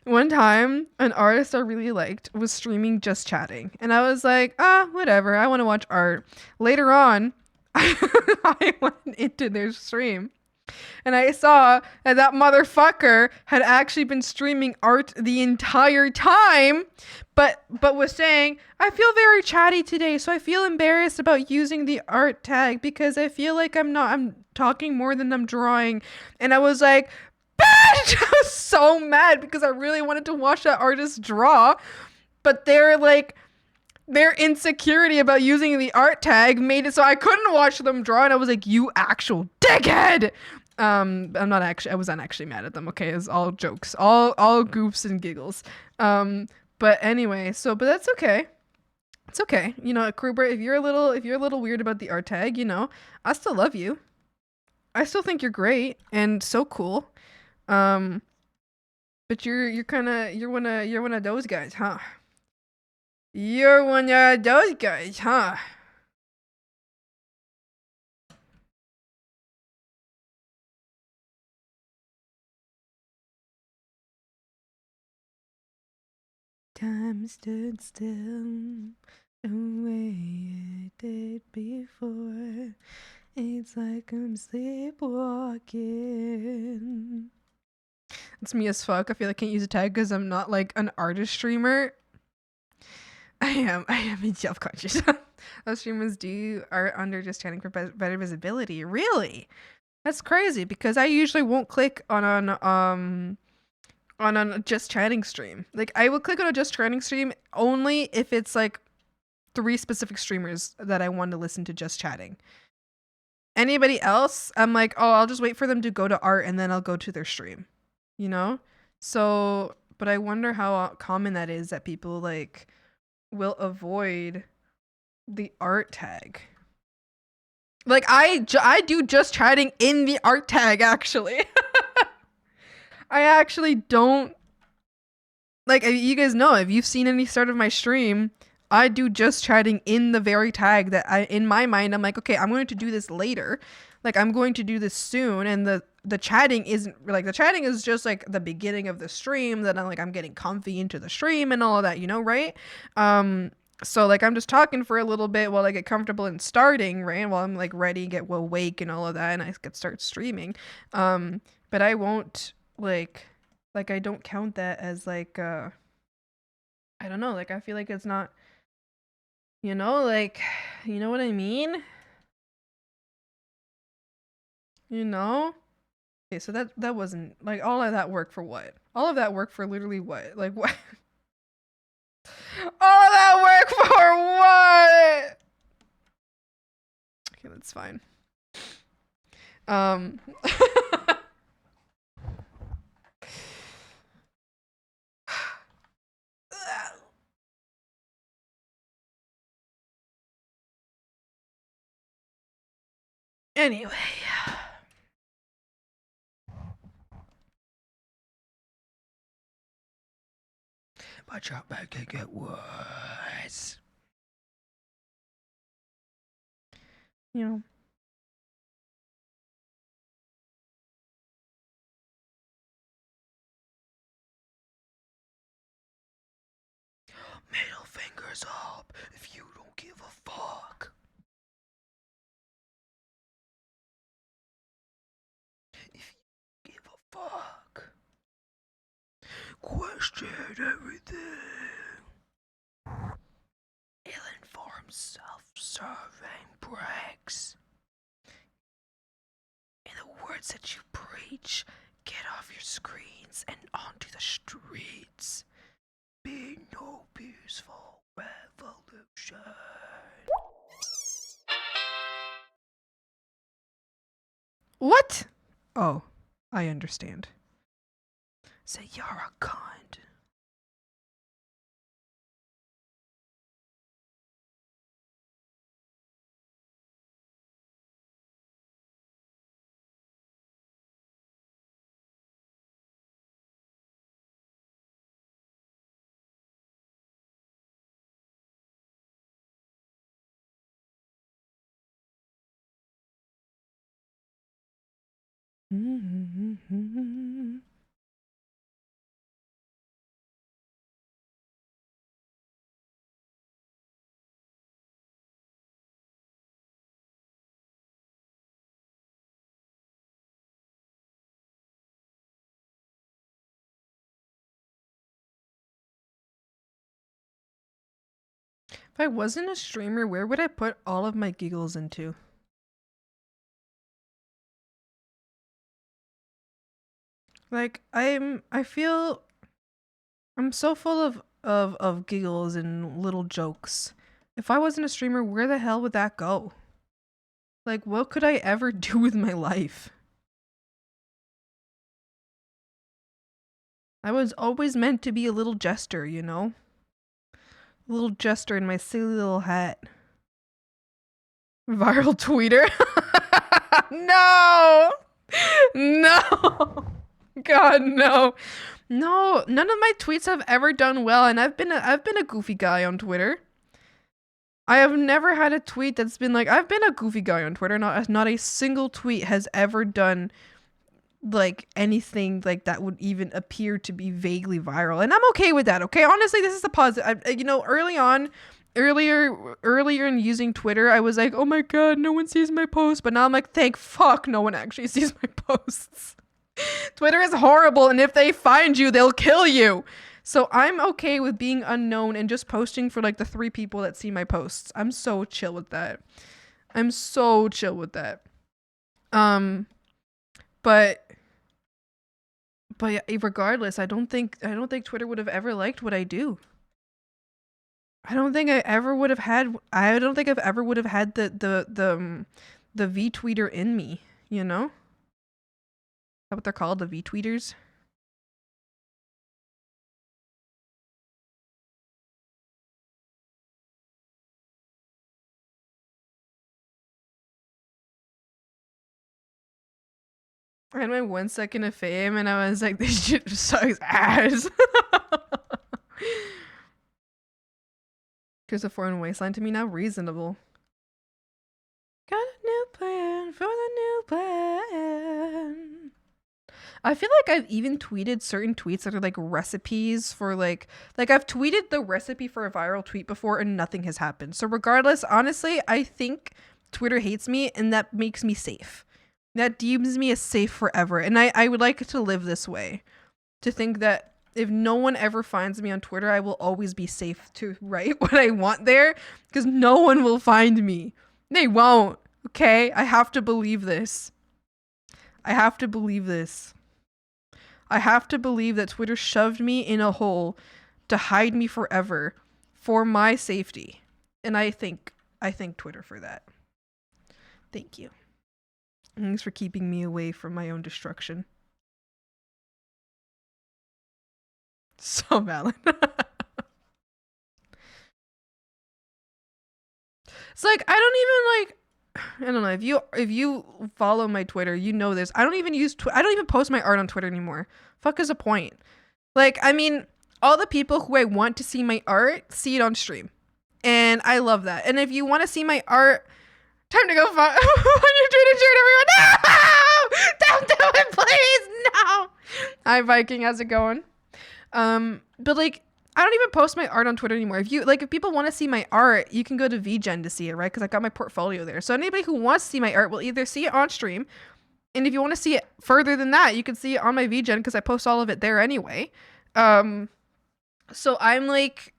One time, an artist I really liked was streaming just chatting. And I was like, whatever. I want to watch art. Later on, I went into their stream. And I saw that motherfucker had actually been streaming art the entire time, but was saying, I feel very chatty today, so I feel embarrassed about using the art tag because I feel like I'm talking more than I'm drawing. And I was like, bitch! I was so mad because I really wanted to watch that artist draw, but their insecurity about using the art tag made it so I couldn't watch them draw, and I was like, you actual dickhead! I wasn't actually mad at them, okay? It was all jokes. All goofs and giggles. But anyway, but that's okay. It's okay. You know, Kruber, if you're a little weird about the art tag, you know, I still love you. I still think you're great and so cool. But you're one of those guys, huh? You're one of those guys, huh? Time stood still, away did before. It's like I'm sleepwalking. It's me as fuck. I feel like I can't use a tag because I'm not like an artist streamer. I am self-conscious. Those streamers are under just chatting for better visibility. Really? That's crazy because I usually won't click on a just chatting stream. Like I will click on a just chatting stream only if it's like 3 specific streamers that I want to listen to just chatting. Anybody else, I'm like, oh, I'll just wait for them to go to art and then I'll go to their stream. You know? So, but I wonder how common that is that people like will avoid the art tag. Like I do just chatting in the art tag actually. I actually don't like, you guys know, if you've seen any start of my stream, I do just chatting in the very tag that in my mind, I'm like, okay, I'm going to do this later. Like I'm going to do this soon. And the chatting isn't like, the chatting is just like the beginning of the stream that I'm getting comfy into the stream and all of that, you know, right? So like I'm just talking for a little bit while I get comfortable and starting, right? While I'm like ready, get awake and all of that, and I could start streaming. But I won't like I don't count that as like I don't know, like I feel like it's not, you know, like, you know what I mean? You know? Okay, so that wasn't like all of that work for what? All of that work for literally what? Like what? All of that work for what? Okay, that's fine. Anyway. Watch out, back can get worse. You know. Middle fingers up if you don't give a fuck. If you give a fuck. Question everything. Ill-informed, self-serving bricks. In the words that you preach, get off your screens and onto the streets. Be no peaceful revolution. What? Oh, I understand. Say you're a cunt. If I wasn't a streamer, where would I put all of my giggles into? Like I feel I'm so full of giggles and little jokes. If I wasn't a streamer, where the hell would that go? Like what could I ever do with my life? I was always meant to be a little jester, you know? A little jester in my silly little hat. Viral tweeter? No! No! God, no. No, none of my tweets have ever done well, and I've been a goofy guy on Twitter. I have never had a tweet that's been like, I've been a goofy guy on Twitter. Not a single tweet has ever done like anything like that would even appear to be vaguely viral, and I'm okay with that. Okay, honestly, this is the positive. You know, early on, earlier in using Twitter, I was like, oh my god, no one sees my posts. But now I'm like, thank fuck no one actually sees my posts. Twitter is horrible, and if they find you, they'll kill you. So I'm okay with being unknown and just posting for like the 3 people that see my posts. I'm so chill with that. I'm so chill with that. But yeah, regardless, I don't think Twitter would have ever liked what I do. I don't think I've ever would have had the V tweeter in me, you know? Is that what they're called? The V tweeters? I had my 1 second of fame and I was like, this shit sucks ass. Here's a foreign wasteland to me now. Reasonable. Got a new plan for the new plan. I feel like I've even tweeted certain tweets that are like recipes for like I've tweeted the recipe for a viral tweet before and nothing has happened. So regardless, honestly, I think Twitter hates me and that makes me safe. That deems me as safe forever. And I would like to live this way. To think that if no one ever finds me on Twitter, I will always be safe to write what I want there. Because no one will find me. They won't. Okay? I have to believe this. I have to believe this. I have to believe that Twitter shoved me in a hole to hide me forever for my safety. And I thank Twitter for that. Thank you. Thanks for keeping me away from my own destruction. So valid. It's like I don't know, if you follow my Twitter, you know this. I don't even post my art on Twitter anymore. Fuck is the point? Like, I mean, all the people who I want to see my art see it on stream. And I love that. And if you want to see my art, time to go on your Twitter shirt, everyone. No! Don't do it, please. No. Hi, Viking. How's it going? But like, I don't even post my art on Twitter anymore. If people want to see my art, you can go to VGen to see it, right? Because I got my portfolio there. So anybody who wants to see my art will either see it on stream, and if you want to see it further than that, you can see it on my VGen because I post all of it there anyway. So I'm like,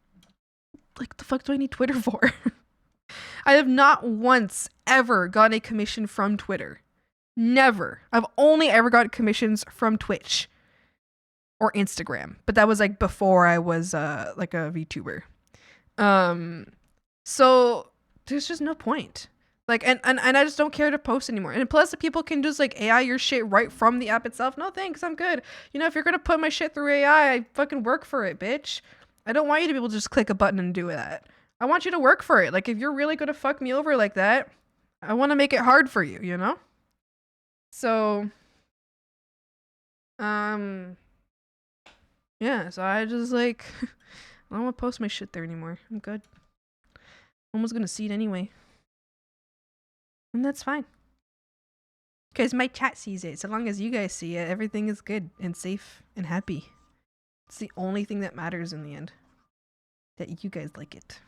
the fuck do I need Twitter for? I have not once ever gotten a commission from Twitter. Never. I've only ever got commissions from Twitch or Instagram, but that was like before I was like a VTuber. So there's just no point. Like, and I just don't care to post anymore. And plus, the people can just like AI your shit right from the app itself. No thanks, I'm good. You know, if you're gonna put my shit through AI, I fucking work for it, bitch. I don't want you to be able to just click a button and do that. I want you to work for it. Like, if you're really gonna fuck me over like that, I want to make it hard for you, you know? So, yeah, so I just like, I don't want to post my shit there anymore. I'm good. No one's gonna see it anyway. And that's fine. Because my chat sees it. So long as you guys see it, everything is good and safe and happy. It's the only thing that matters in the end. That you guys like it.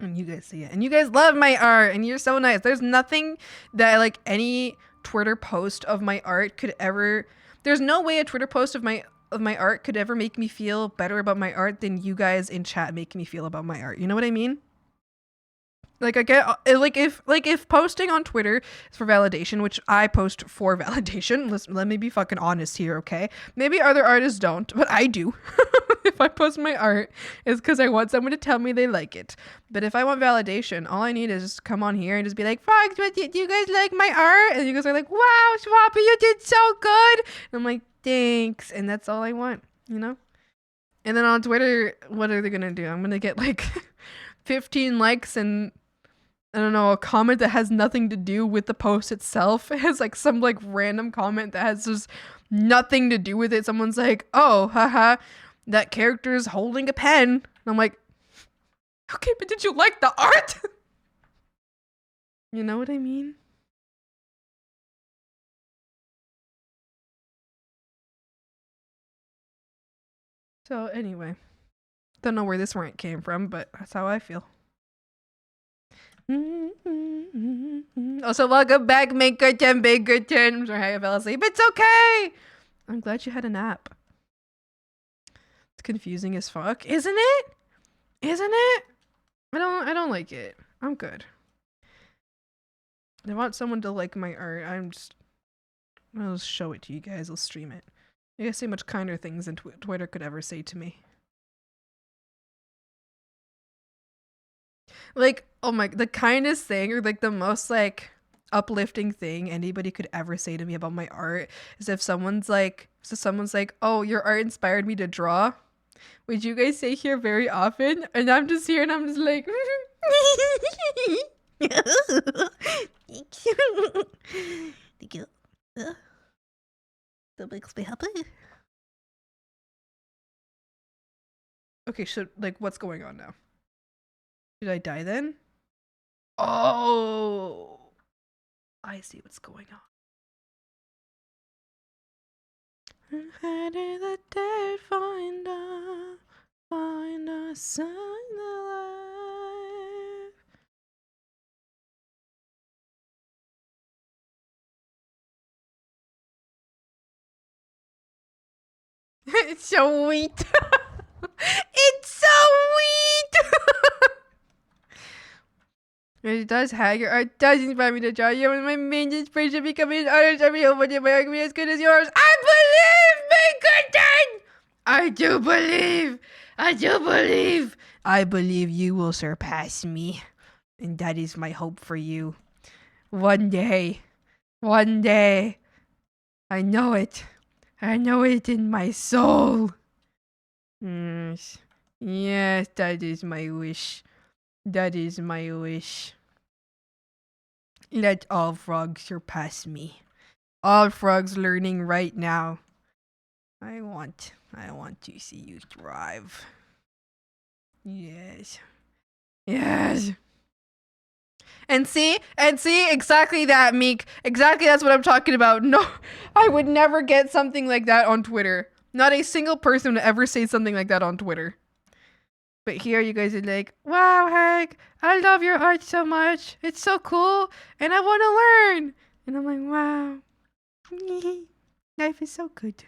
And you guys see it. And you guys love my art. And you're so nice. There's nothing that like any Twitter post of my art could ever... There's no way a Twitter post of my art could ever make me feel better about my art than you guys in chat make me feel about my art. You know what I mean? Like, I get, like if posting on Twitter is for validation, which I post for validation, let me be fucking honest here, okay? Maybe other artists don't, but I do. If I post my art, it's because I want someone to tell me they like it. But if I want validation, all I need is just come on here and just be like, fuck, do you guys like my art? And you guys are like, wow, Schwappy, you did so good. And I'm like, thanks. And that's all I want, you know? And then on Twitter, what are they going to do? I'm going to get like 15 likes and... I don't know, a comment that has nothing to do with the post itself. It has like some like random comment that has just nothing to do with it. Someone's like, oh, haha, that character's holding a pen. And I'm like, okay, but did you like the art? You know what I mean? So anyway, Don't know where this rant came from, but that's how I feel. Also, welcome back, Minkerton, Binkerton. I'm sorry I fell asleep. It's okay. I'm glad you had a nap. It's confusing as fuck, isn't it? Isn't it? I don't like it. I'm good. I want someone to like my art. I'll show it to you guys. I'll stream it. You guys say much kinder things than Twitter could ever say to me. Like, oh my, the kindest thing, or like the most like uplifting thing anybody could ever say to me about my art is if someone's like, oh, your art inspired me to draw. Would you guys say here very often? And I'm just here and I'm just like, thank you. That makes me happy. Okay, so like, what's going on now? Did I die then? Oh, I see what's going on. How did the dead find a sign alive? It's so sweet. It's so sweet. It does have your art does inspire me to draw. You're one of my main inspiration becoming an artist. Every hope one day my art can be as good as yours. I believe, Minkerton! I do believe. I do believe. I believe you will surpass me. And that is my hope for you. One day. One day. I know it. I know it in my soul. Yes. Yes, that is my wish. That is my wish. Let all frogs surpass me. All frogs learning right now. I want to see you thrive. Yes. Yes. And see, exactly that, Meek. Exactly that's what I'm talking about. No, I would never get something like that on Twitter. Not a single person would ever say something like that on Twitter. But here you guys are like, wow, Hank, I love your art so much. It's so cool. And I want to learn. And I'm like, wow. Life is so good.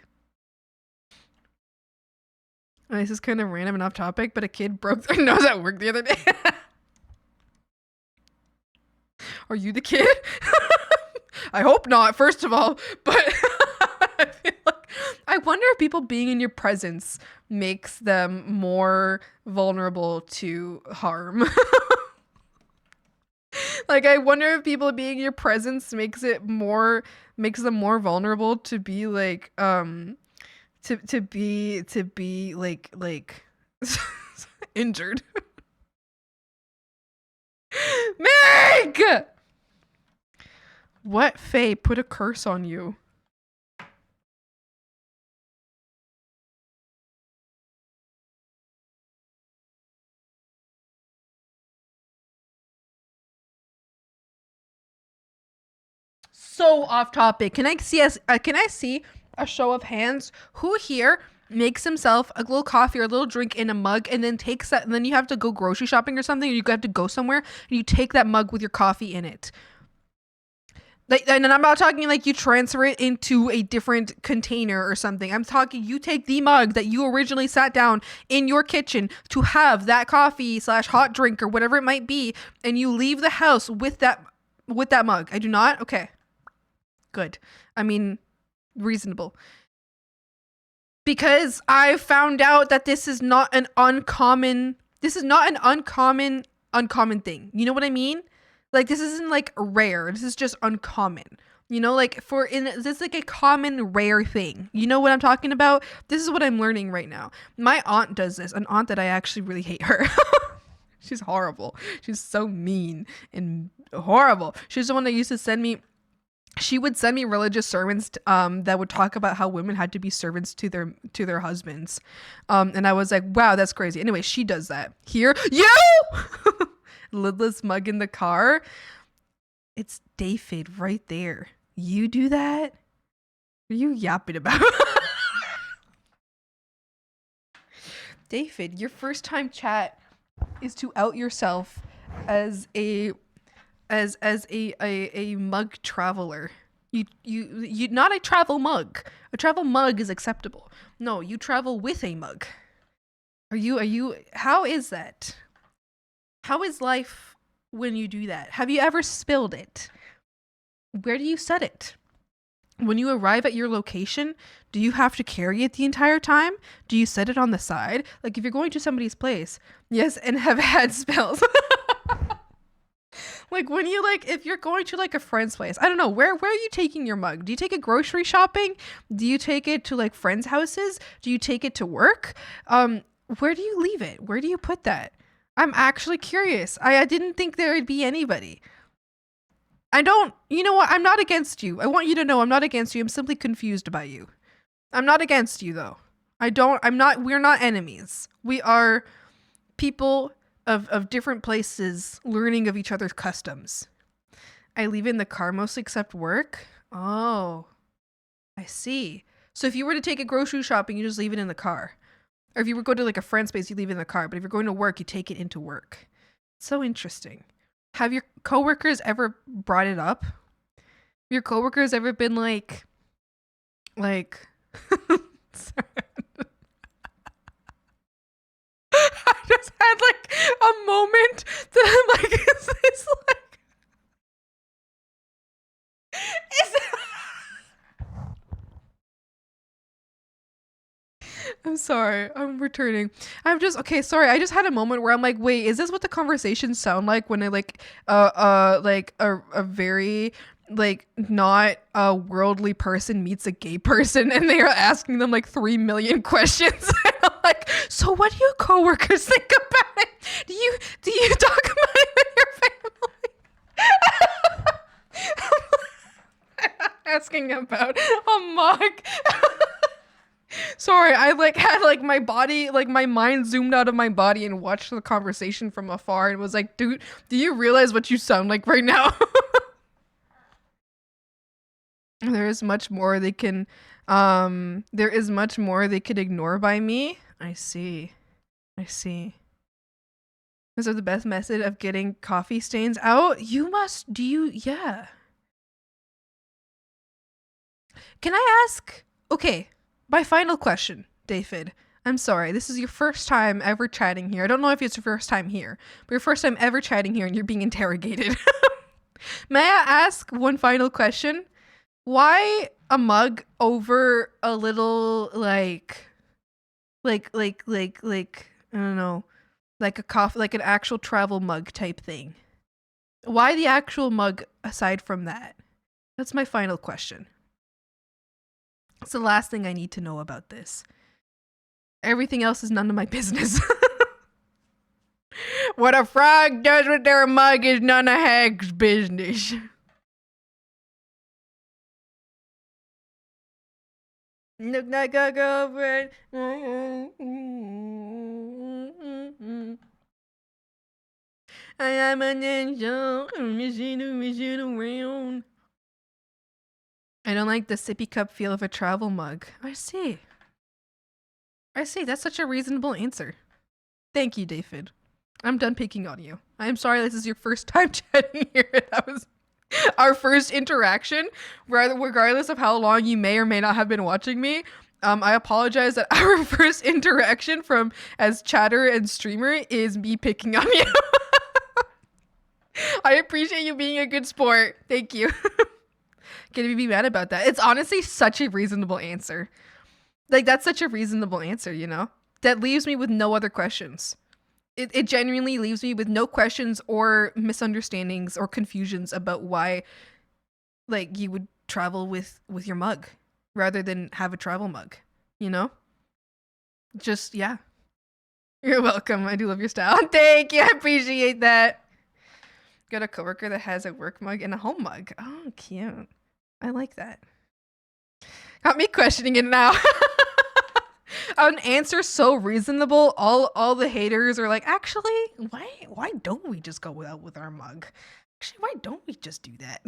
Oh, this is kind of random and off topic, but a kid broke their nose at work the other day. Are you the kid? I hope not, first of all. But I feel like, I wonder if people being in your presence makes them more vulnerable to harm. Like, I wonder if people being in your presence makes them more vulnerable to be like to be like injured. Meg! What Faye put a curse on you? So off topic. Can I see a show of hands? Who here makes himself a little coffee or a little drink in a mug and then takes that, and then you have to go grocery shopping or something, or you have to go somewhere and you take that mug with your coffee in it? Like, and I'm not talking like you transfer it into a different container or something. I'm talking you take the mug that you originally sat down in your kitchen to have that coffee / hot drink or whatever it might be, and you leave the house with that mug. I do not. Okay. Good. I mean, reasonable. Because I found out that this is not an uncommon thing. You know what I mean? Like, this isn't like rare. This is just uncommon. You know, like this is like a common rare thing. You know what I'm talking about? This is what I'm learning right now. My aunt does this. An aunt that I actually really hate her. She's horrible. She's so mean and horrible. She's the one that used to send me. She would send me religious sermons that would talk about how women had to be servants to their husbands. And I was like, wow, that's crazy. Anyway, she does that. Here, you! Lidless mug in the car. It's David right there. You do that? What are you yapping about? David, your first time chat is to out yourself as a mug traveler. You not a travel mug. A travel mug is acceptable. No, you travel with a mug. Are you how is that? How is life when you do that? Have you ever spilled it? Where do you set it? When you arrive at your location, do you have to carry it the entire time? Do you set it on the side? Like if you're going to somebody's place, yes, and have had spills. Like when you if you're going to like a friend's place, I don't know, where are you taking your mug? Do you take it grocery shopping? Do you take it to like friends' houses? Do you take it to work? Where do you leave it? Where do you put that? I'm actually curious. I didn't think there would be anybody. You know what? I'm not against you. I want you to know I'm not against you. I'm simply confused by you. I'm not against you though. We're not enemies. We are people of different places learning of each other's customs. I leave in the car mostly except work. Oh, I see. So if you were to take it grocery shopping, you just leave it in the car. Or if you were to go to like a friend's place, you leave it in the car. But if you're going to work, you take it into work. So interesting. Have your coworkers ever brought it up? Have your coworkers ever been like sorry. I just had like a moment that I'm like, is this like is I'm sorry. I'm returning. I'm just okay, sorry. I just had a moment where I'm like, wait, is this what the conversations sound like when I like a very like not a worldly person meets a gay person and they are asking them like 3 million questions? And I'm like, so what do your coworkers think about it? Do you talk about it with your family? Asking about a mug. Sorry, I had my body, my mind zoomed out of my body and watched the conversation from afar and was like, dude, do you realize what you sound like right now? There is much more they can ignore by me. I see. Is that the best method of getting coffee stains out? Yeah. Can I ask? Okay. My final question, David. I'm sorry, this is your first time ever chatting here. I don't know if it's your first time here, but your first time ever chatting here and you're being interrogated. May I ask one final question? Why a mug over a little I don't know, like a coffee, like an actual travel mug type thing? Why the actual mug aside from that? That's my final question. It's the last thing I need to know about this. Everything else is none of my business. What a frog does with their mug is none of hag's business. Look like a girlfriend. I am an angel, missing around. I don't like the sippy cup feel of a travel mug. I see. That's such a reasonable answer. Thank you, David. I'm done picking on you. I'm sorry this is your first time chatting here. That was our first interaction. Regardless of how long you may or may not have been watching me, I apologize that our first interaction from as chatter and streamer is me picking on you. I appreciate you being a good sport. Thank you. Can you be mad about that? It's honestly such a reasonable answer. Like, that's such a reasonable answer, you know? That leaves me with no other questions. It genuinely leaves me with no questions or misunderstandings or confusions about why, like, you would travel with your mug rather than have a travel mug, you know? Just, yeah. You're welcome. I do love your style. Thank you. I appreciate that. Got a coworker that has a work mug and a home mug. Oh, cute. I like that. Got me questioning it now. An answer so reasonable. All the haters are like, actually, why don't we just go out with our mug? Actually, why don't we just do that?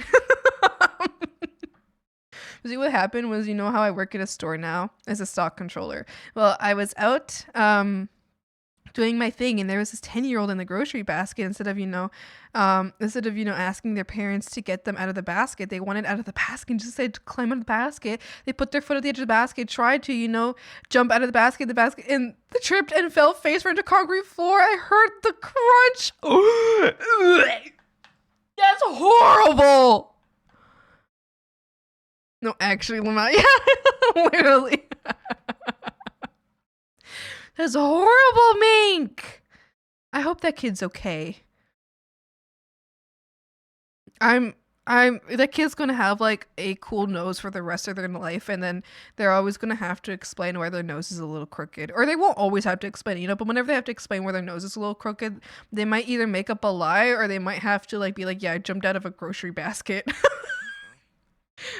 See, what happened was, you know how I work at a store now as a stock controller. Well, I was out doing my thing, and there was this 10-year-old in the grocery basket. Instead of asking their parents to get them out of the basket, they wanted out of the basket and just said to climb out of the basket. They put their foot at the edge of the basket, tried to jump out of the basket, and they tripped and fell face first into concrete floor. I heard the crunch. That's horrible. No, actually, Lamar, yeah, literally. That's horrible, Mink. I hope that kid's okay. That kid's gonna have like a cool nose for the rest of their life, and then they're always gonna have to explain why their nose is a little crooked. Or they won't always have to explain, but whenever they have to explain why their nose is a little crooked, they might either make up a lie, or they might have to like be like, yeah, I jumped out of a grocery basket.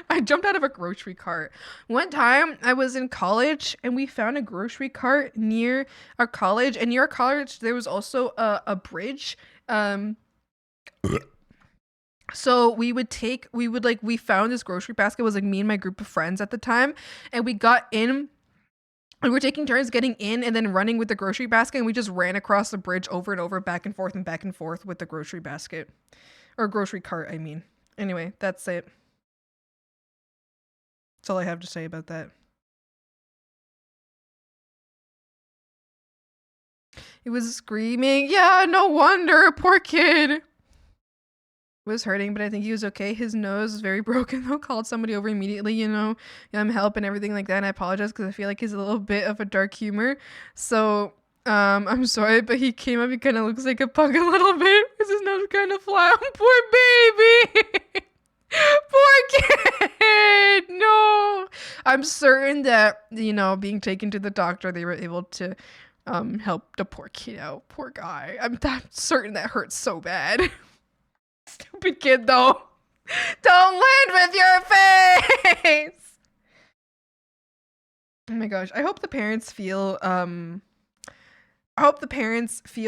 I jumped out of a grocery cart. One time I was in college and we found a grocery cart near our college, and near our college there was also a bridge. So we found this grocery basket. It was like me and my group of friends at the time, and we got in. We were taking turns getting in and then running with the grocery basket, and we just ran across the bridge over and over, back and forth with the grocery basket. Or grocery cart, I mean. Anyway, that's it. That's all I have to say about that. He was screaming. Yeah, no wonder. Poor kid. Was hurting, but I think he was okay. His nose is very broken though. Called somebody over immediately, help and everything like that. And I apologize because I feel like he's a little bit of a dark humor. So I'm sorry, but he came up. He kind of looks like a pug a little bit because his nose is kind of flat. Poor baby. Poor kid. No, I'm certain that being taken to the doctor, they were able to help the poor kid out. Poor guy. I'm certain that hurts so bad. Stupid kid, though. Don't land with your face. Oh my gosh. I hope the parents feel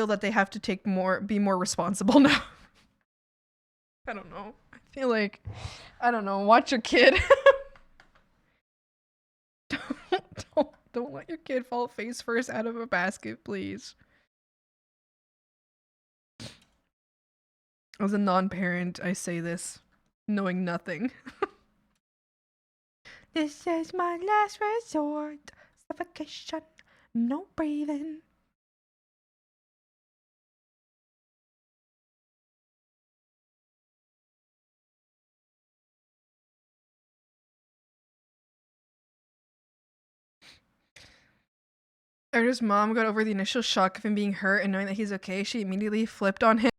that they have to be more responsible now. I don't know. I feel like, I don't know. Watch your kid. Don't let your kid fall face first out of a basket, please. As a non-parent, I say this, knowing nothing. This is my last resort. Suffocation, no breathing. Arthur's mom got over the initial shock of him being hurt, and knowing that he's okay, she immediately flipped on him.